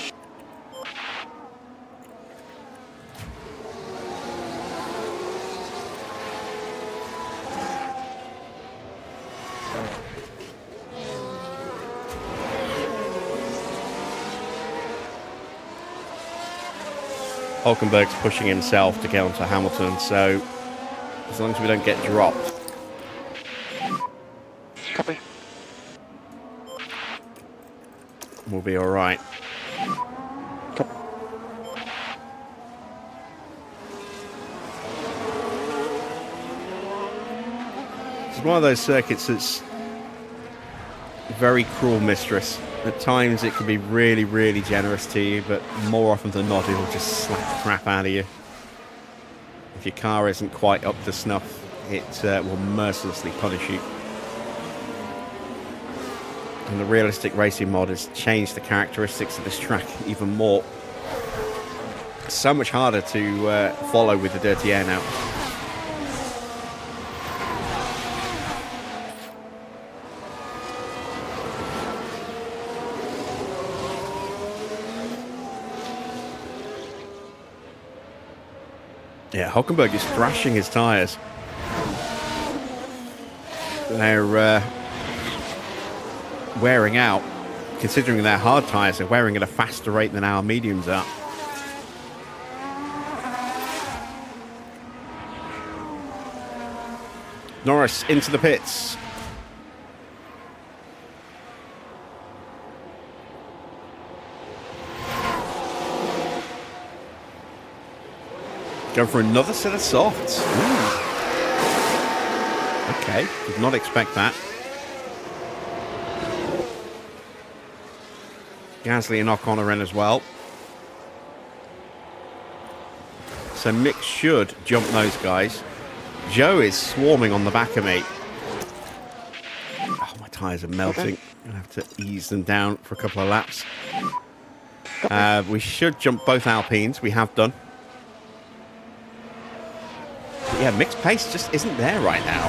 Hulkenberg's pushing himself to get onto Hamilton, so as long as we don't get dropped. Copy. We'll be alright. Copy. It's one of those circuits that's very cruel mistress. At times it can be really, really generous to you, but more often than not it'll just slap the crap out of you. If your car isn't quite up to snuff, it will mercilessly punish you. And the realistic racing mod has changed the characteristics of this track even more. It's so much harder to follow with the dirty air now. Yeah, Hulkenberg is thrashing his tyres. They're wearing out. Considering they're hard tyres, they're wearing at a faster rate than our mediums are. Norris into the pits. Going for another set of softs. Ooh. Okay, did not expect that. Gasly and Ocon are in as well. So Mick should jump those guys. Joe is swarming on the back of me. Oh, my tyres are melting. I'm going to have to ease them down for a couple of laps. We should jump both Alpines. We have done. But yeah, Mick's pace just isn't there right now.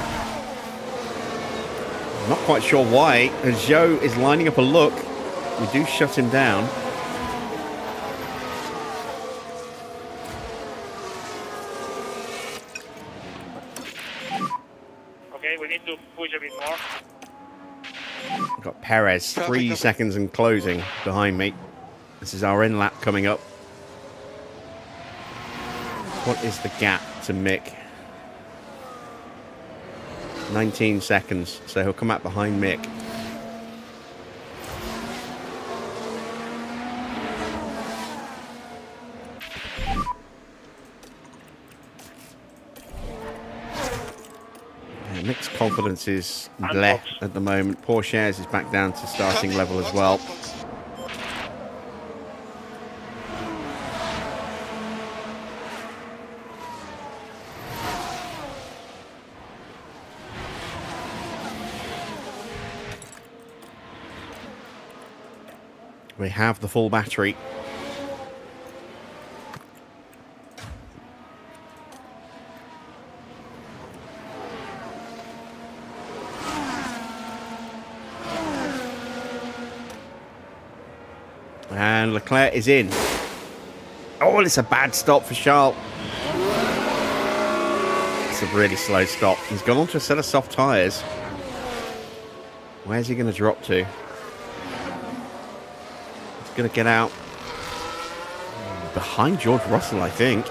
I'm not quite sure why. As Joe is lining up a look, we do shut him down. Okay, we need to push a bit more. We've got Perez 3 seconds and closing behind me. This is our in lap coming up. What is the gap to Mick? 19 seconds, so he'll come out behind Mick. Yeah, Mick's confidence is bleh at the moment. Porsche's is back down to starting level as well. We have the full battery. And Leclerc is in. Oh, it's a bad stop for Charles. It's a really slow stop. He's gone onto a set of soft tyres. Where's he going to drop to? Going to get out behind George Russell, I think.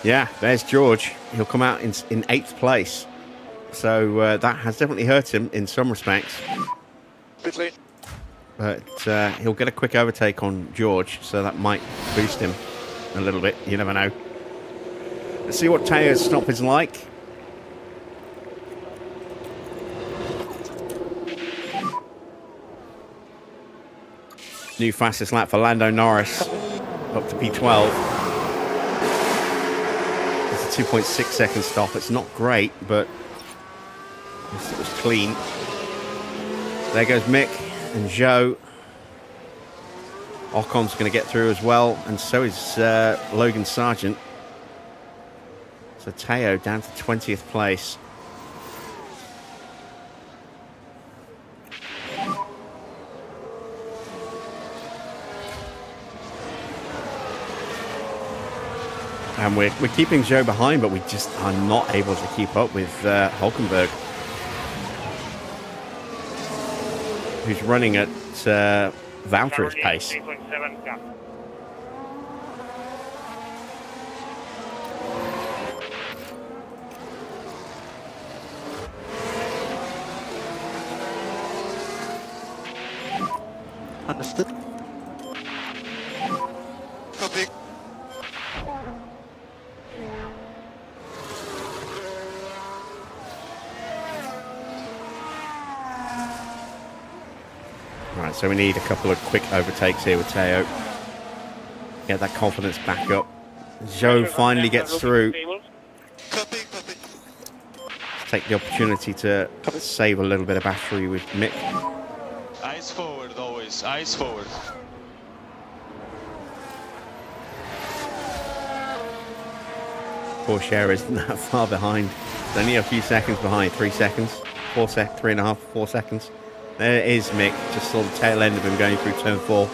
Yeah, there's George. He'll come out in 8th place. So that has definitely hurt him in some respects. Pit lane. But he'll get a quick overtake on George, so that might boost him a little bit. You never know. Let's see what Teo's stop is like. New fastest lap for Lando Norris, up to P12. It's a 2.6 second stop. It's not great, but it was clean. There goes Mick and Joe. Ocon's going to get through as well, and so is Logan Sargent. So Teo down to 20th place. And we're keeping Joe behind, but we just are not able to keep up with Hulkenberg, who's running at Valtteri's pace. Understood. Copy. Right, so we need a couple of quick overtakes here with Teo. Get that confidence back up. Joe finally gets through. Copy, copy. Take the opportunity to save a little bit of battery with Mick. Eyes forward always, eyes forward. Porsche isn't that far behind. It's only a few seconds behind. 3 seconds. 3.5, 4 seconds. There is Mick. Just saw the tail end of him going through turn 4.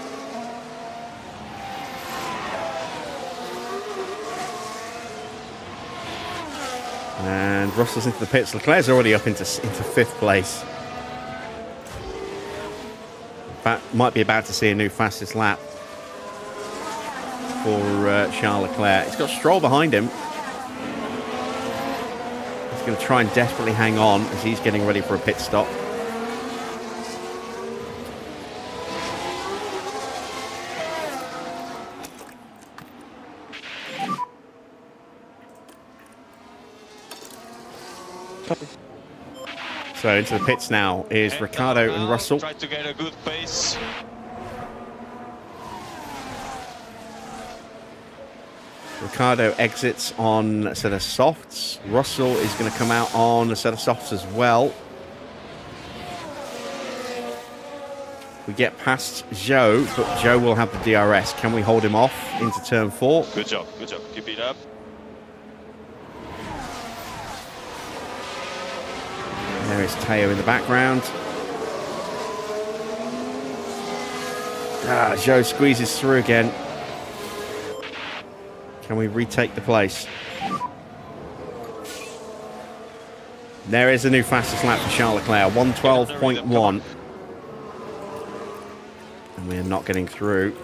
And Russell's into the pits. Leclerc's already up into 5th place. Might be about to see a new fastest lap for Charles Leclerc. He's got Stroll behind him. He's going to try and desperately hang on as he's getting ready for a pit stop. So into the pits now is Ricciardo and Russell. Try to get a good pace. Ricciardo exits on a set of softs. Russell is going to come out on a set of softs as well. We get past Joe, but Joe will have the DRS. Can we hold him off into turn 4? Good job, keep it up. There is Teo in the background. Joe squeezes through again. Can we retake the place? There is a new fastest lap for Charles Leclerc, 1:12.1. And we're not getting through.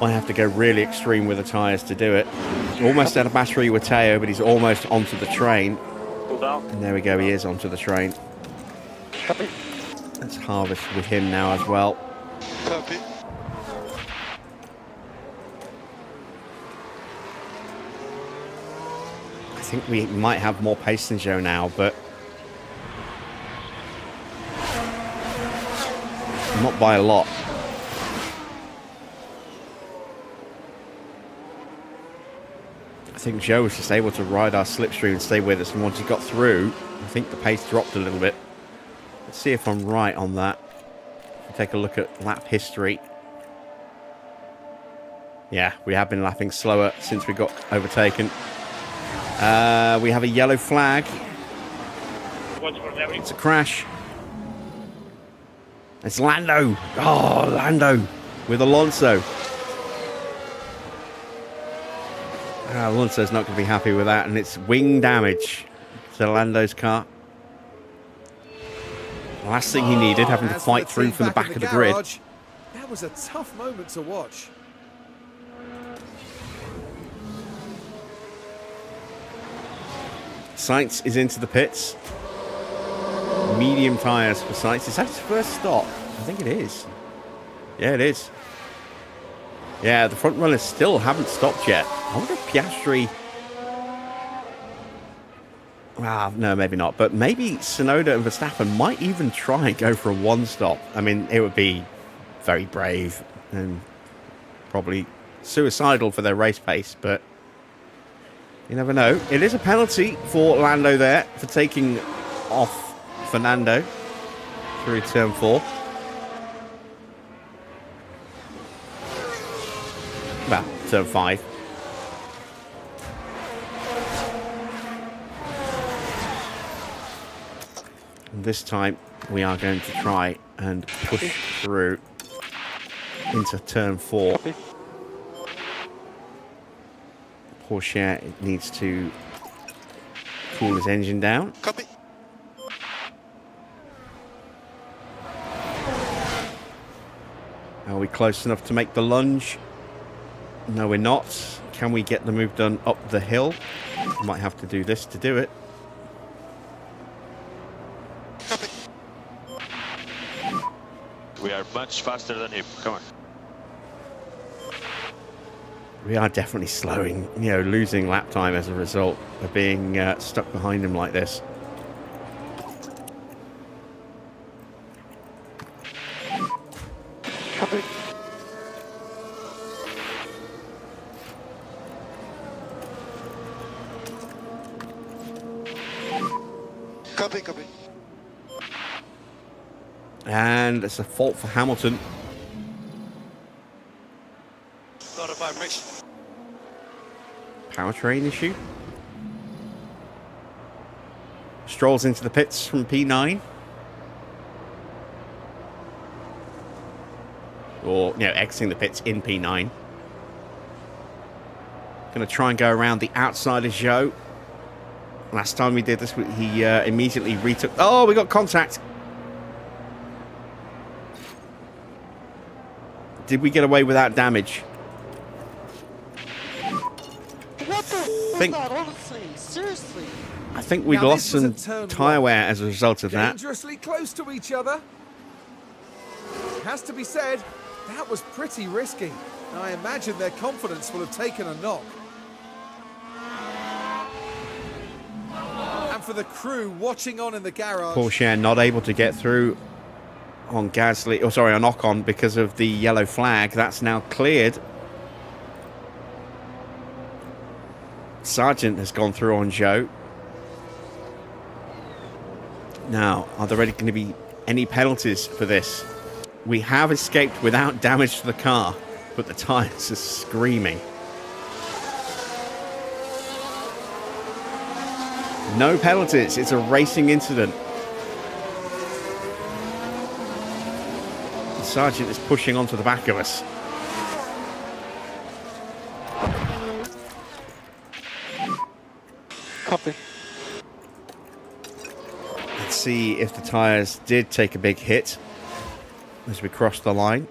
I have to go really extreme with the tyres to do it. Almost out of battery with Teo, but he's almost onto the train. Pull down. And there we go, he is onto the train. Copy. Let's harvest with him now as well. Copy. I think we might have more pace than Joe now, but not by a lot. I think Joe was just able to ride our slipstream and stay with us, and once he got through, I think the pace dropped a little bit. Let's see if I'm right on that. We'll take a look at lap history. Yeah, we have been lapping slower since we got overtaken. We have a yellow flag. Watch for Larry. It's a crash. It's Lando. Oh, Lando with Alonso. Alonso's not going to be happy with that, and it's wing damage to Lando's car. The last thing he needed, having to fight through from the back of the grid. That was a tough moment to watch. Sainz is into the pits. Medium tyres for Sainz. Is that his first stop? I think it is. Yeah, it is. Yeah, the front runners still haven't stopped yet. I wonder if Piastri... Well, no, maybe not. But maybe Tsunoda and Verstappen might even try and go for a one-stop. I mean, it would be very brave and probably suicidal for their race pace, but you never know. It is a penalty for Lando there for taking off Fernando through turn 4. Well, turn 5. And this time we are going to try and push through into turn 4. Copy. Porsche needs to cool his engine down. Copy. Are we close enough to make the lunge? No, we're not. Can we get the move done up the hill? Might have to do this to do it. Copy. We are much faster than him. Come on. We are definitely slowing, losing lap time as a result of being stuck behind him like this. Copy. Copy, copy. And it's a fault for Hamilton. Got a vibration. Powertrain issue. Strolls into the pits from P9. Or, exiting the pits in P9. Going to try and go around the outside of Zhou. Last time we did this, he immediately retook... Oh, we got contact. Did we get away without damage? What the Think- was that, honestly? Seriously? I think we Now, lost this was some a turn tyre one. wear as a result of that. Dangerously close to each other. Has to be said, that was pretty risky. I imagine their confidence will have taken a knock. And for the crew watching on in the garage, Porsche not able to get through on Gasly, on Ocon because of the yellow flag. That's now cleared. Sargent has gone through on Zhou. Now, are there going to be any penalties for this? We have escaped without damage to the car, but the tyres are screaming. No penalties. It's a racing incident. The Sargent is pushing onto the back of us. Copy. Let's see if the tyres did take a big hit as we crossed the line.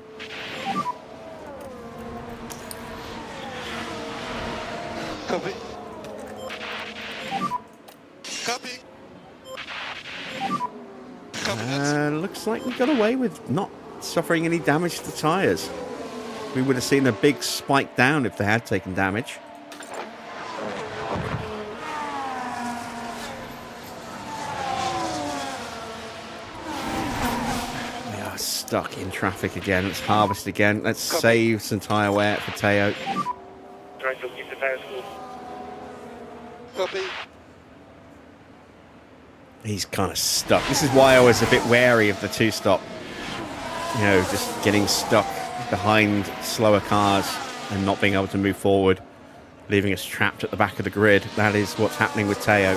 Copy. Copy. Looks like we got away with not suffering any damage to the tyres. We would have seen a big spike down if they had taken damage. We are stuck in traffic again. Let's harvest again. Let's save some tyre wear for Teo. Try to keep the tires cool. Copy. He's kind of stuck. This is why I was a bit wary of the two-stop. You know, just getting stuck behind slower cars and not being able to move forward, leaving us trapped at the back of the grid. That is what's happening with Teo.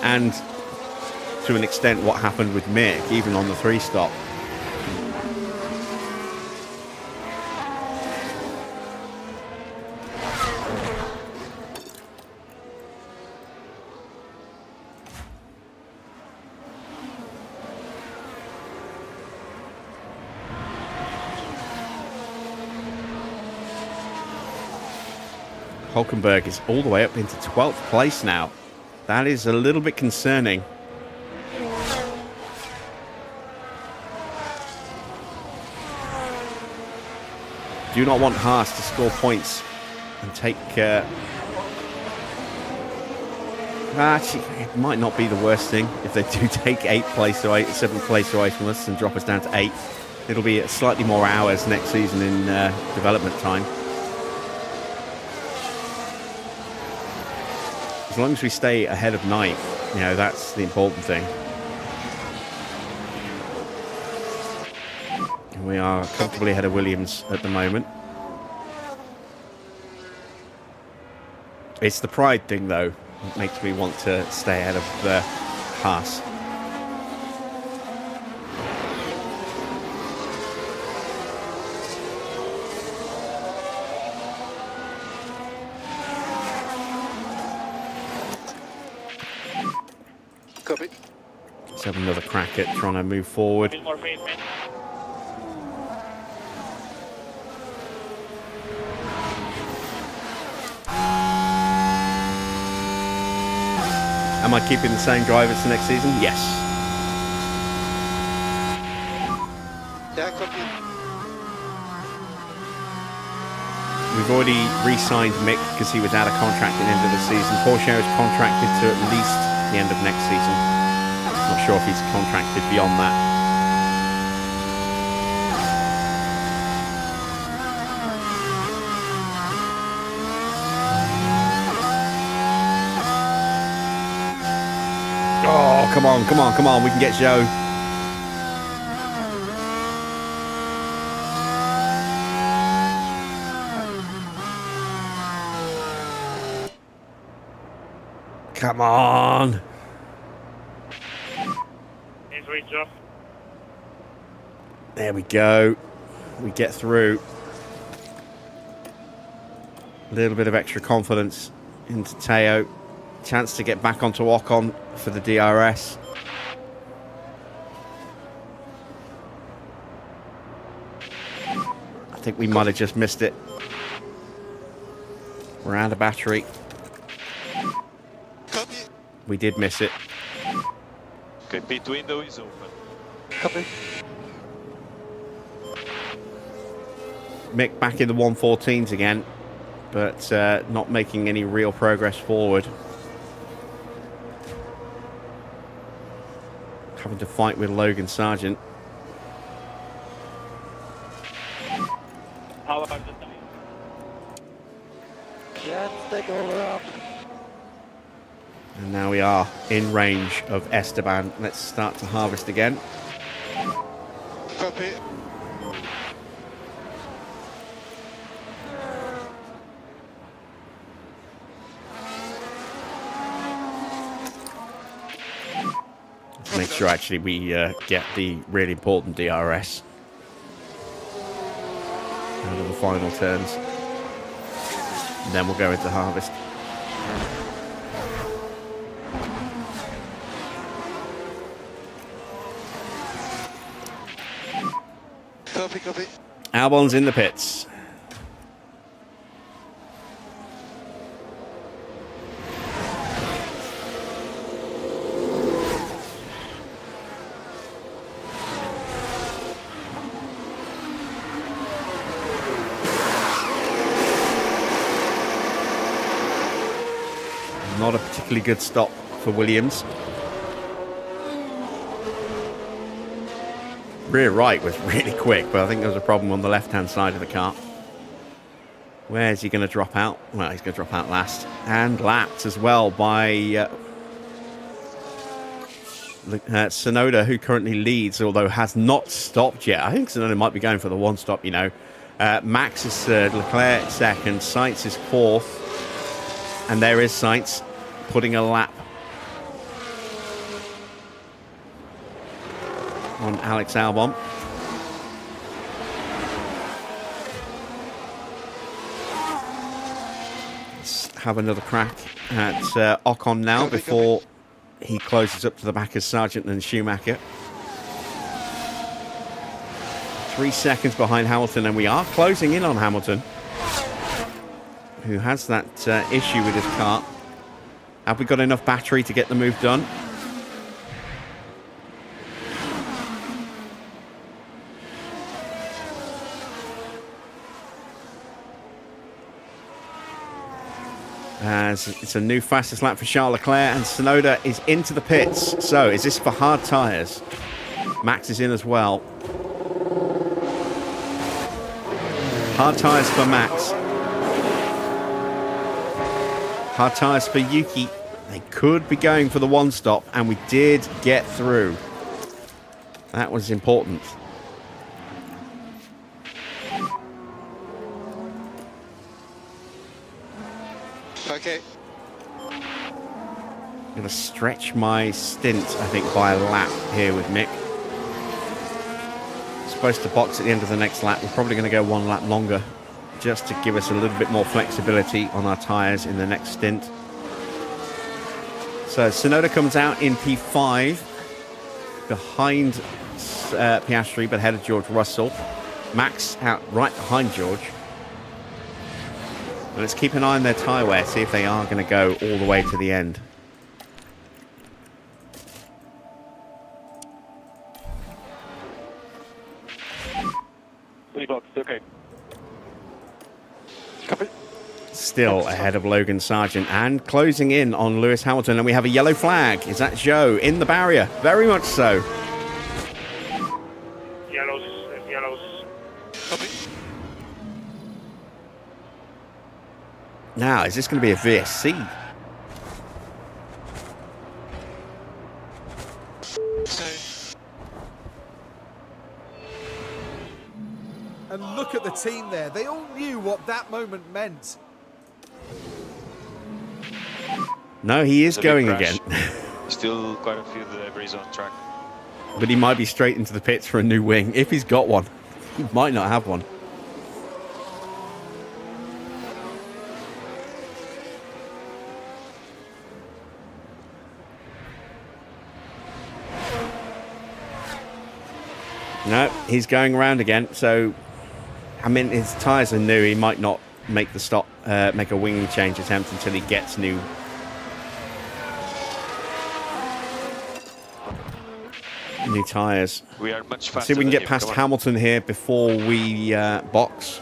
And to an extent what happened with Mick, even on the three-stop. Hulkenberg is all the way up into 12th place now. That is a little bit concerning. Do not want Haas to score points and take... actually, it might not be the worst thing if they do take 7th place away from us and drop us down to 8th. It'll be slightly more hours next season in development time. As long as we stay ahead of 9th, you know, that's the important thing. And we are comfortably ahead of Williams at the moment. It's the pride thing, though, that makes me want to stay ahead of Haas. Copy. Let's have another crack at trying to move forward. More pace, man. Am I keeping the same drivers for next season? Yes. Yeah, copy. We've already re-signed Mick because he was out of contract at the end of the season. Porsche is contracted to at least the end of next season. Not sure if he's contracted beyond that. Oh, come on, come on, come on. We can get Joe. Come on. Nice way, Joe. There we go. We get through. A little bit of extra confidence into Teo. Chance to get back onto Ocon for the DRS. I think we might have just missed it. We're out of battery. Copy. We did miss it. Okay, pit window is open. Copy. Mick back in the 114s again, but not making any real progress forward. Having to fight with Logan Sargent. How about the time? Let's take over up. And now we are in range of Esteban. Let's start to harvest again. Copy. Let's make sure actually we get the really important DRS out of the final turns. And then we'll go into harvest. Copy, copy. Albon's in the pits. Not a particularly good stop for Williams. Rear right was really quick, but I think there was a problem on the left-hand side of the car. Where's he going to drop out? Well, he's going to drop out last. And lapped as well by Tsunoda, who currently leads, although has not stopped yet. I think Tsunoda might be going for the one stop, you know. Max is third, Leclerc second, Sainz is fourth. And there is Sainz putting a lap on Alex Albon. Let's have another crack at Ocon now before he closes up to the back of Sargent and Schumacher. 3 seconds behind Hamilton, and we are closing in on Hamilton, who has that issue with his car. Have we got enough battery to get the move done? As it's a new fastest lap for Charles Leclerc, and Tsunoda is into the pits. So is this for hard tyres? Max is in as well. Hard tyres for Max. Hard tyres for Yuki. They could be going for the one stop, and we did get through. That was important. Okay. I'm going to stretch my stint, I think, by a lap here with Mick. Supposed to box at the end of the next lap. We're probably going to go 1 lap longer, just to give us a little bit more flexibility on our tyres in the next stint. So Tsunoda comes out in P5, behind Piastri, but ahead of George Russell. Max out right behind George. But let's keep an eye on their tyre wear, see if they are going to go all the way to the end. Okay. Still ahead of Logan Sargent and closing in on Lewis Hamilton. And we have a yellow flag. Is that Joe in the barrier? Very much so. Yellows. Copy. Now, is this going to be a VSC? And look at the team there. They all knew what that moment meant. No, he is going again. Still quite a few debris on track. But he might be straight into the pits for a new wing. If he's got one. He might not have one. No, he's going around again. So, I mean, his tyres are new. He might not make the stop, make a wing change attempt until he gets new tyres. We are much faster. See if we can than get him. past Come on. Hamilton here before we box.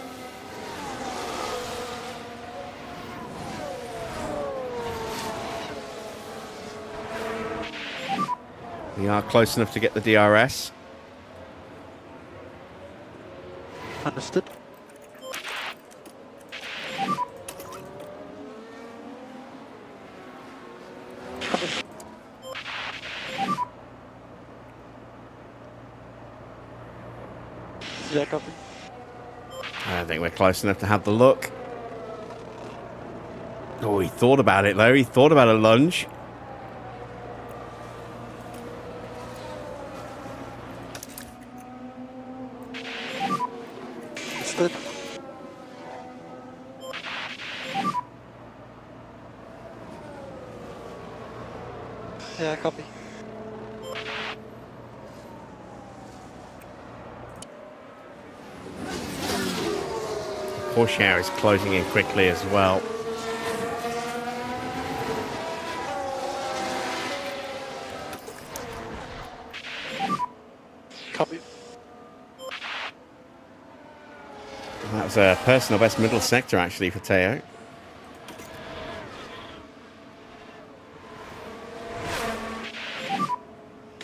We are close enough to get the DRS. Understood. Yeah, copy. I think we're close enough to have the look. Oh, he thought about it, though. He thought about a lunge. Understood. Yeah, copy. Porsche is closing in quickly as well. Copy. That was a personal best middle sector, actually, for Teo.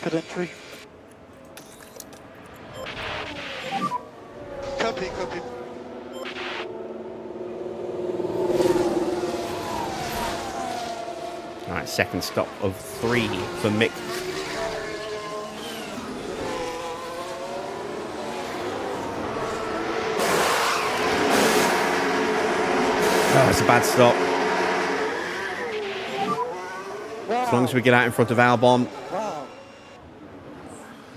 Pit entry. Copy, copy. Alright, second stop of 3 for Mick. Oh, it's a bad stop. As long as we get out in front of Albon. Wow.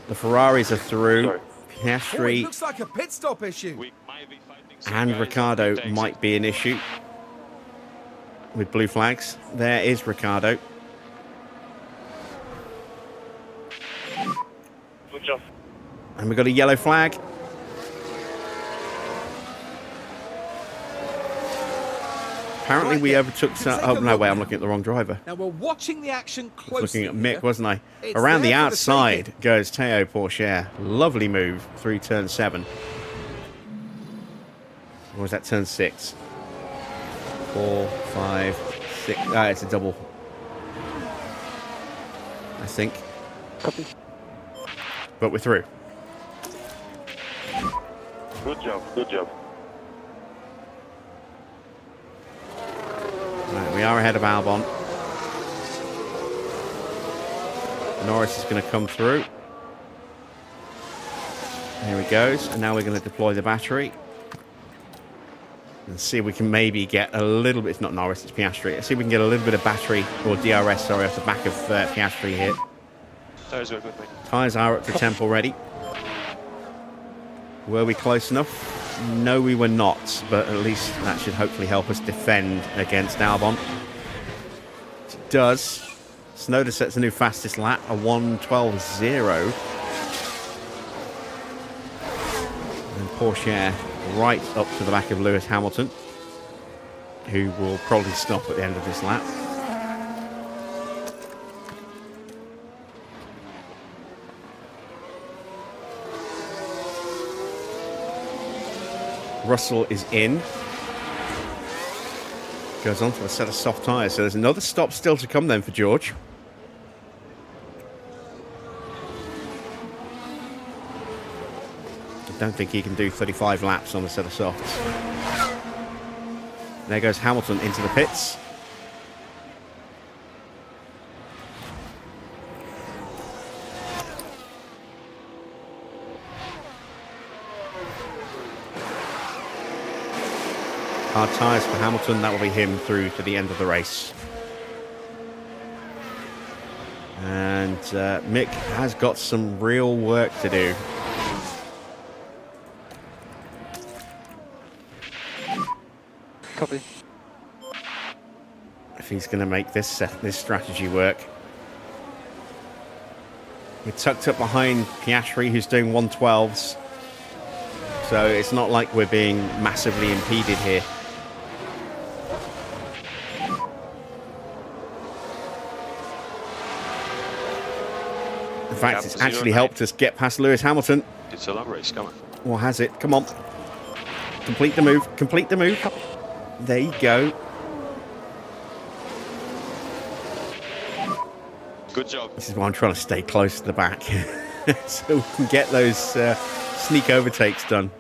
The Ferraris are through. Sorry. Oh, it Piastri looks like a pit stop issue. We might be fighting some and guys Ricciardo in the tanks. might be an issue with blue flags. There is Ricciardo. Good job. And we've got a yellow flag. Apparently we overtook some... Oh, no, wait, I'm looking at the wrong driver. Now we're watching the action I was closely. looking at Mick, here. wasn't I? It's Around the there for the outside taking. goes Teo Pourchaire. Lovely move through turn 7. Or was that turn 6? 4, 5, 6. Ah, it's a double. I think. Copy. But we're through. Good job, good job. Right, we are ahead of Albon. Norris is going to come through. Here he goes. And now we're going to deploy the battery. And see if we can maybe get a little bit... It's not Norris, it's Piastri. Let's see if we can get a little bit of battery, or DRS, sorry, off the back of Piastri here. Tires are good, mate. Tyres are up to temp already. Were we close enough? No, we were not, but at least that should hopefully help us defend against Albon. It does. Tsunoda sets a new fastest lap, a 1:12.0. And Pourchaire right up to the back of Lewis Hamilton, who will probably stop at the end of this lap. Russell is in. Goes on to a set of soft tyres. So there's another stop still to come then for George. I don't think he can do 35 laps on a set of softs. There goes Hamilton into the pits. Hard tyres for Hamilton. That will be him through to the end of the race. And Mick has got some real work to do. Copy. If he's going to make this strategy work. We're tucked up behind Piastri, who's doing 1:12s. So it's not like we're being massively impeded here. In fact, it's actually helped us get past Lewis Hamilton. It's a long race, come on. Or has it? Come on. Complete the move. Complete the move. There you go. Good job. This is why I'm trying to stay close to the back. So we can get those sneak overtakes done.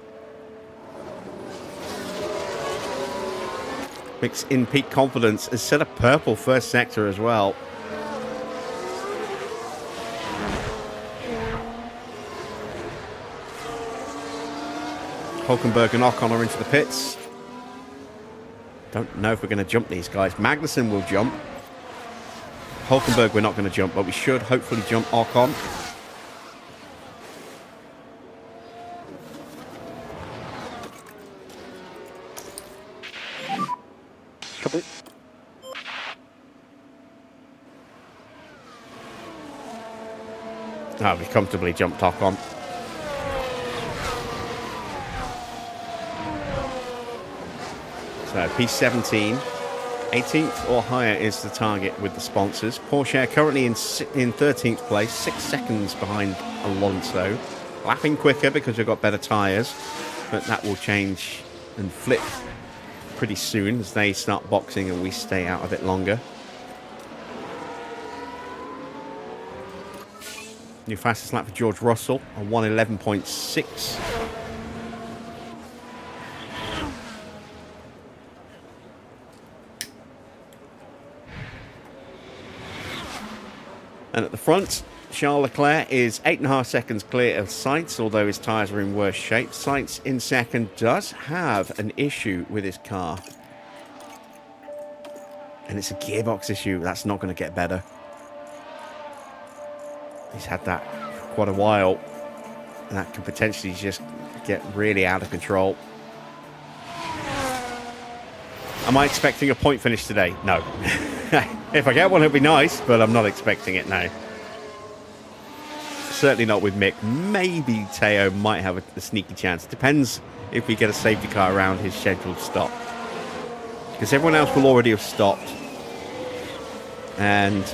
Mick's in peak confidence has set a purple first sector as well. Hulkenberg and Ocon are into the pits. Don't know if we're going to jump these guys. Magnussen will jump. Hulkenberg we're not going to jump, but we should hopefully jump Ocon. Copy. Oh, we comfortably jumped Ocon. So P17, 18th or higher is the target with the sponsors. Pourchaire currently in 13th place, 6 seconds behind Alonso. Lapping quicker because we've got better tyres, but that will change and flip pretty soon as they start boxing and we stay out a bit longer. New fastest lap for George Russell on 1:11.6. And at the front, Charles Leclerc is 8.5 seconds clear of Sainz, although his tyres are in worse shape. Sainz in second does have an issue with his car. And it's a gearbox issue. That's not going to get better. He's had that for quite a while. And that can potentially just get really out of control. Am I expecting a point finish today? No. If I get one, it'll be nice, but I'm not expecting it now. Certainly not with Mick. Maybe Teo might have a sneaky chance. Depends if we get a safety car around his scheduled stop. Because everyone else will already have stopped. And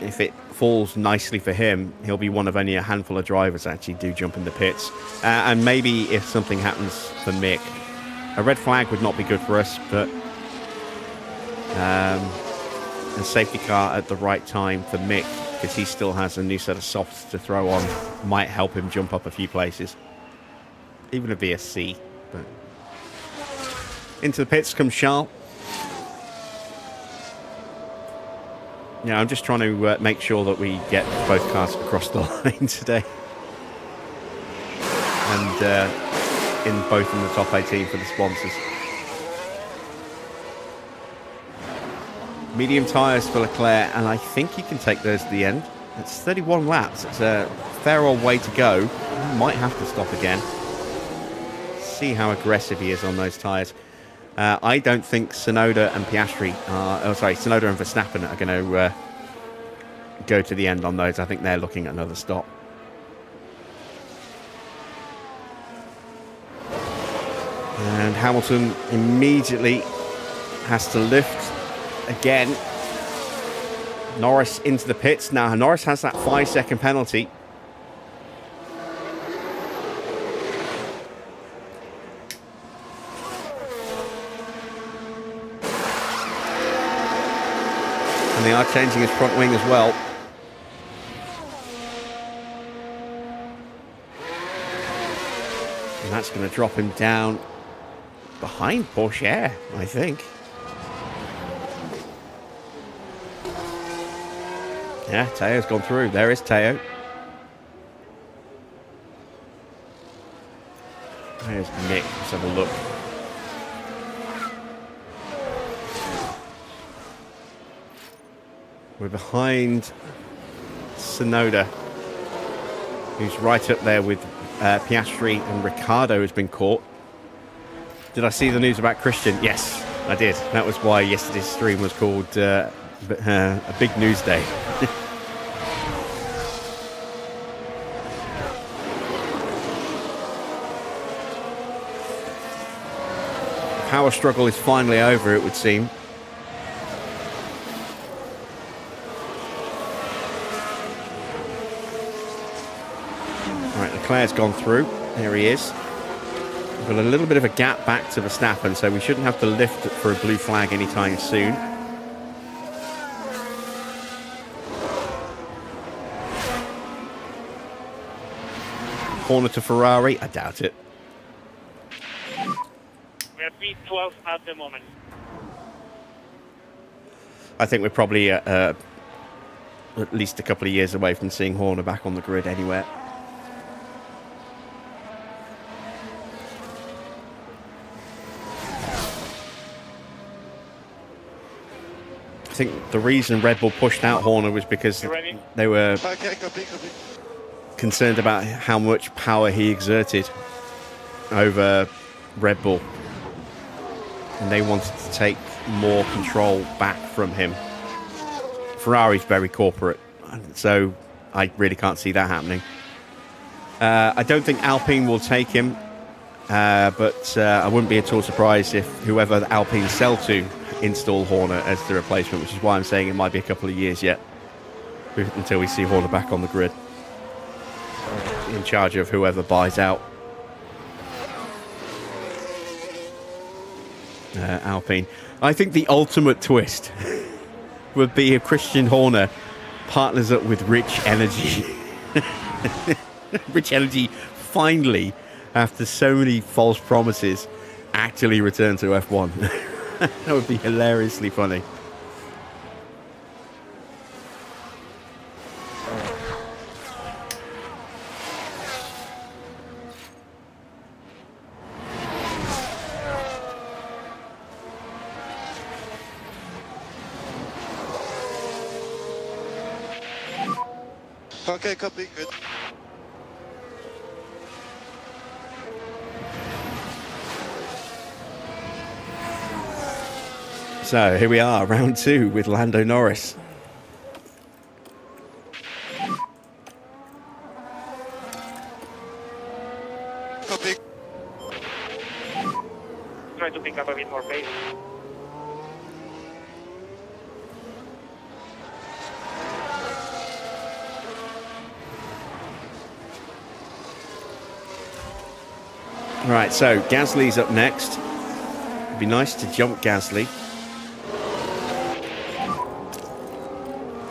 if it falls nicely for him, he'll be one of only a handful of drivers that actually do jump in the pits. And maybe if something happens for Mick, a red flag would not be good for us, but a safety car at the right time for Mick, because he still has a new set of softs to throw on, might help him jump up a few places. Even a VSC. But into the pits comes Charles. Yeah, I'm just trying to make sure that we get both cars across the line today. And both in the top 18 for the sponsors. Medium tyres for Leclerc, and I think he can take those to the end. It's 31 laps. It's a fair old way to go. He might have to stop again. See how aggressive he is on those tyres. I don't think Tsunoda and Piastri Tsunoda and Verstappen are going to go to the end on those. I think they're looking at another stop. And Hamilton immediately has to lift again. Norris into the pits. Now Norris has that 5-second penalty. And they are changing his front wing as well. And that's going to drop him down behind Porsche, I think. Yeah, Teo's gone through. There is Teo. There's Mick. Let's have a look. We're behind Tsunoda, who's right up there with Piastri, and Ricciardo has been caught. Did I see the news about Christian? Yes, I did. That was why yesterday's stream was called a big news day. Power struggle is finally over, it would seem. Right, Leclerc's gone through. There he is. We've got a little bit of a gap back to Verstappen, so we shouldn't have to lift for a blue flag anytime soon. Corner to Ferrari? I doubt it. We are P12 at the moment. I think we're probably at least a couple of years away from seeing Horner back on the grid anywhere. I think the reason Red Bull pushed out Horner was because they were concerned about how much power he exerted over Red Bull. And they wanted to take more control back from him. Ferrari's very corporate, so I really can't see that happening. I don't think Alpine will take him, but I wouldn't be at all surprised if whoever Alpine sell to install Horner as the replacement, which is why I'm saying it might be a couple of years yet until we see Horner back on the grid, in charge of whoever buys out Alpine. I think the ultimate twist would be if Christian Horner partners up with Rich Energy Rich Energy finally, after so many false promises, actually returned to F1. That would be hilariously funny. Okay, copy, good. So here we are, round 2 with Lando Norris. Copy. Try to pick up a bit more pace. Right, so Gasly's up next. It'd be nice to jump Gasly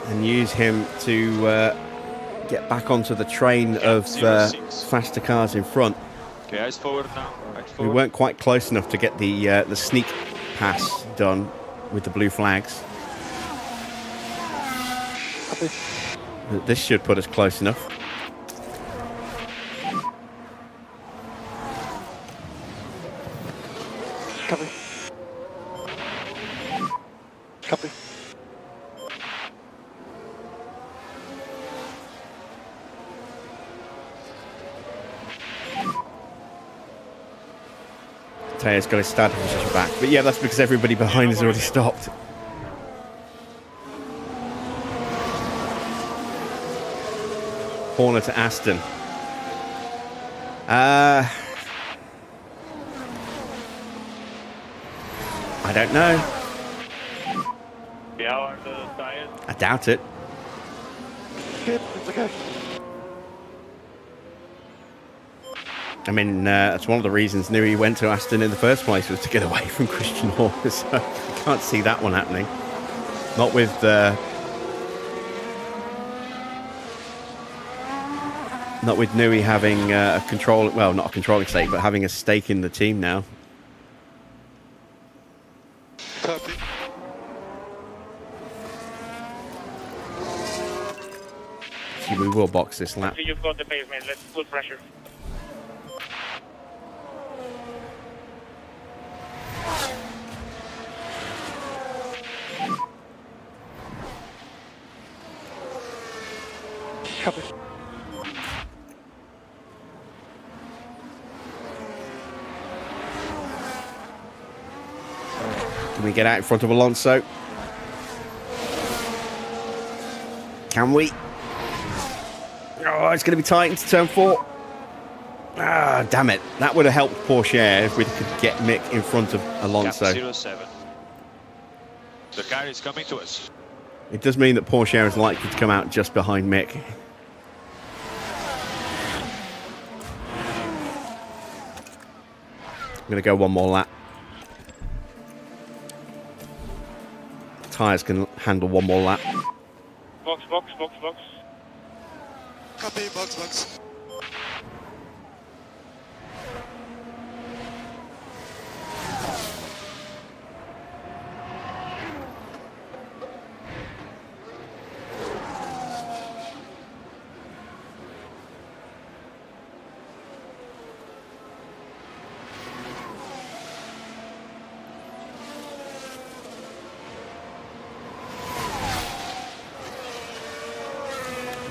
and use him to get back onto the train of faster cars in front. Okay, eyes forward now. Eyes We forward. weren't quite close enough to get the sneak pass done with the blue flags. Copy. But this should put us close enough. Copy. Copy. Taya's got his start position back. But yeah, that's because everybody behind has already stopped. Horner to Aston. I don't know. Yeah, are the tires? I doubt it. Good, it's okay. I mean, that's one of the reasons Newey went to Aston in the first place, was to get away from Christian Horner. So I can't see that one happening. Not with Newey having a control, well, not a controlling stake, but having a stake in the team now. Copy. See, we will box this lap. You've got the pace, mate. Let's put pressure. Copy. Can we get out in front of Alonso? Can we? Oh, it's going to be tight into turn 4. Ah, damn it. That would have helped Porsche if we could get Mick in front of Alonso. Gap 07. The car is coming to us. It does mean that Porsche is likely to come out just behind Mick. I'm going to go one more lap. Tyres can handle one more lap. Box, box, box, box. Copy, box.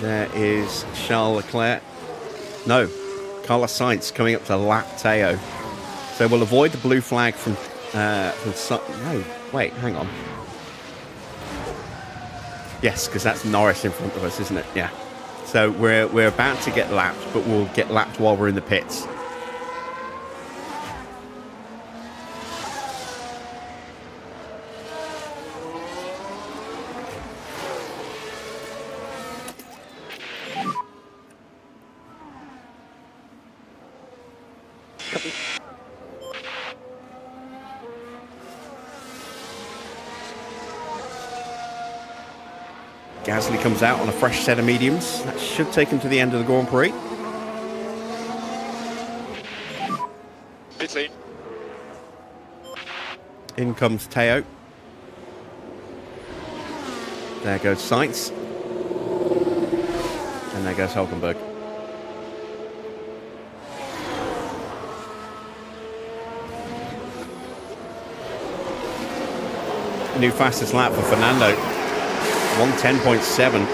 There is Charles Leclerc. No, Carlos Sainz coming up to lap Teo. So we'll avoid the blue flag from no, wait, hang on. Yes, because that's Norris in front of us, isn't it? Yeah. So we're about to get lapped, but we'll get lapped while we're in the pits. Copy. Gasly comes out on a fresh set of mediums. That should take him to the end of the Grand Prix. Pit lane. In comes Teo. There goes Sainz. And there goes Hulkenberg. New fastest lap for Fernando. 1:10.7.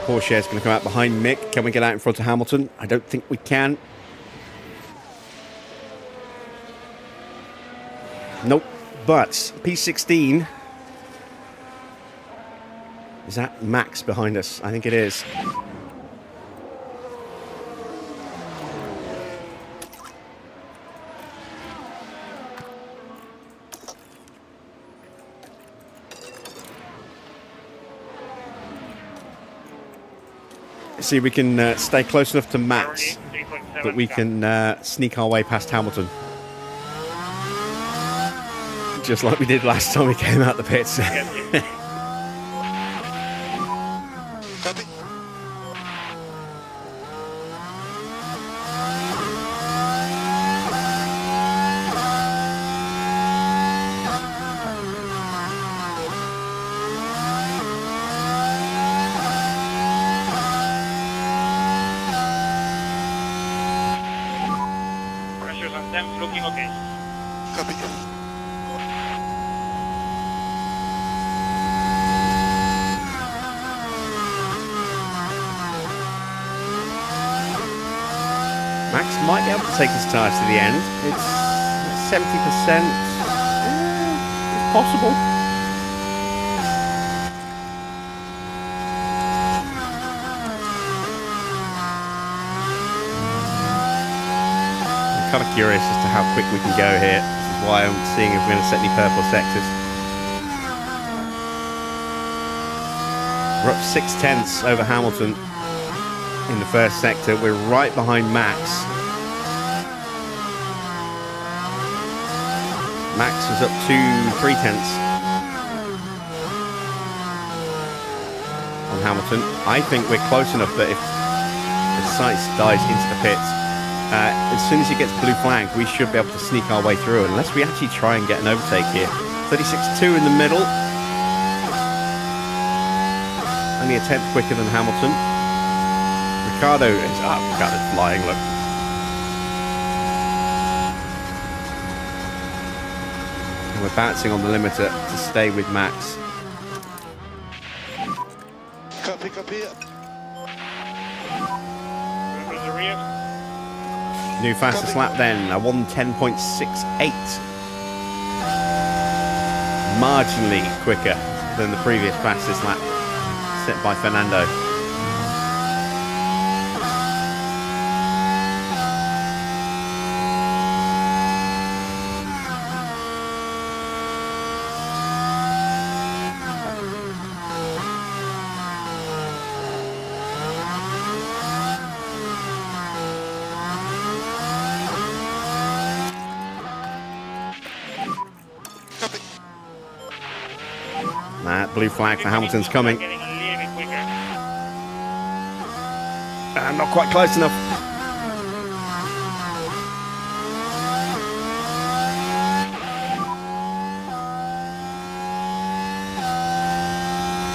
Porsche is going to come out behind Mick. Can we get out in front of Hamilton? I don't think we can. Nope. But P16. Is that Max behind us? I think it is. See if we can stay close enough to Max that we can sneak our way past Hamilton. Just like we did last time we came out the pits. Copy. Pressures on them looking okay. Copy. Max might be able to take his tyres to the end. It's 70%. It's possible. I'm kind of curious as to how quick we can go here. This is why I'm seeing if we're going to set any purple sectors. We're up 0.6 over Hamilton in the first sector. We're right behind Max. Max was up to 0.3 on Hamilton. I think we're close enough that if the Sainz dives into the pits, as soon as he gets blue flag, we should be able to sneak our way through, unless we actually try and get an overtake here. 36.2 in the middle. Only a tenth quicker than Hamilton. Ricardo is up. Ricardo's flying, look. And we're bouncing on the limiter to stay with Max. Copy, copy. From the rear. New fastest lap then, a 1:10.68. Marginally quicker than the previous fastest lap set by Fernando. Copy. That blue flag for Hamilton's coming. Getting a little bit quicker. Not quite close enough.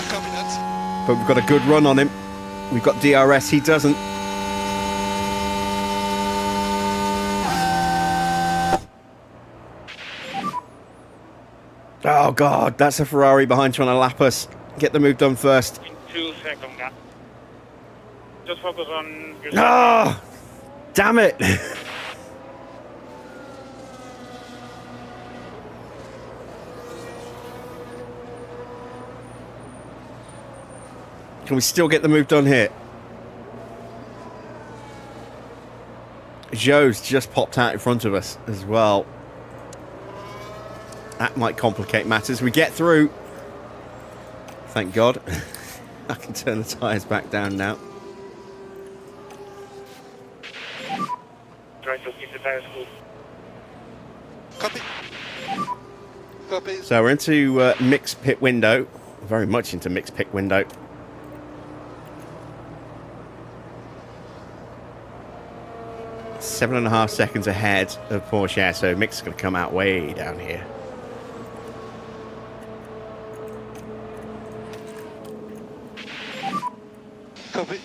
Copy that. But we've got a good run on him. We've got DRS, he doesn't. Oh God, that's a Ferrari behind trying to lap us. Get the move done first. In 2 seconds. Just focus on your Ah, damn it. Can we still get the move done here? Joe's just popped out in front of us as well. That might complicate matters. We get through. Thank God. I can turn the tyres back down now. Try to keep the tires cool. Copy. Copy. So we're into mixed pit window. Very much into mixed pit window. Seven and a half seconds ahead of Porsche, so Mick's going to come out way down here. Copy.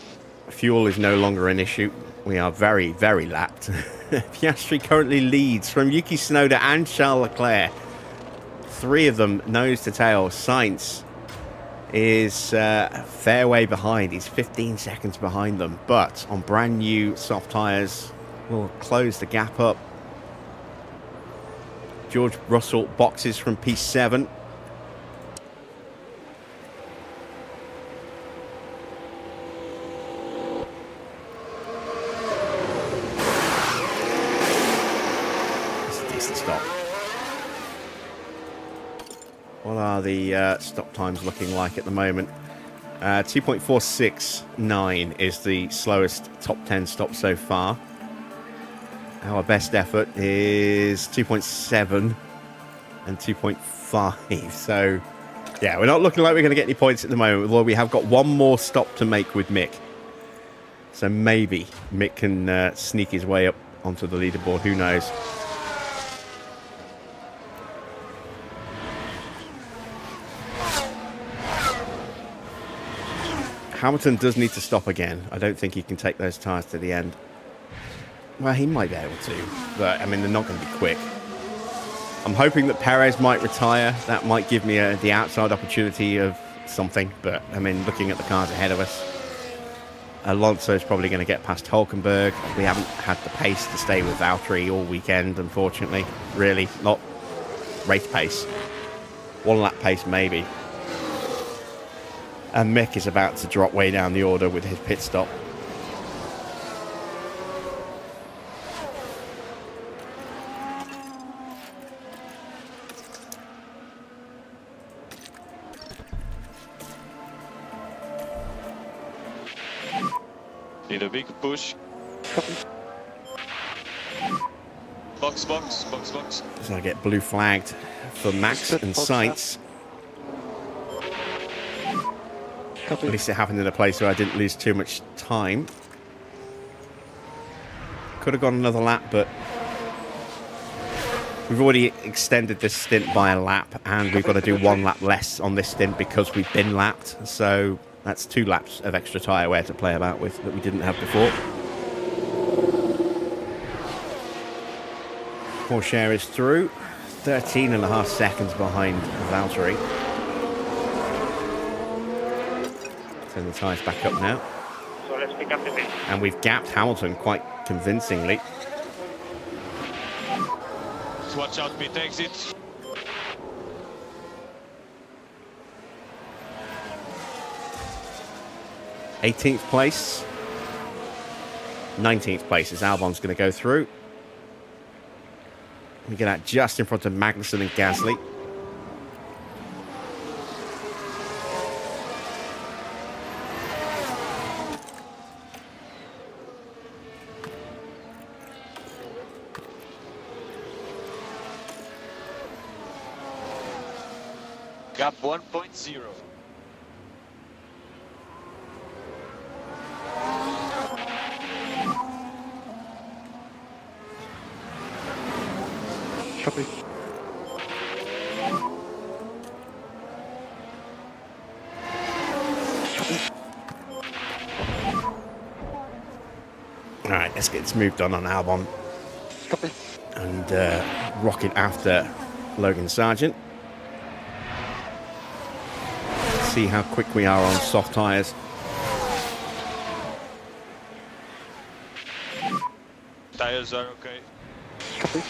Fuel is no longer an issue. We are very, very lapped. Piastri currently leads from Yuki Tsunoda and Charles Leclerc. Three of them nose to tail. Sainz is a fair way behind. He's 15 seconds behind them, but on brand new soft tyres will close the gap up. George Russell boxes from P7. It's a decent stop. What are the stop times looking like at the moment? 2.469 is the slowest top 10 stop so far. Our best effort is 2.7 and 2.5. So, yeah, we're not looking like we're going to get any points at the moment, although we have got one more stop to make with Mick. So maybe Mick can sneak his way up onto the leaderboard. Who knows? Hamilton does need to stop again. I don't think he can take those tyres to the end. Well, he might be able to, but I mean, they're not going to be quick. I'm hoping that Perez might retire. That might give me the outside opportunity of something, but I mean, looking at the cars ahead of us, Alonso is probably going to get past Hülkenberg. We haven't had the pace to stay with Valtteri all weekend, unfortunately. Really, not race pace. One lap pace, maybe. And Mick is about to drop way down the order with his pit stop. Need a big push. Box, box, box, box. So I get blue flagged for Max and Sainz. At least it happened in a place where I didn't lose too much time. Could have gone another lap, but we've already extended this stint by a lap, and we've got to do one lap less on this stint because we've been lapped. So that's 2 laps of extra tyre wear to play about with that we didn't have before. Porsche is through. 13.5 seconds behind Valtteri. Turn the tyres back up now. So let's pick up the pace. And we've gapped Hamilton quite convincingly. Watch out, pit exit. 18th place. 19th place as Albon's going to go through. We get out just in front of Magnussen and Gasly. Gap 1.0. Copy. All right, let's get this moved on Albon. Copy. And rocket after Logan Sargent. See how quick we are on soft tyres. Tires are okay. Copy.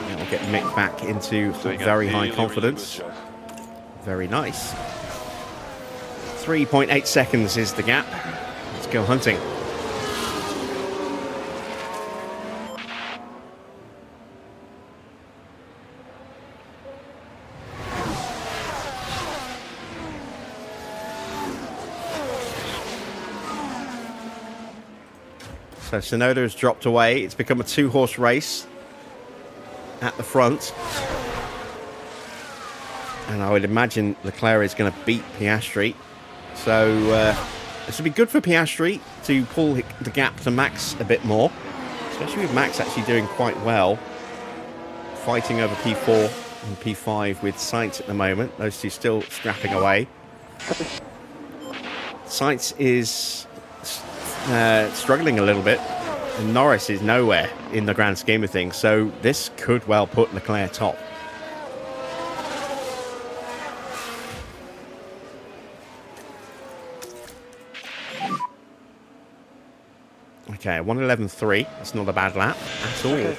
Now we'll get Mick back into Doing a very high really, confidence. really good job. Very nice. 3.8 seconds is the gap. Let's go hunting. So Tsunoda has dropped away. It's become a 2-horse race at the front. And I would imagine Leclerc is going to beat Piastri. So this would be good for Piastri to pull the gap to Max a bit more. Especially with Max actually doing quite well. Fighting over P4 and P5 with Sainz at the moment. Those two still scrapping away. Sainz is struggling a little bit. And Norris is nowhere in the grand scheme of things. So this could well put Leclerc top. Okay, 1:11.3. That's not a bad lap at all. Okay.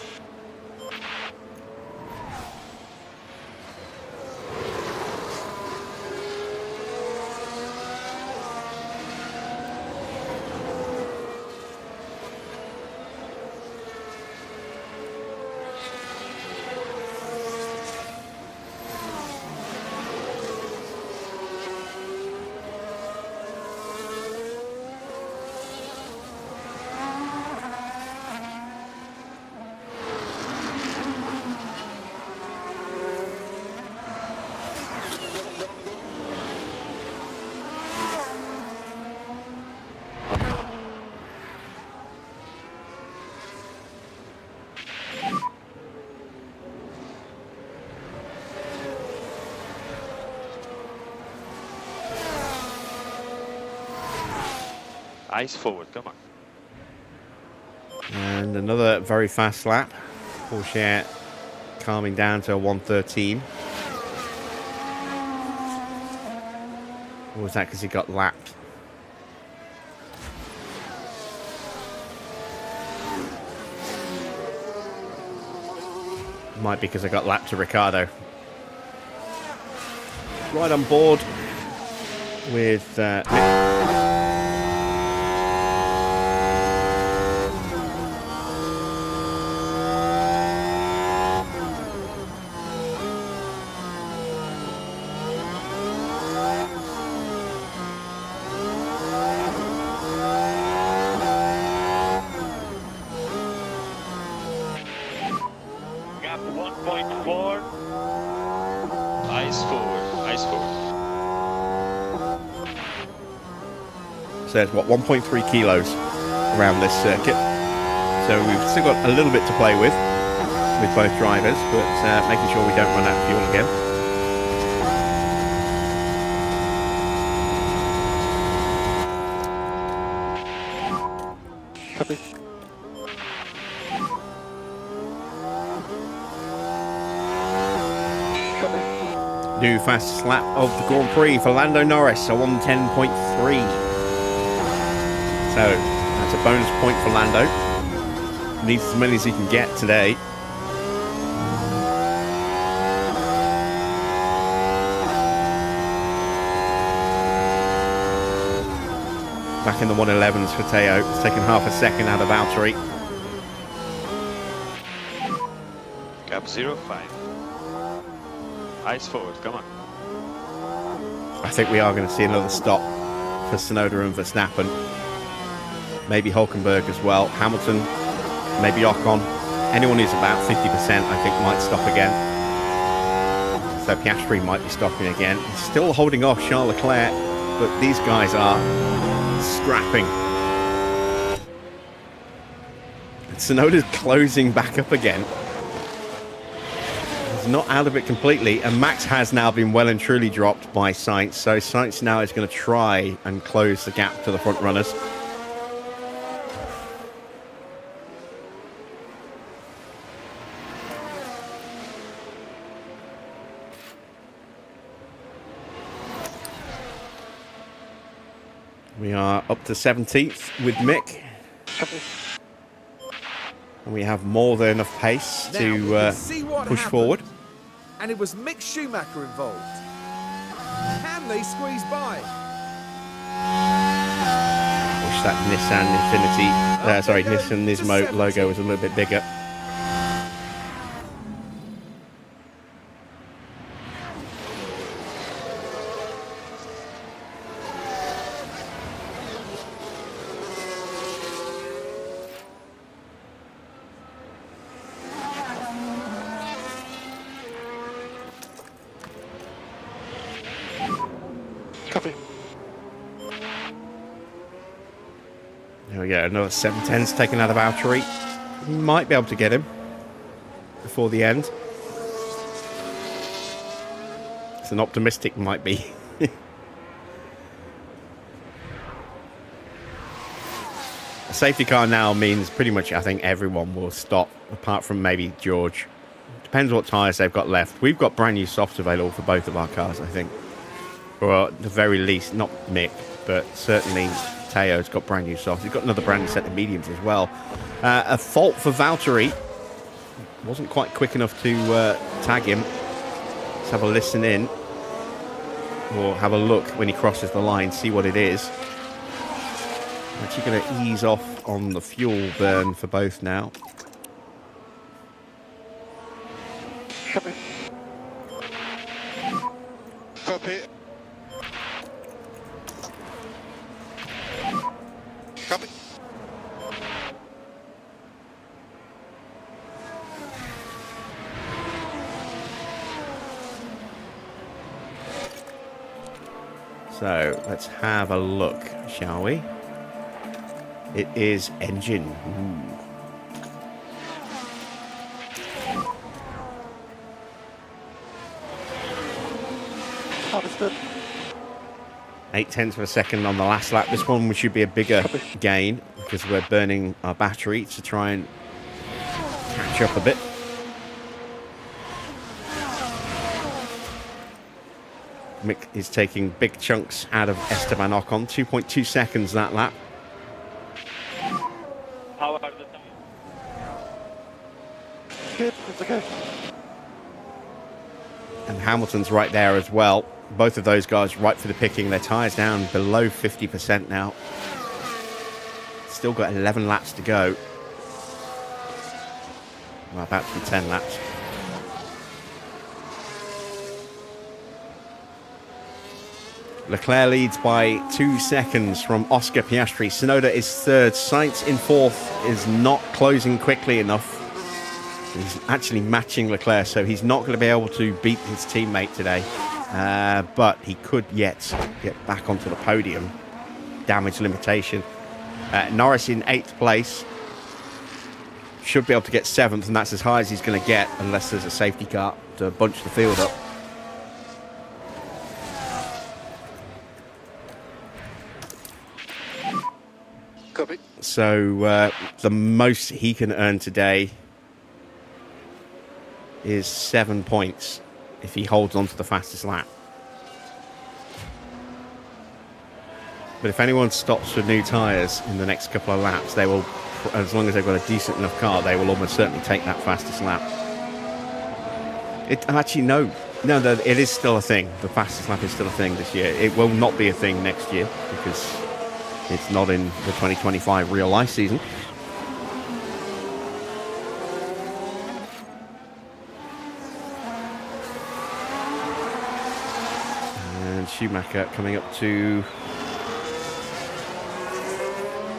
Eyes forward, come on. And another very fast lap. Porsche calming down to a 1:13. Or was that because he got lapped? Might be because I got lapped to Ricardo. Right on board with Nick. Gap 1.4. Eyes forward, eyes forward. So there's what, 1.3 kilos around this circuit. So we've still got a little bit to play with both drivers, but making sure we don't run out of fuel again. Copy. New fastest lap of the Grand Prix for Lando Norris, a 1:10.3. So that's a bonus point for Lando. Needs as many as he can get today. Back in the 1:11s for Teo. It's taken half a second out of Valtteri. Gap 0.5. Eyes forward, come on. I think we are going to see another stop for Tsunoda and Verstappen. Maybe Hülkenberg as well. Hamilton, maybe Ocon. Anyone who's about 50% I think might stop again. So Piastri might be stopping again. He's still holding off Charles Leclerc, but these guys are scrapping. Tsunoda's closing back up again. Not out of it completely, and Max has now been well and truly dropped by Sainz, so Sainz now is going to try and close the gap to the front runners. We are up to 17th with Mick. And we have more than enough pace to push forward. And it was Mick Schumacher involved. Can they squeeze by? Wish that Nissan Nissan Nismo logo was a little bit bigger. There we go. Another 710's taken out of Valtteri. Might be able to get him before the end. It's an optimistic might be. A safety car now means pretty much I think everyone will stop, apart from maybe George. Depends what tyres they've got left. We've got brand new softs available for both of our cars, I think. Or at the very least, not Mick, but certainly Teo's got brand new softs. He's got another brand new set of mediums as well. A fault for Valtteri. Wasn't quite quick enough to tag him. Let's have a listen in. Or have a look when he crosses the line, see what it is. Actually going to ease off on the fuel burn for both now. Copy. Copy. Copy. So let's have a look, shall we? It is engine. Ooh. Understood. 0.8 of a second on the last lap. This one should be a bigger gain because we're burning our battery to try and catch up a bit. Mick is taking big chunks out of Esteban Ocon. 2.2 seconds that lap. How are the tires? Good, it's okay. And Hamilton's right there as well. Both of those guys right for the picking. Their tyres down below 50% now. Still got 11 laps to go. Well, about to be 10 laps. Leclerc leads by 2 seconds from Oscar Piastri. Tsunoda is third. Sainz in fourth is not closing quickly enough. He's actually matching Leclerc, so he's not going to be able to beat his teammate today. But he could yet get back onto the podium. Damage limitation. Norris in 8th place. Should be able to get 7th, and that's as high as he's going to get unless there's a safety car to bunch the field up. Copy. So the most he can earn today is 7 points if he holds on to the fastest lap. But if anyone stops for new tyres in the next couple of laps, they will, as long as they've got a decent enough car, they will almost certainly take that fastest lap. Actually, no, it is still a thing. The fastest lap is still a thing this year. It will not be a thing next year because it's not in the 2025 real life season. And Schumacher coming up to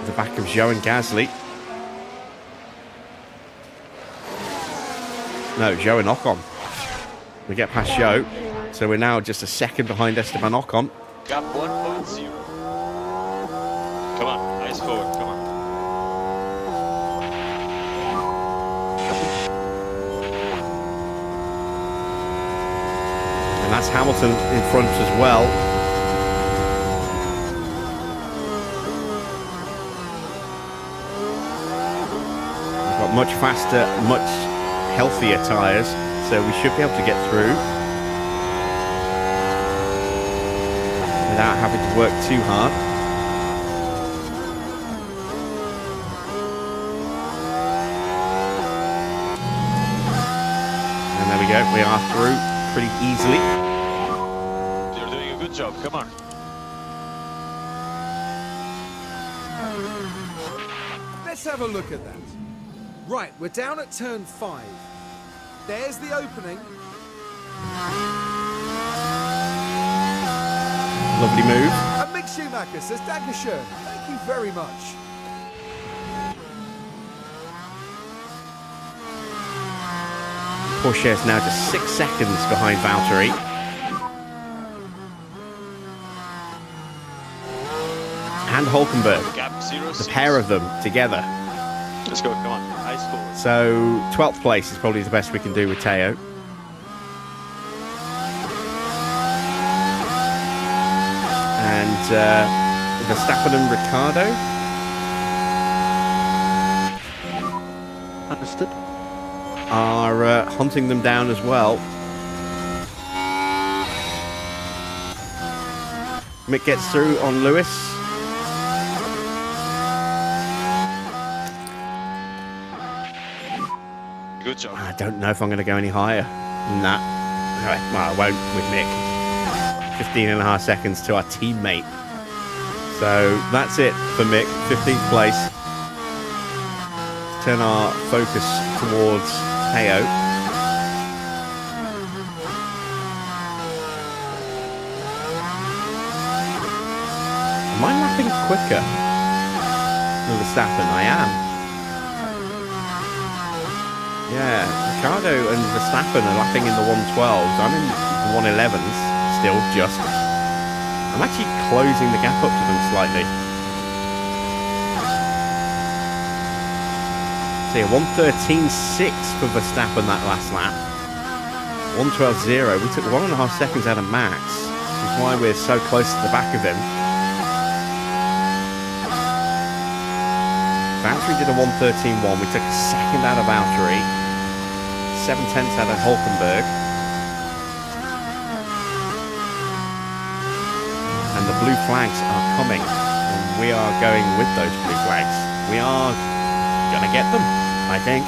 the back of Zhou and Gasly. No, Zhou and Ocon. We get past Zhou, so we're now just a second behind Esteban Ocon. Gap 1.0. Come on, eyes forward, come on. And that's Hamilton in front as well. We've got much faster, much healthier tyres, so we should be able to get through without having to work too hard. And there we go, we are through pretty easily. You're doing a good job, come on. Let's have a look at that. Right, we're down at turn 5. There's the opening. Lovely move. And Mick Schumacher says, Dankeschön. Thank you very much. Porsche is now just 6 seconds behind Valtteri. and Hulkenberg. Gap 0. The pair of them together. Let's go, come on. Ice forward. So 12th place is probably the best we can do with Teo. And Verstappen and Ricciardo Understood. are hunting them down as well. Mick gets through on Lewis. Good job. I don't know if I'm going to go any higher than that. Well, I won't with Mick. 15.5 seconds to our teammate. So that's it for Mick. 15th place. Turn our focus towards Teo. Am I lapping quicker than Verstappen? I am. Yeah, Ricciardo and Verstappen are lapping in the 112s. I'm in the 111s still, just. I'm actually closing the gap up to them slightly. See, a 113.6 for Verstappen that last lap. 112.0. We took 1.5 seconds out of Max, which is why we're so close to the back of him. Valtteri did a 113.1. We took a second out of Valtteri. 7/10 out of Hulkenberg. And the blue flags are coming. And we are going with those blue flags. We are going to get them, I think.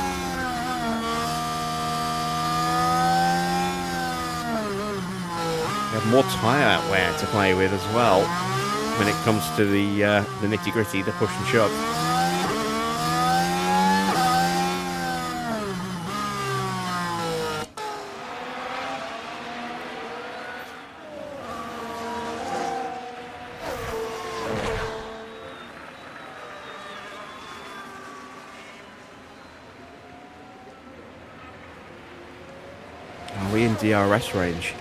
We have more tyre wear to play with as well when it comes to the nitty-gritty, the push and shove. Are we in DRS range?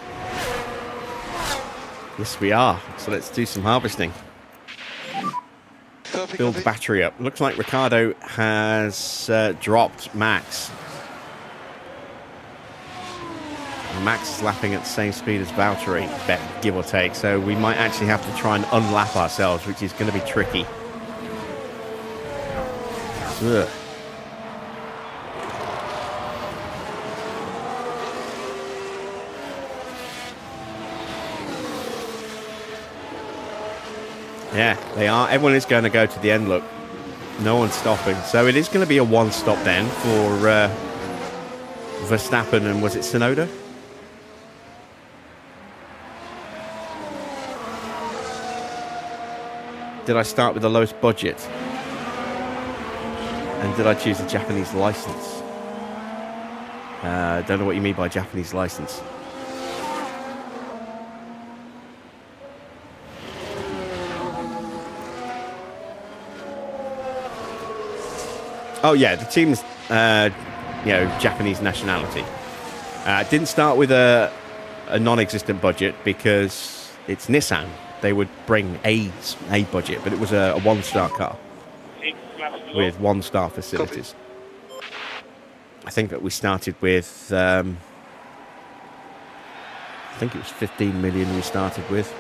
Yes, we are. So let's do some harvesting. Build the battery up. Looks like Ricciardo has dropped Max. Max is lapping at the same speed as Valtteri, give or take. So we might actually have to try and unlap ourselves, which is going to be tricky. Ugh. Yeah, they are. Everyone is going to go to the end, look. No one's stopping. So it is going to be a one-stop then for Verstappen and was it Tsunoda? Did I start with the lowest budget? And did I choose a Japanese license? Don't know what you mean by Japanese license. Oh yeah, the team's Japanese nationality. Didn't start with a non-existent budget because it's Nissan. They would bring a budget, but it was a one-star car with one-star facilities. I think that we started with, I think it was 15 million we started with.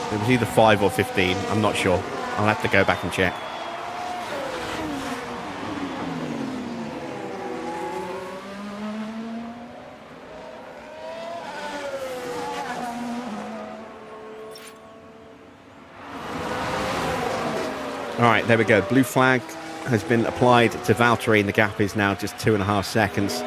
It was either 5 or 15, I'm not sure. I'll have to go back and check. Alright, there we go. Blue flag has been applied to Valtteri and the gap is now just 2.5 seconds.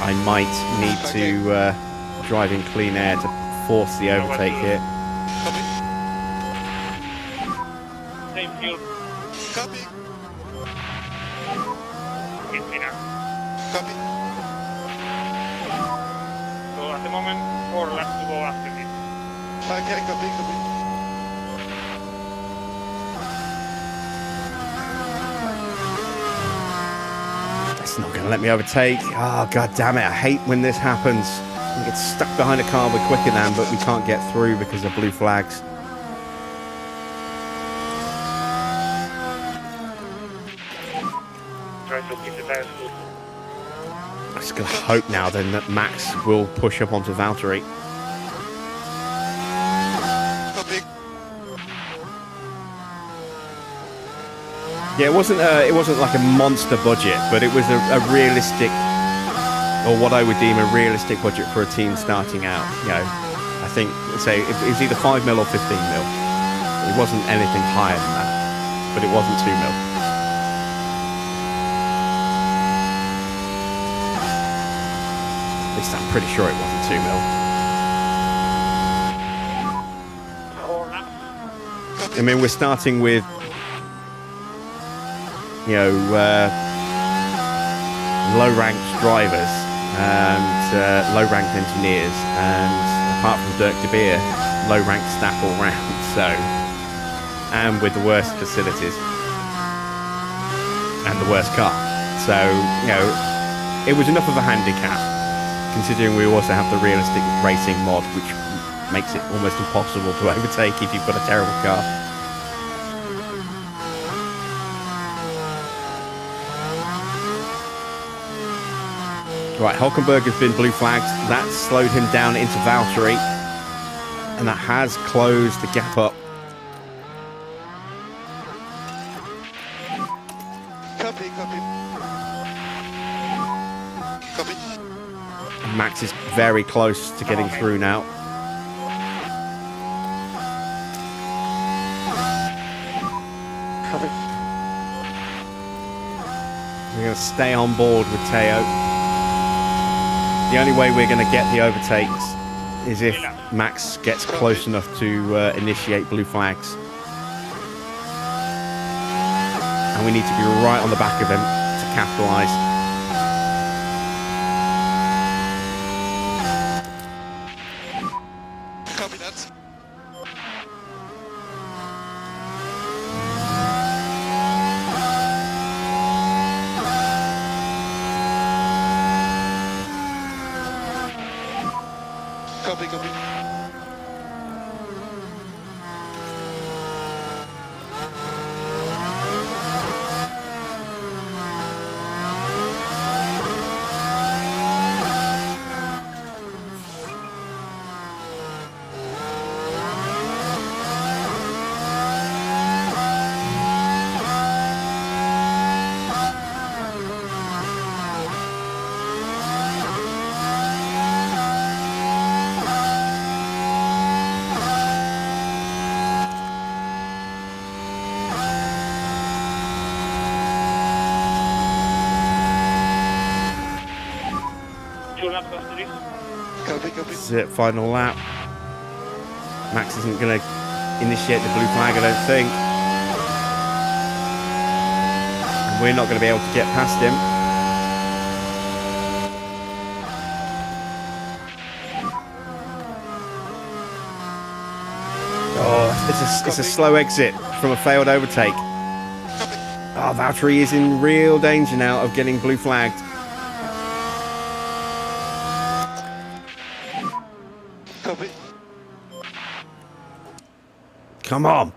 I might need to drive in clean air to force the overtake here. same fuel. Copy. Hit me now. Copy. So at the moment, 4 laps to go after this. Okay, copy, copy. It's not going to let me overtake. Oh, god damn it. I hate when this happens. We get stuck behind a car we're quicker than, but we can't get through because of blue flags. Try to keep the tires loose. I'm just going to hope now then that Max will push up onto Valtteri. Copy. Yeah, it wasn't like a monster budget, but it was a realistic, or what I would deem a realistic budget for a team starting out. You know, I think, say, it was either 5 mil or 15 mil. It wasn't anything higher than that, but it wasn't 2 mil. At least I'm pretty sure it wasn't 2 mil. 4 laps. I mean, we're starting with, you know, low-ranked drivers and low-ranked engineers, and apart from Dirk de Beer, low-ranked staff all round. So, and with the worst facilities and the worst car. So, you know, it was enough of a handicap, considering we also have the realistic racing mod, which makes it almost impossible to overtake if you've got a terrible car. Right, Hulkenberg has been blue flagged. That slowed him down into Valtteri, and that has closed the gap up. Copy, copy. Copy. Max is very close to getting through now. Copy. We're going to stay on board with Teo. The only way we're going to get the overtakes is if Max gets close enough to initiate blue flags. And we need to be right on the back of him to capitalise. Copy that. Copy, copy. Copy, copy. This is it, final lap. Max isn't going to initiate the blue flag, I don't think. And we're not going to be able to get past him. Oh, it's a slow exit from a failed overtake. Oh, Valtteri is in real danger now of getting blue flagged. Copy. Come on.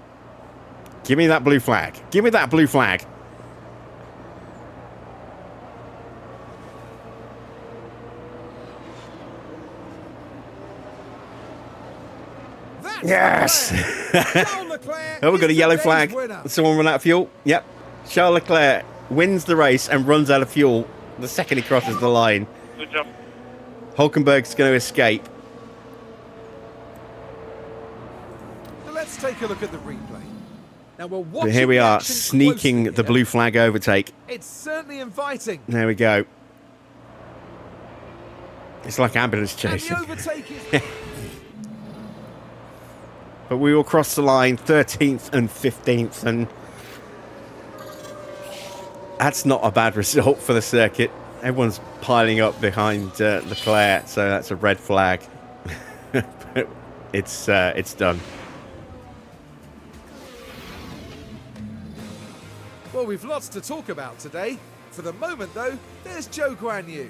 Give me that blue flag. Give me that blue flag. Yes. Oh, we've got a yellow flag. Someone run out of fuel. Yep. Charles Leclerc wins the race and runs out of fuel the second he crosses the line. Good job. Hulkenberg's going to escape. So let's take a look at the replay. Now we're But watching here we the are, action sneaking closely the here. blue flag overtake. It's certainly inviting. There we go. It's like ambulance And the chasing. overtake is... But we will cross the line 13th and 15th, and that's not a bad result for the circuit. Everyone's piling up behind Leclerc, so that's a red flag. But it's done. Well, we've lots to talk about today. For the moment, though, there's Zhou Guanyu.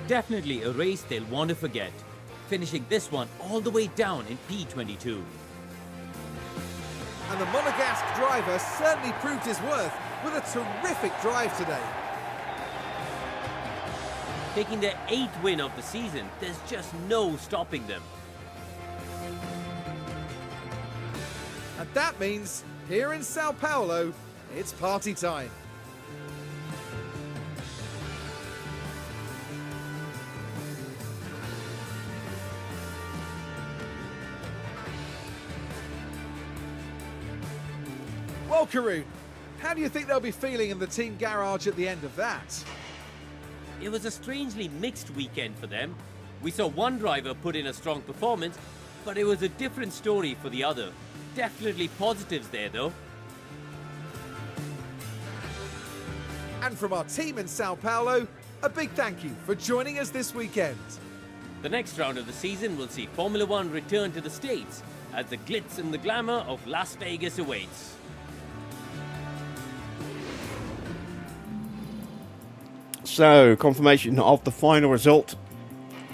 Definitely a race they'll want to forget, finishing this one all the way down in P22. And the Monegasque driver certainly proved his worth with a terrific drive today. Taking their 8th win of the season, there's just no stopping them. And that means, here in Sao Paulo, it's party time. Well, Karun, how do you think they'll be feeling in the team garage at the end of that? It was a strangely mixed weekend for them. We saw one driver put in a strong performance, but it was a different story for the other. Definitely positives there though. And from our team in Sao Paulo, a big thank you for joining us this weekend. The next round of the season will see Formula One return to the States as the glitz and the glamour of Las Vegas awaits. So, confirmation of the final result.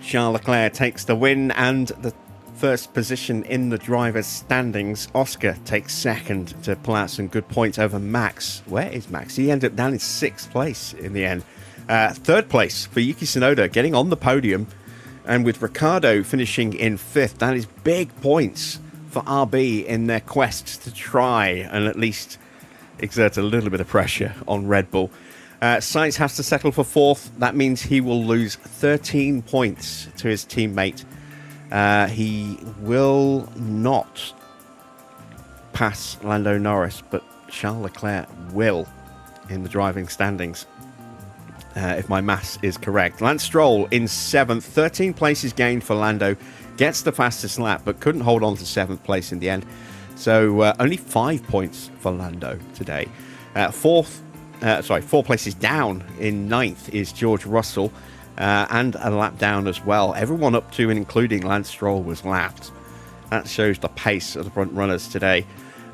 Charles Leclerc takes the win and the first position in the drivers' standings. Oscar takes second to pull out some good points over Max. Where is Max? He ended up down in 6th place in the end. 3rd place for Yuki Tsunoda, getting on the podium. And with Ricciardo finishing in 5th, that is big points for RB in their quest to try and at least exert a little bit of pressure on Red Bull. Sainz has to settle for 4th. That means he will lose 13 points to his teammate. He will not pass Lando Norris, but Charles Leclerc will in the driving standings, if my maths is correct. Lance Stroll in 7th, 13 places gained for Lando, gets the fastest lap, but couldn't hold on to 7th place in the end. So only 5 points for Lando today. 4 places down in 9th is George Russell, and a lap down as well. Everyone up to and including Lance Stroll was lapped. That shows the pace of the front runners today.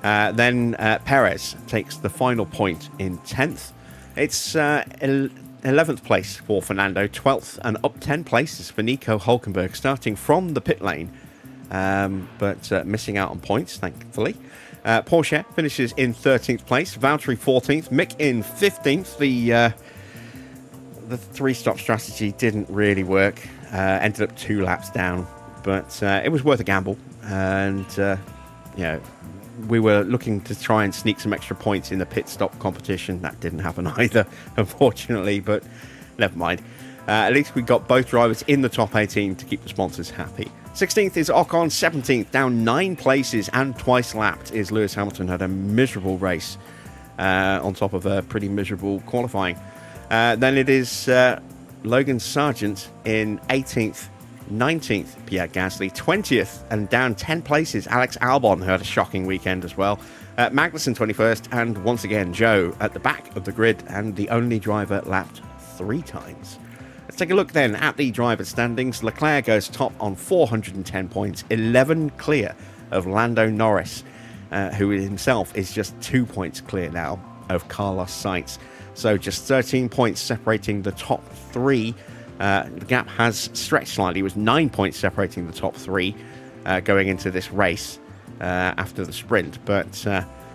Then Perez takes the final point in 10th. It's 11th place for Fernando, 12th, and up 10 places for Nico Hülkenberg, starting from the pit lane, but missing out on points, thankfully. Porsche finishes in 13th place, Valtteri 14th, Mick in 15th. The 3-stop strategy didn't really work, ended up 2 laps down, but it was worth a gamble, and we were looking to try and sneak some extra points in the pit stop competition. That didn't happen either, unfortunately, but never mind. At least we got both drivers in the top 18 to keep the sponsors happy. 16th is Ocon, 17th, down 9 places and twice lapped is Lewis Hamilton. Had a miserable race on top of a pretty miserable qualifying. Then it is Logan Sargent in 18th, 19th, Pierre Gasly, 20th, and down 10 places, Alex Albon, who had a shocking weekend as well. Magnussen 21st, and once again, Joe at the back of the grid, and the only driver lapped 3 times. Let's take a look then at the driver standings. Leclerc goes top on 410 points, 11 clear of Lando Norris, who himself is just 2 points clear now of Carlos Sainz. So just 13 points separating the top 3. The gap has stretched slightly. It was 9 points separating the top 3 going into this race after the sprint, but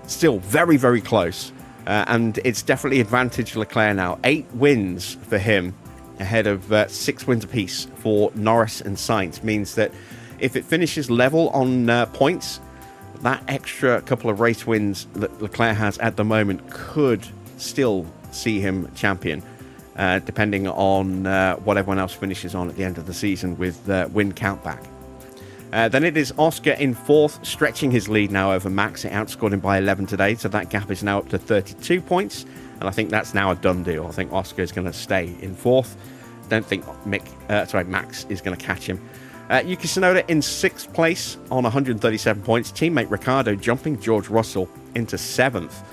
still very, very close. And it's definitely advantage Leclerc now. 8 wins for him ahead of 6 wins apiece for Norris and Sainz. Means that if it finishes level on points, that extra couple of race wins that Leclerc has at the moment could still see him champion, depending on what everyone else finishes on at the end of the season with win count back. Then it is Oscar in 4th, stretching his lead now over Max. It outscored him by 11 today, so that gap is now up to 32 points. And I think that's now a done deal. I think Oscar is going to stay in 4th. Don't think Max is going to catch him. Yuki Tsunoda in 6th place on 137 points. Teammate Ricciardo jumping George Russell into 7th.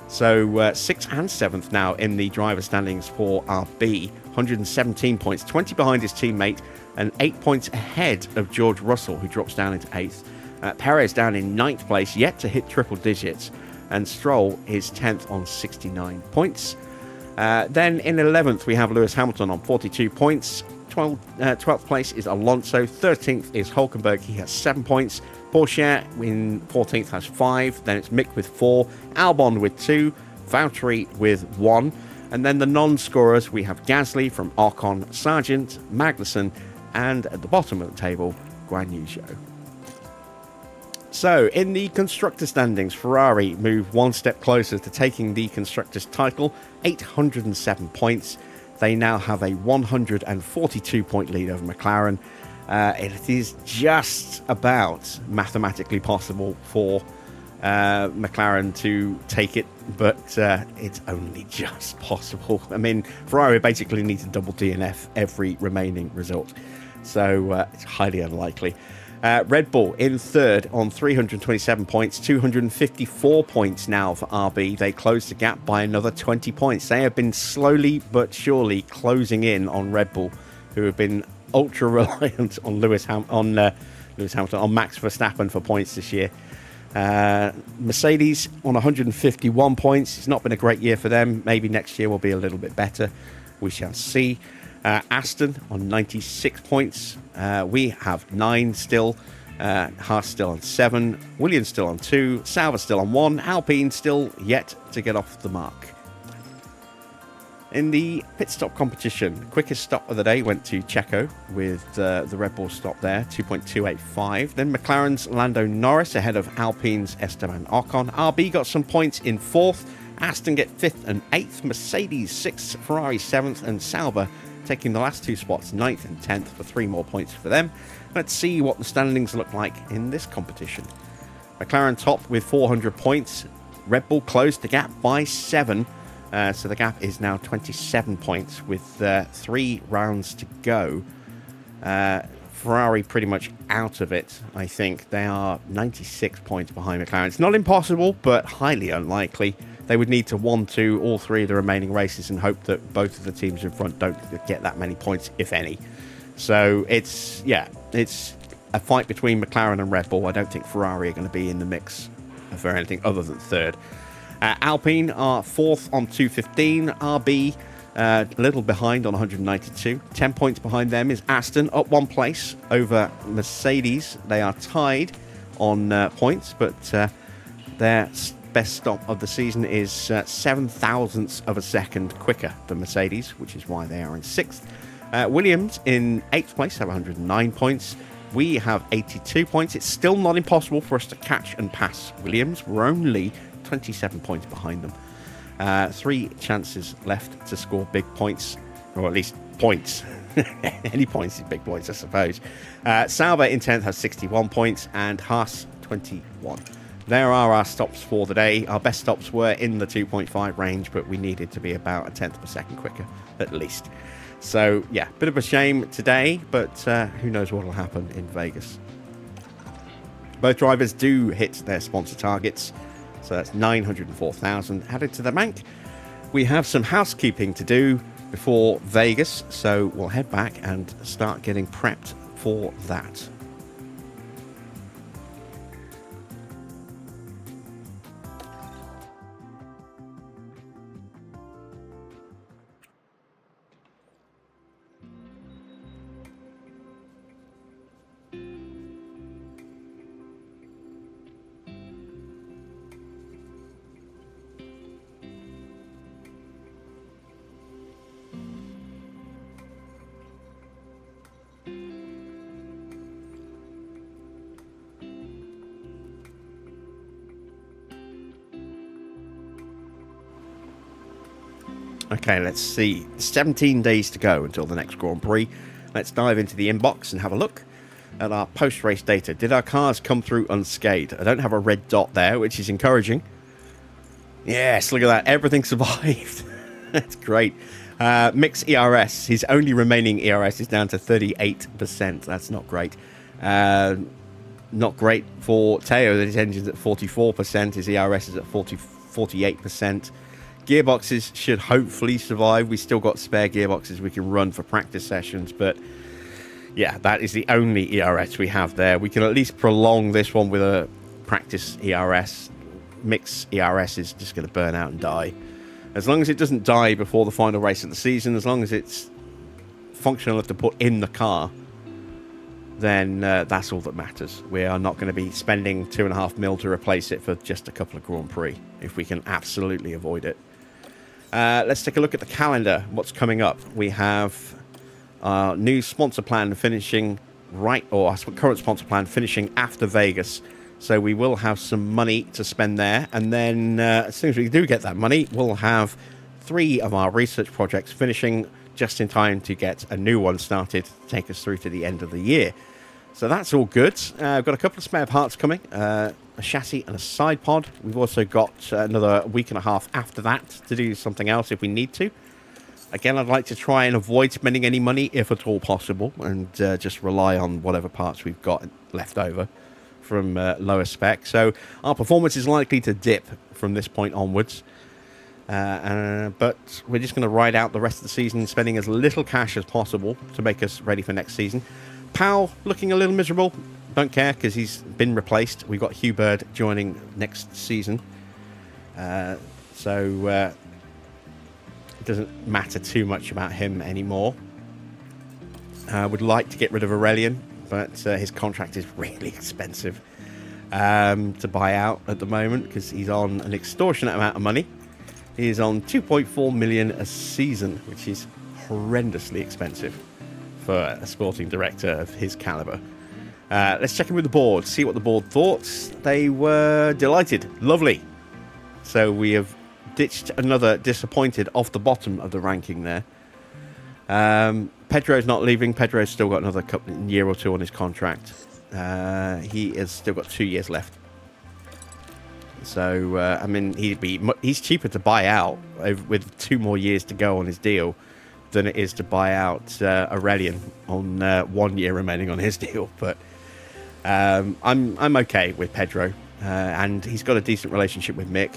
So 6th and 7th now in the driver standings for RB. 117 points, 20 behind his teammate, and 8 points ahead of George Russell, who drops down into 8th. Perez down in 9th place, yet to hit triple digits. And Stroll is 10th on 69 points. Then in 11th, we have Lewis Hamilton on 42 points. 12th place is Alonso. 13th is Hulkenberg. He has 7 points. Porsche in 14th has 5. Then it's Mick with 4. Albon with 2. Valtteri with 1. And then the non-scorers, we have Gasly from Ocon, Sargent, Magnussen, and at the bottom of the table, Guan Yu Zhou. So, in the constructor standings, Ferrari move one step closer to taking the constructors' title, 807 points. They now have a 142-point lead over McLaren. It is just about mathematically possible for McLaren to take it, but it's only just possible. I mean, Ferrari basically need to double DNF every remaining result, so it's highly unlikely. Red Bull in 3rd on 327 points, 254 points now for RB. They closed the gap by another 20 points. They have been slowly but surely closing in on Red Bull, who have been ultra reliant on Max Verstappen for points this year. Mercedes on 151 points. It's not been a great year for them. Maybe next year will be a little bit better. We shall see. Aston on 96 points. We have 9 still. Haas still on 7. Williams still on 2. Sauber still on 1. Alpine still yet to get off the mark. In the pit stop competition, quickest stop of the day went to Checo with the Red Bull stop there, 2.285. Then McLaren's Lando Norris ahead of Alpine's Esteban Ocon. RB got some points in 4th. Aston get 5th and 8th. Mercedes 6th. Ferrari 7th. And Sauber taking the last 2 spots, 9th and 10th, for 3 more points for them. Let's see what the standings look like in this competition. McLaren top with 400 points. Red Bull closed the gap by 7. So the gap is now 27 points with 3 rounds to go. Ferrari pretty much out of it, I think. They are 96 points behind McLaren. It's not impossible, but highly unlikely. They would need to 1-2 all 3 of the remaining races and hope that both of the teams in front don't get that many points, if any. So it's a fight between McLaren and Red Bull. I don't think Ferrari are going to be in the mix for anything other than 3rd. Alpine are 4th on 215. RB a little behind on 192. 10 points behind them is Aston, up 1 place over Mercedes. They are tied on points, but their best stop of the season is 7 thousandths of a second quicker than Mercedes, which is why they are in 6th. Williams in 8th place have 109 points. We have 82 points. It's still not impossible for us to catch and pass Williams. We're only 27 points behind them. 3 chances left to score big points, or at least points. Any points is big points, I suppose. Sauber in 10th has 61 points and Haas 21. There are our stops for the day. Our best stops were in the 2.5 range, but we needed to be about a 10th of a second quicker, at least. So, yeah, bit of a shame today, but who knows what will happen in Vegas. Both drivers do hit their sponsor targets, so that's 904,000 added to the bank. We have some housekeeping to do before Vegas, so we'll head back and start getting prepped for that. Okay, let's see. 17 days to go until the next Grand Prix. Let's dive into the inbox and have a look at our post-race data. Did our cars come through unscathed? I don't have a red dot there, which is encouraging. Yes, look at that. Everything survived. That's great. Mix ERS. His only remaining ERS is down to 38%. That's not great. Not great for Teo, that his engine's at 44%. His ERS is at 48%. Gearboxes should hopefully survive. We still got spare gearboxes we can run for practice sessions, but yeah, that is the only ERS we have there. We can at least prolong this one with a practice ERS. Mix ERS is just going to burn out and die. As long as it doesn't die before the final race of the season, as long as it's functional enough to put in the car, then that's all that matters. We are not going to be spending $2.5 million to replace it for just a couple of Grand Prix, if we can absolutely avoid it. Let's take a look at the calendar. What's coming up? We have our new sponsor plan finishing our current sponsor plan finishing after Vegas. So we will have some money to spend there. And then as soon as we do get that money, we'll have 3 of our research projects finishing just in time to get a new one started to take us through to the end of the year. So that's all good. I've got a couple of spare parts coming, a chassis and a side pod. We've also got another week and a half after that to do something else if we need to. Again, I'd like to try and avoid spending any money if at all possible, and just rely on whatever parts we've got left over from lower spec. So our performance is likely to dip from this point onwards. But we're just going to ride out the rest of the season, spending as little cash as possible to make us ready for next season. Powell looking a little miserable. Don't care, because he's been replaced. We've got Hugh Bird joining next season. So it doesn't matter too much about him anymore. Would like to get rid of Aurelian, but his contract is really expensive to buy out at the moment, because he's on an extortionate amount of money. He is on 2.4 million a season, which is horrendously expensive for a sporting director of his caliber. Let's check in with the board, see what the board thought. They were delighted. Lovely. So we have ditched another disappointed off the bottom of the ranking there. Pedro's not leaving. Pedro's still got another year or two on his contract. He has still got 2 years left. So, I mean, he's cheaper to buy out with 2 more years to go on his deal than it is to buy out Aurelian on 1 year remaining on his deal. But I'm okay with Pedro, and he's got a decent relationship with Mick.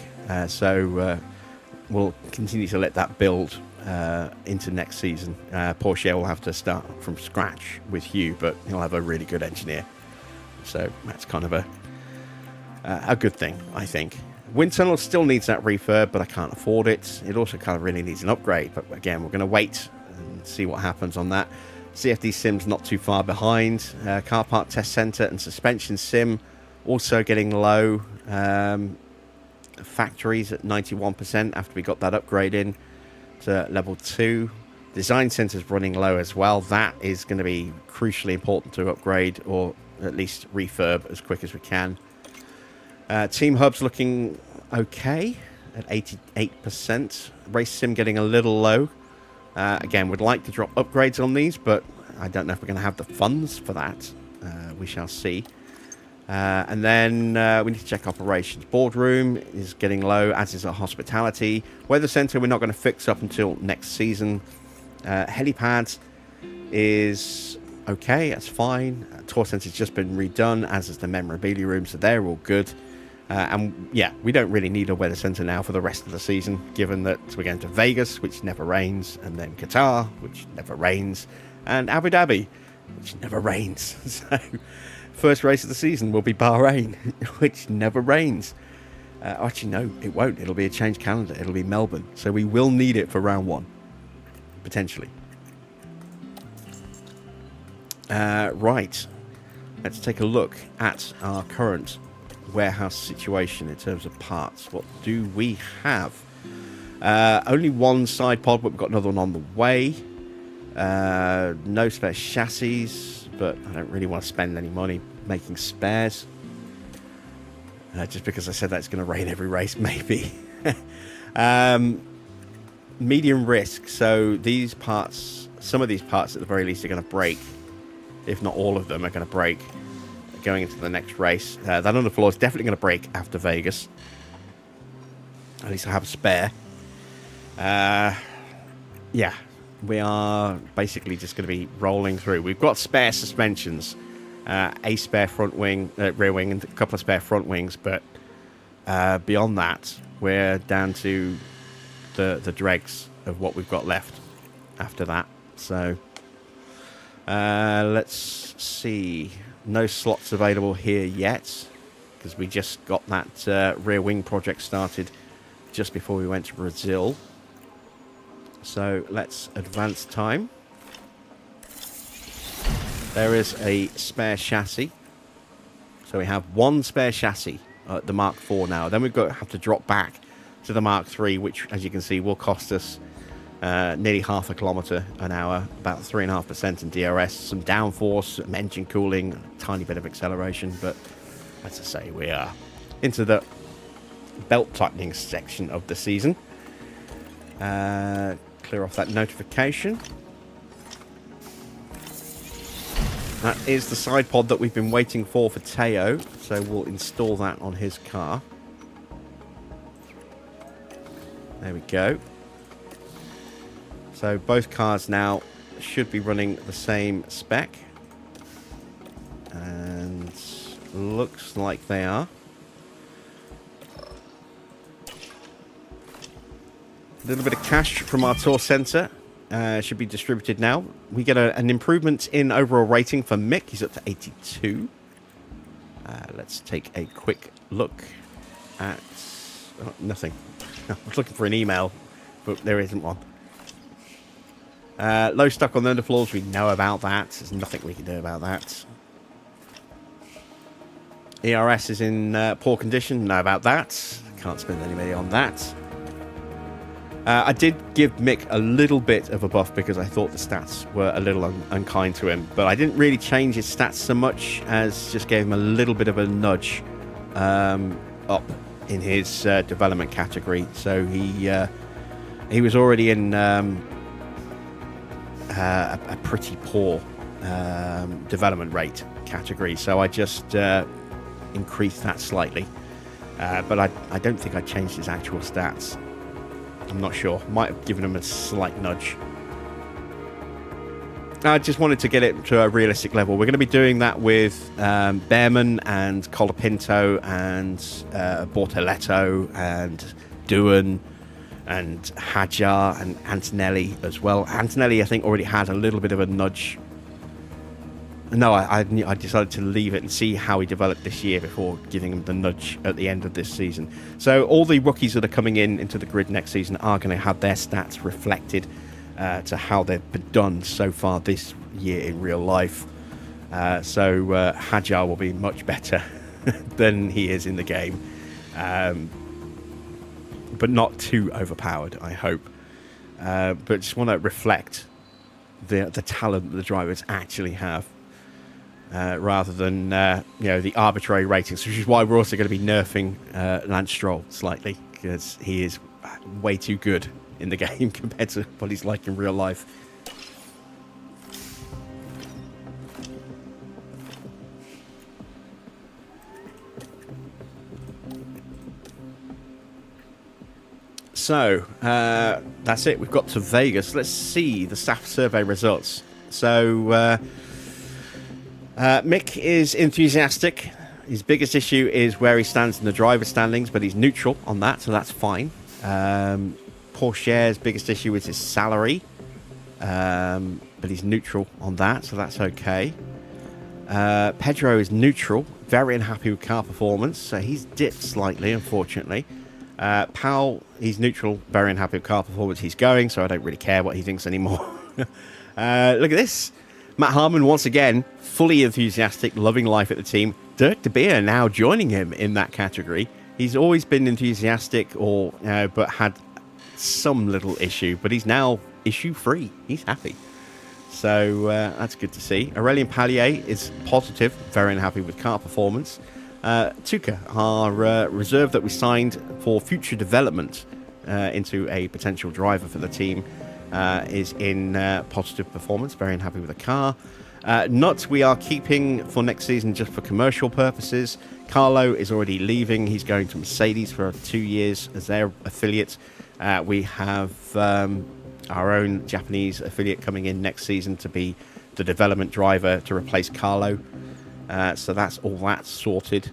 So we'll continue to let that build into next season. Porsche will have to start from scratch with Hugh, but he'll have a really good engineer. So that's kind of a good thing, I think. Wind tunnel still needs that refurb, but I can't afford it. It also kind of really needs an upgrade, but again, we're going to wait and see what happens on that. CFD sim's not too far behind. Car park test center and suspension sim also getting low. Factories at 91% after we got that upgrade in to level 2. Design center's running low as well. That is going to be crucially important to upgrade, or at least refurb as quick as we can. Team hub's looking okay at 88%. Race sim getting a little low. Again, we'd like to drop upgrades on these, but I don't know if we're going to have the funds for that. We shall see. And then we need to check operations. Boardroom is getting low, as is our hospitality. Weather center we're not going to fix up until next season. Helipads is okay, that's fine. Tour center's just been redone, as is the memorabilia room, so they're all good. And yeah, we don't really need a weather center now for the rest of the season, given that we're going to Vegas, which never rains, and then Qatar, which never rains, and Abu Dhabi, which never rains. So first race of the season will be Bahrain, which never rains. Actually, no, it won't. It'll be a changed calendar. It'll be Melbourne. So we will need it for round 1, potentially. Right. Let's take a look at our current warehouse situation in terms of parts. What do we have? Only one side pod, but we've got another one on the way. No spare chassis, but I don't really want to spend any money making spares. Just because I said that it's going to rain every race, maybe. Medium risk. So these parts, some of these parts at the very least are going to break. If not all of them are going to break going into the next race. That underfloor is definitely going to break after Vegas. At least I have a spare. yeah, we are basically just going to be rolling through. We've got spare suspensions, a spare front wing, rear wing, and a couple of spare front wings, but beyond that, we're down to the dregs of what we've got left after that. So let's see. No slots available here yet because we just got that rear wing project started just before we went to Brazil. So let's advance time. There is a spare chassis. So we have one spare chassis at the Mark IV now. Then we've got to have to drop back to the Mark III, which, as you can see, will cost us nearly half a kilometre an hour, about 3.5% in DRS, some downforce, some engine cooling, a tiny bit of acceleration. But as I say, we are into the belt tightening section of the season. Clear off that notification. That is the side pod that we've been waiting for Teo, so we'll install that on his car. There we go. So both cars now should be running the same spec, and looks like they are. A little bit of cash from our tour centre should be distributed now. We get an improvement in overall rating for Mick. He's up to 82. Let's take a quick look at... Oh, nothing. I was looking for an email, but there isn't one. Low stuck on the underfloors. We know about that. There's nothing we can do about that. ERS is in poor condition. Know about that. Can't spend any money on that. I did give Mick a little bit of a buff because I thought the stats were a little unkind to him, but I didn't really change his stats so much as just gave him a little bit of a nudge up in his development category. So he was already in a pretty poor development rate category, so I just increased that slightly, but I don't think I changed his actual stats. I'm not sure. Might have given him a slight nudge. I just wanted to get it to a realistic level. We're going to be doing that with Behrman and Colapinto and Bortoletto and Doohan and Hadjar and Antonelli as well. Antonelli, I think, already had a little bit of a nudge. No, I decided to leave it and see how he developed this year before giving him the nudge at the end of this season. So all the rookies that are coming into the grid next season are going to have their stats reflected to how they've been done so far this year in real life. So Hadjar will be much better than he is in the game. But not too overpowered, I hope. But just want to reflect the talent that the drivers actually have. Rather than the arbitrary ratings, which is why we're also going to be nerfing Lance Stroll slightly, because he is way too good in the game compared to what he's like in real life. So that's it. We've got to Vegas. Let's see the staff survey results. So Mick is enthusiastic. His biggest issue is where he stands in the driver standings, but he's neutral on that, so that's fine. Porsche's biggest issue is his salary, but he's neutral on that, so that's okay. Pedro is neutral, very unhappy with car performance, so he's dipped slightly, unfortunately. Powell, he's neutral, very unhappy with car performance. He's going, so I don't really care what he thinks anymore. Look at this. Matt Harmon, once again, fully enthusiastic, loving life at the team. Dirk de Beer now joining him in that category. He's always been enthusiastic, but had some little issue. But he's now issue-free. He's happy. So that's good to see. Aurelien Pallier is positive, very unhappy with car performance. Tuka, our reserve that we signed for future development into a potential driver for the team, is in positive performance, very unhappy with the car. Nutt we are keeping for next season just for commercial purposes. Carlo is already leaving. He's going to Mercedes for 2 years as their affiliate. We have our own Japanese affiliate coming in next season to be the development driver to replace Carlo. So that's all that sorted.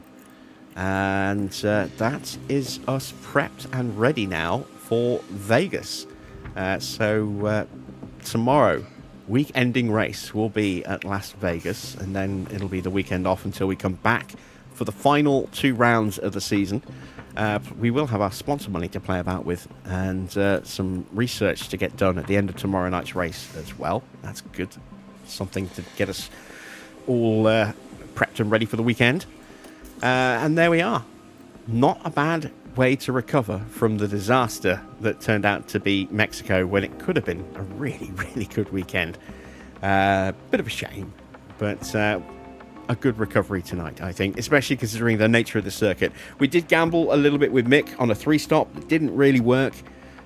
And that is us prepped and ready now for Vegas. So tomorrow, week-ending race will be at Las Vegas, and then it'll be the weekend off until we come back for the final 2 rounds of the season. We will have our sponsor money to play about with, and some research to get done at the end of tomorrow night's race as well. That's good. Something to get us all prepped and ready for the weekend. And there we are. Not a bad way to recover from the disaster that turned out to be Mexico, when it could have been a really, really good weekend. Bit of a shame, but a good recovery tonight, I think, especially considering the nature of the circuit. We did gamble a little bit with Mick on a 3-stop. It didn't really work.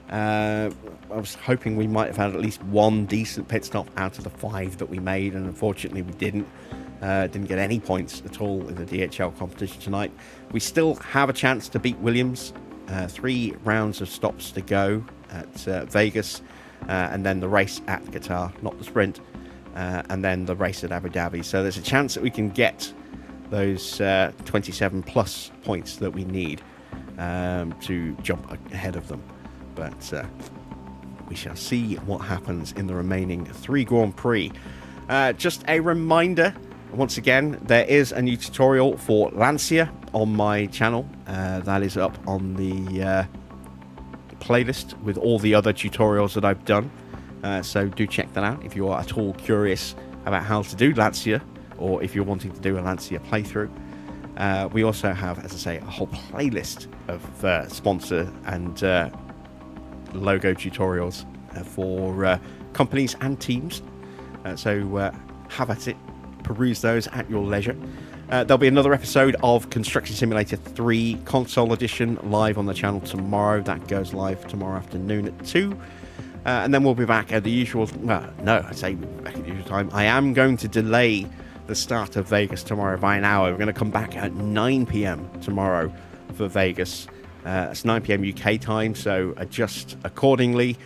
I was hoping we might have had at least one decent pit stop out of the 5 that we made, and unfortunately we didn't. Didn't get any points at all in the DHL competition tonight. We still have a chance to beat Williams. 3 rounds of stops to go at Vegas, and then the race at Qatar, not the sprint, and then the race at Abu Dhabi. So there's a chance that we can get those 27 plus points that we need to jump ahead of them. But we shall see what happens in the remaining 3 Grand Prix. Just a reminder, once again, there is a new tutorial for Lancia on my channel. That is up on the playlist with all the other tutorials that I've done. So do check that out if you are at all curious about how to do Lancia, or if you're wanting to do a Lancia playthrough. We also have, as I say, a whole playlist of sponsor and logo tutorials for companies and teams. So have at it. Peruse those at your leisure. There'll be another episode of Construction Simulator 3 Console Edition live on the channel tomorrow. That goes live tomorrow afternoon at 2. And then we'll be back at the usual... Well, no, I say we'll be back at the usual time. I am going to delay the start of Vegas tomorrow by an hour. We're going to come back at 9 p.m. tomorrow for Vegas. It's 9 p.m. UK time, so adjust accordingly.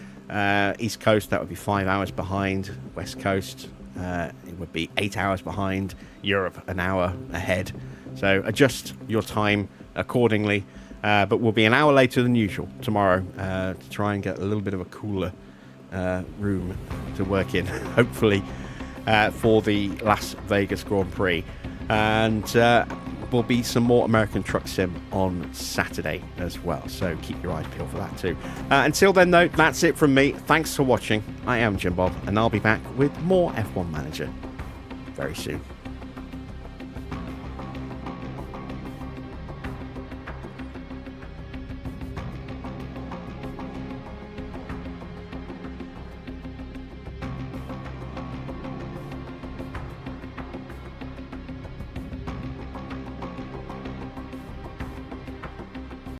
East Coast, that would be 5 hours behind. West Coast... it would be 8 hours behind. Europe, an hour ahead. So adjust your time accordingly. But we'll be an hour later than usual tomorrow to try and get a little bit of a cooler room to work in, hopefully, for the Las Vegas Grand Prix. And will be some more American Truck Sim on Saturday as well. So keep your eyes peeled for that too. Until then, though, that's it from me. Thanks for watching. I am Jim Bob, and I'll be back with more F1 Manager very soon.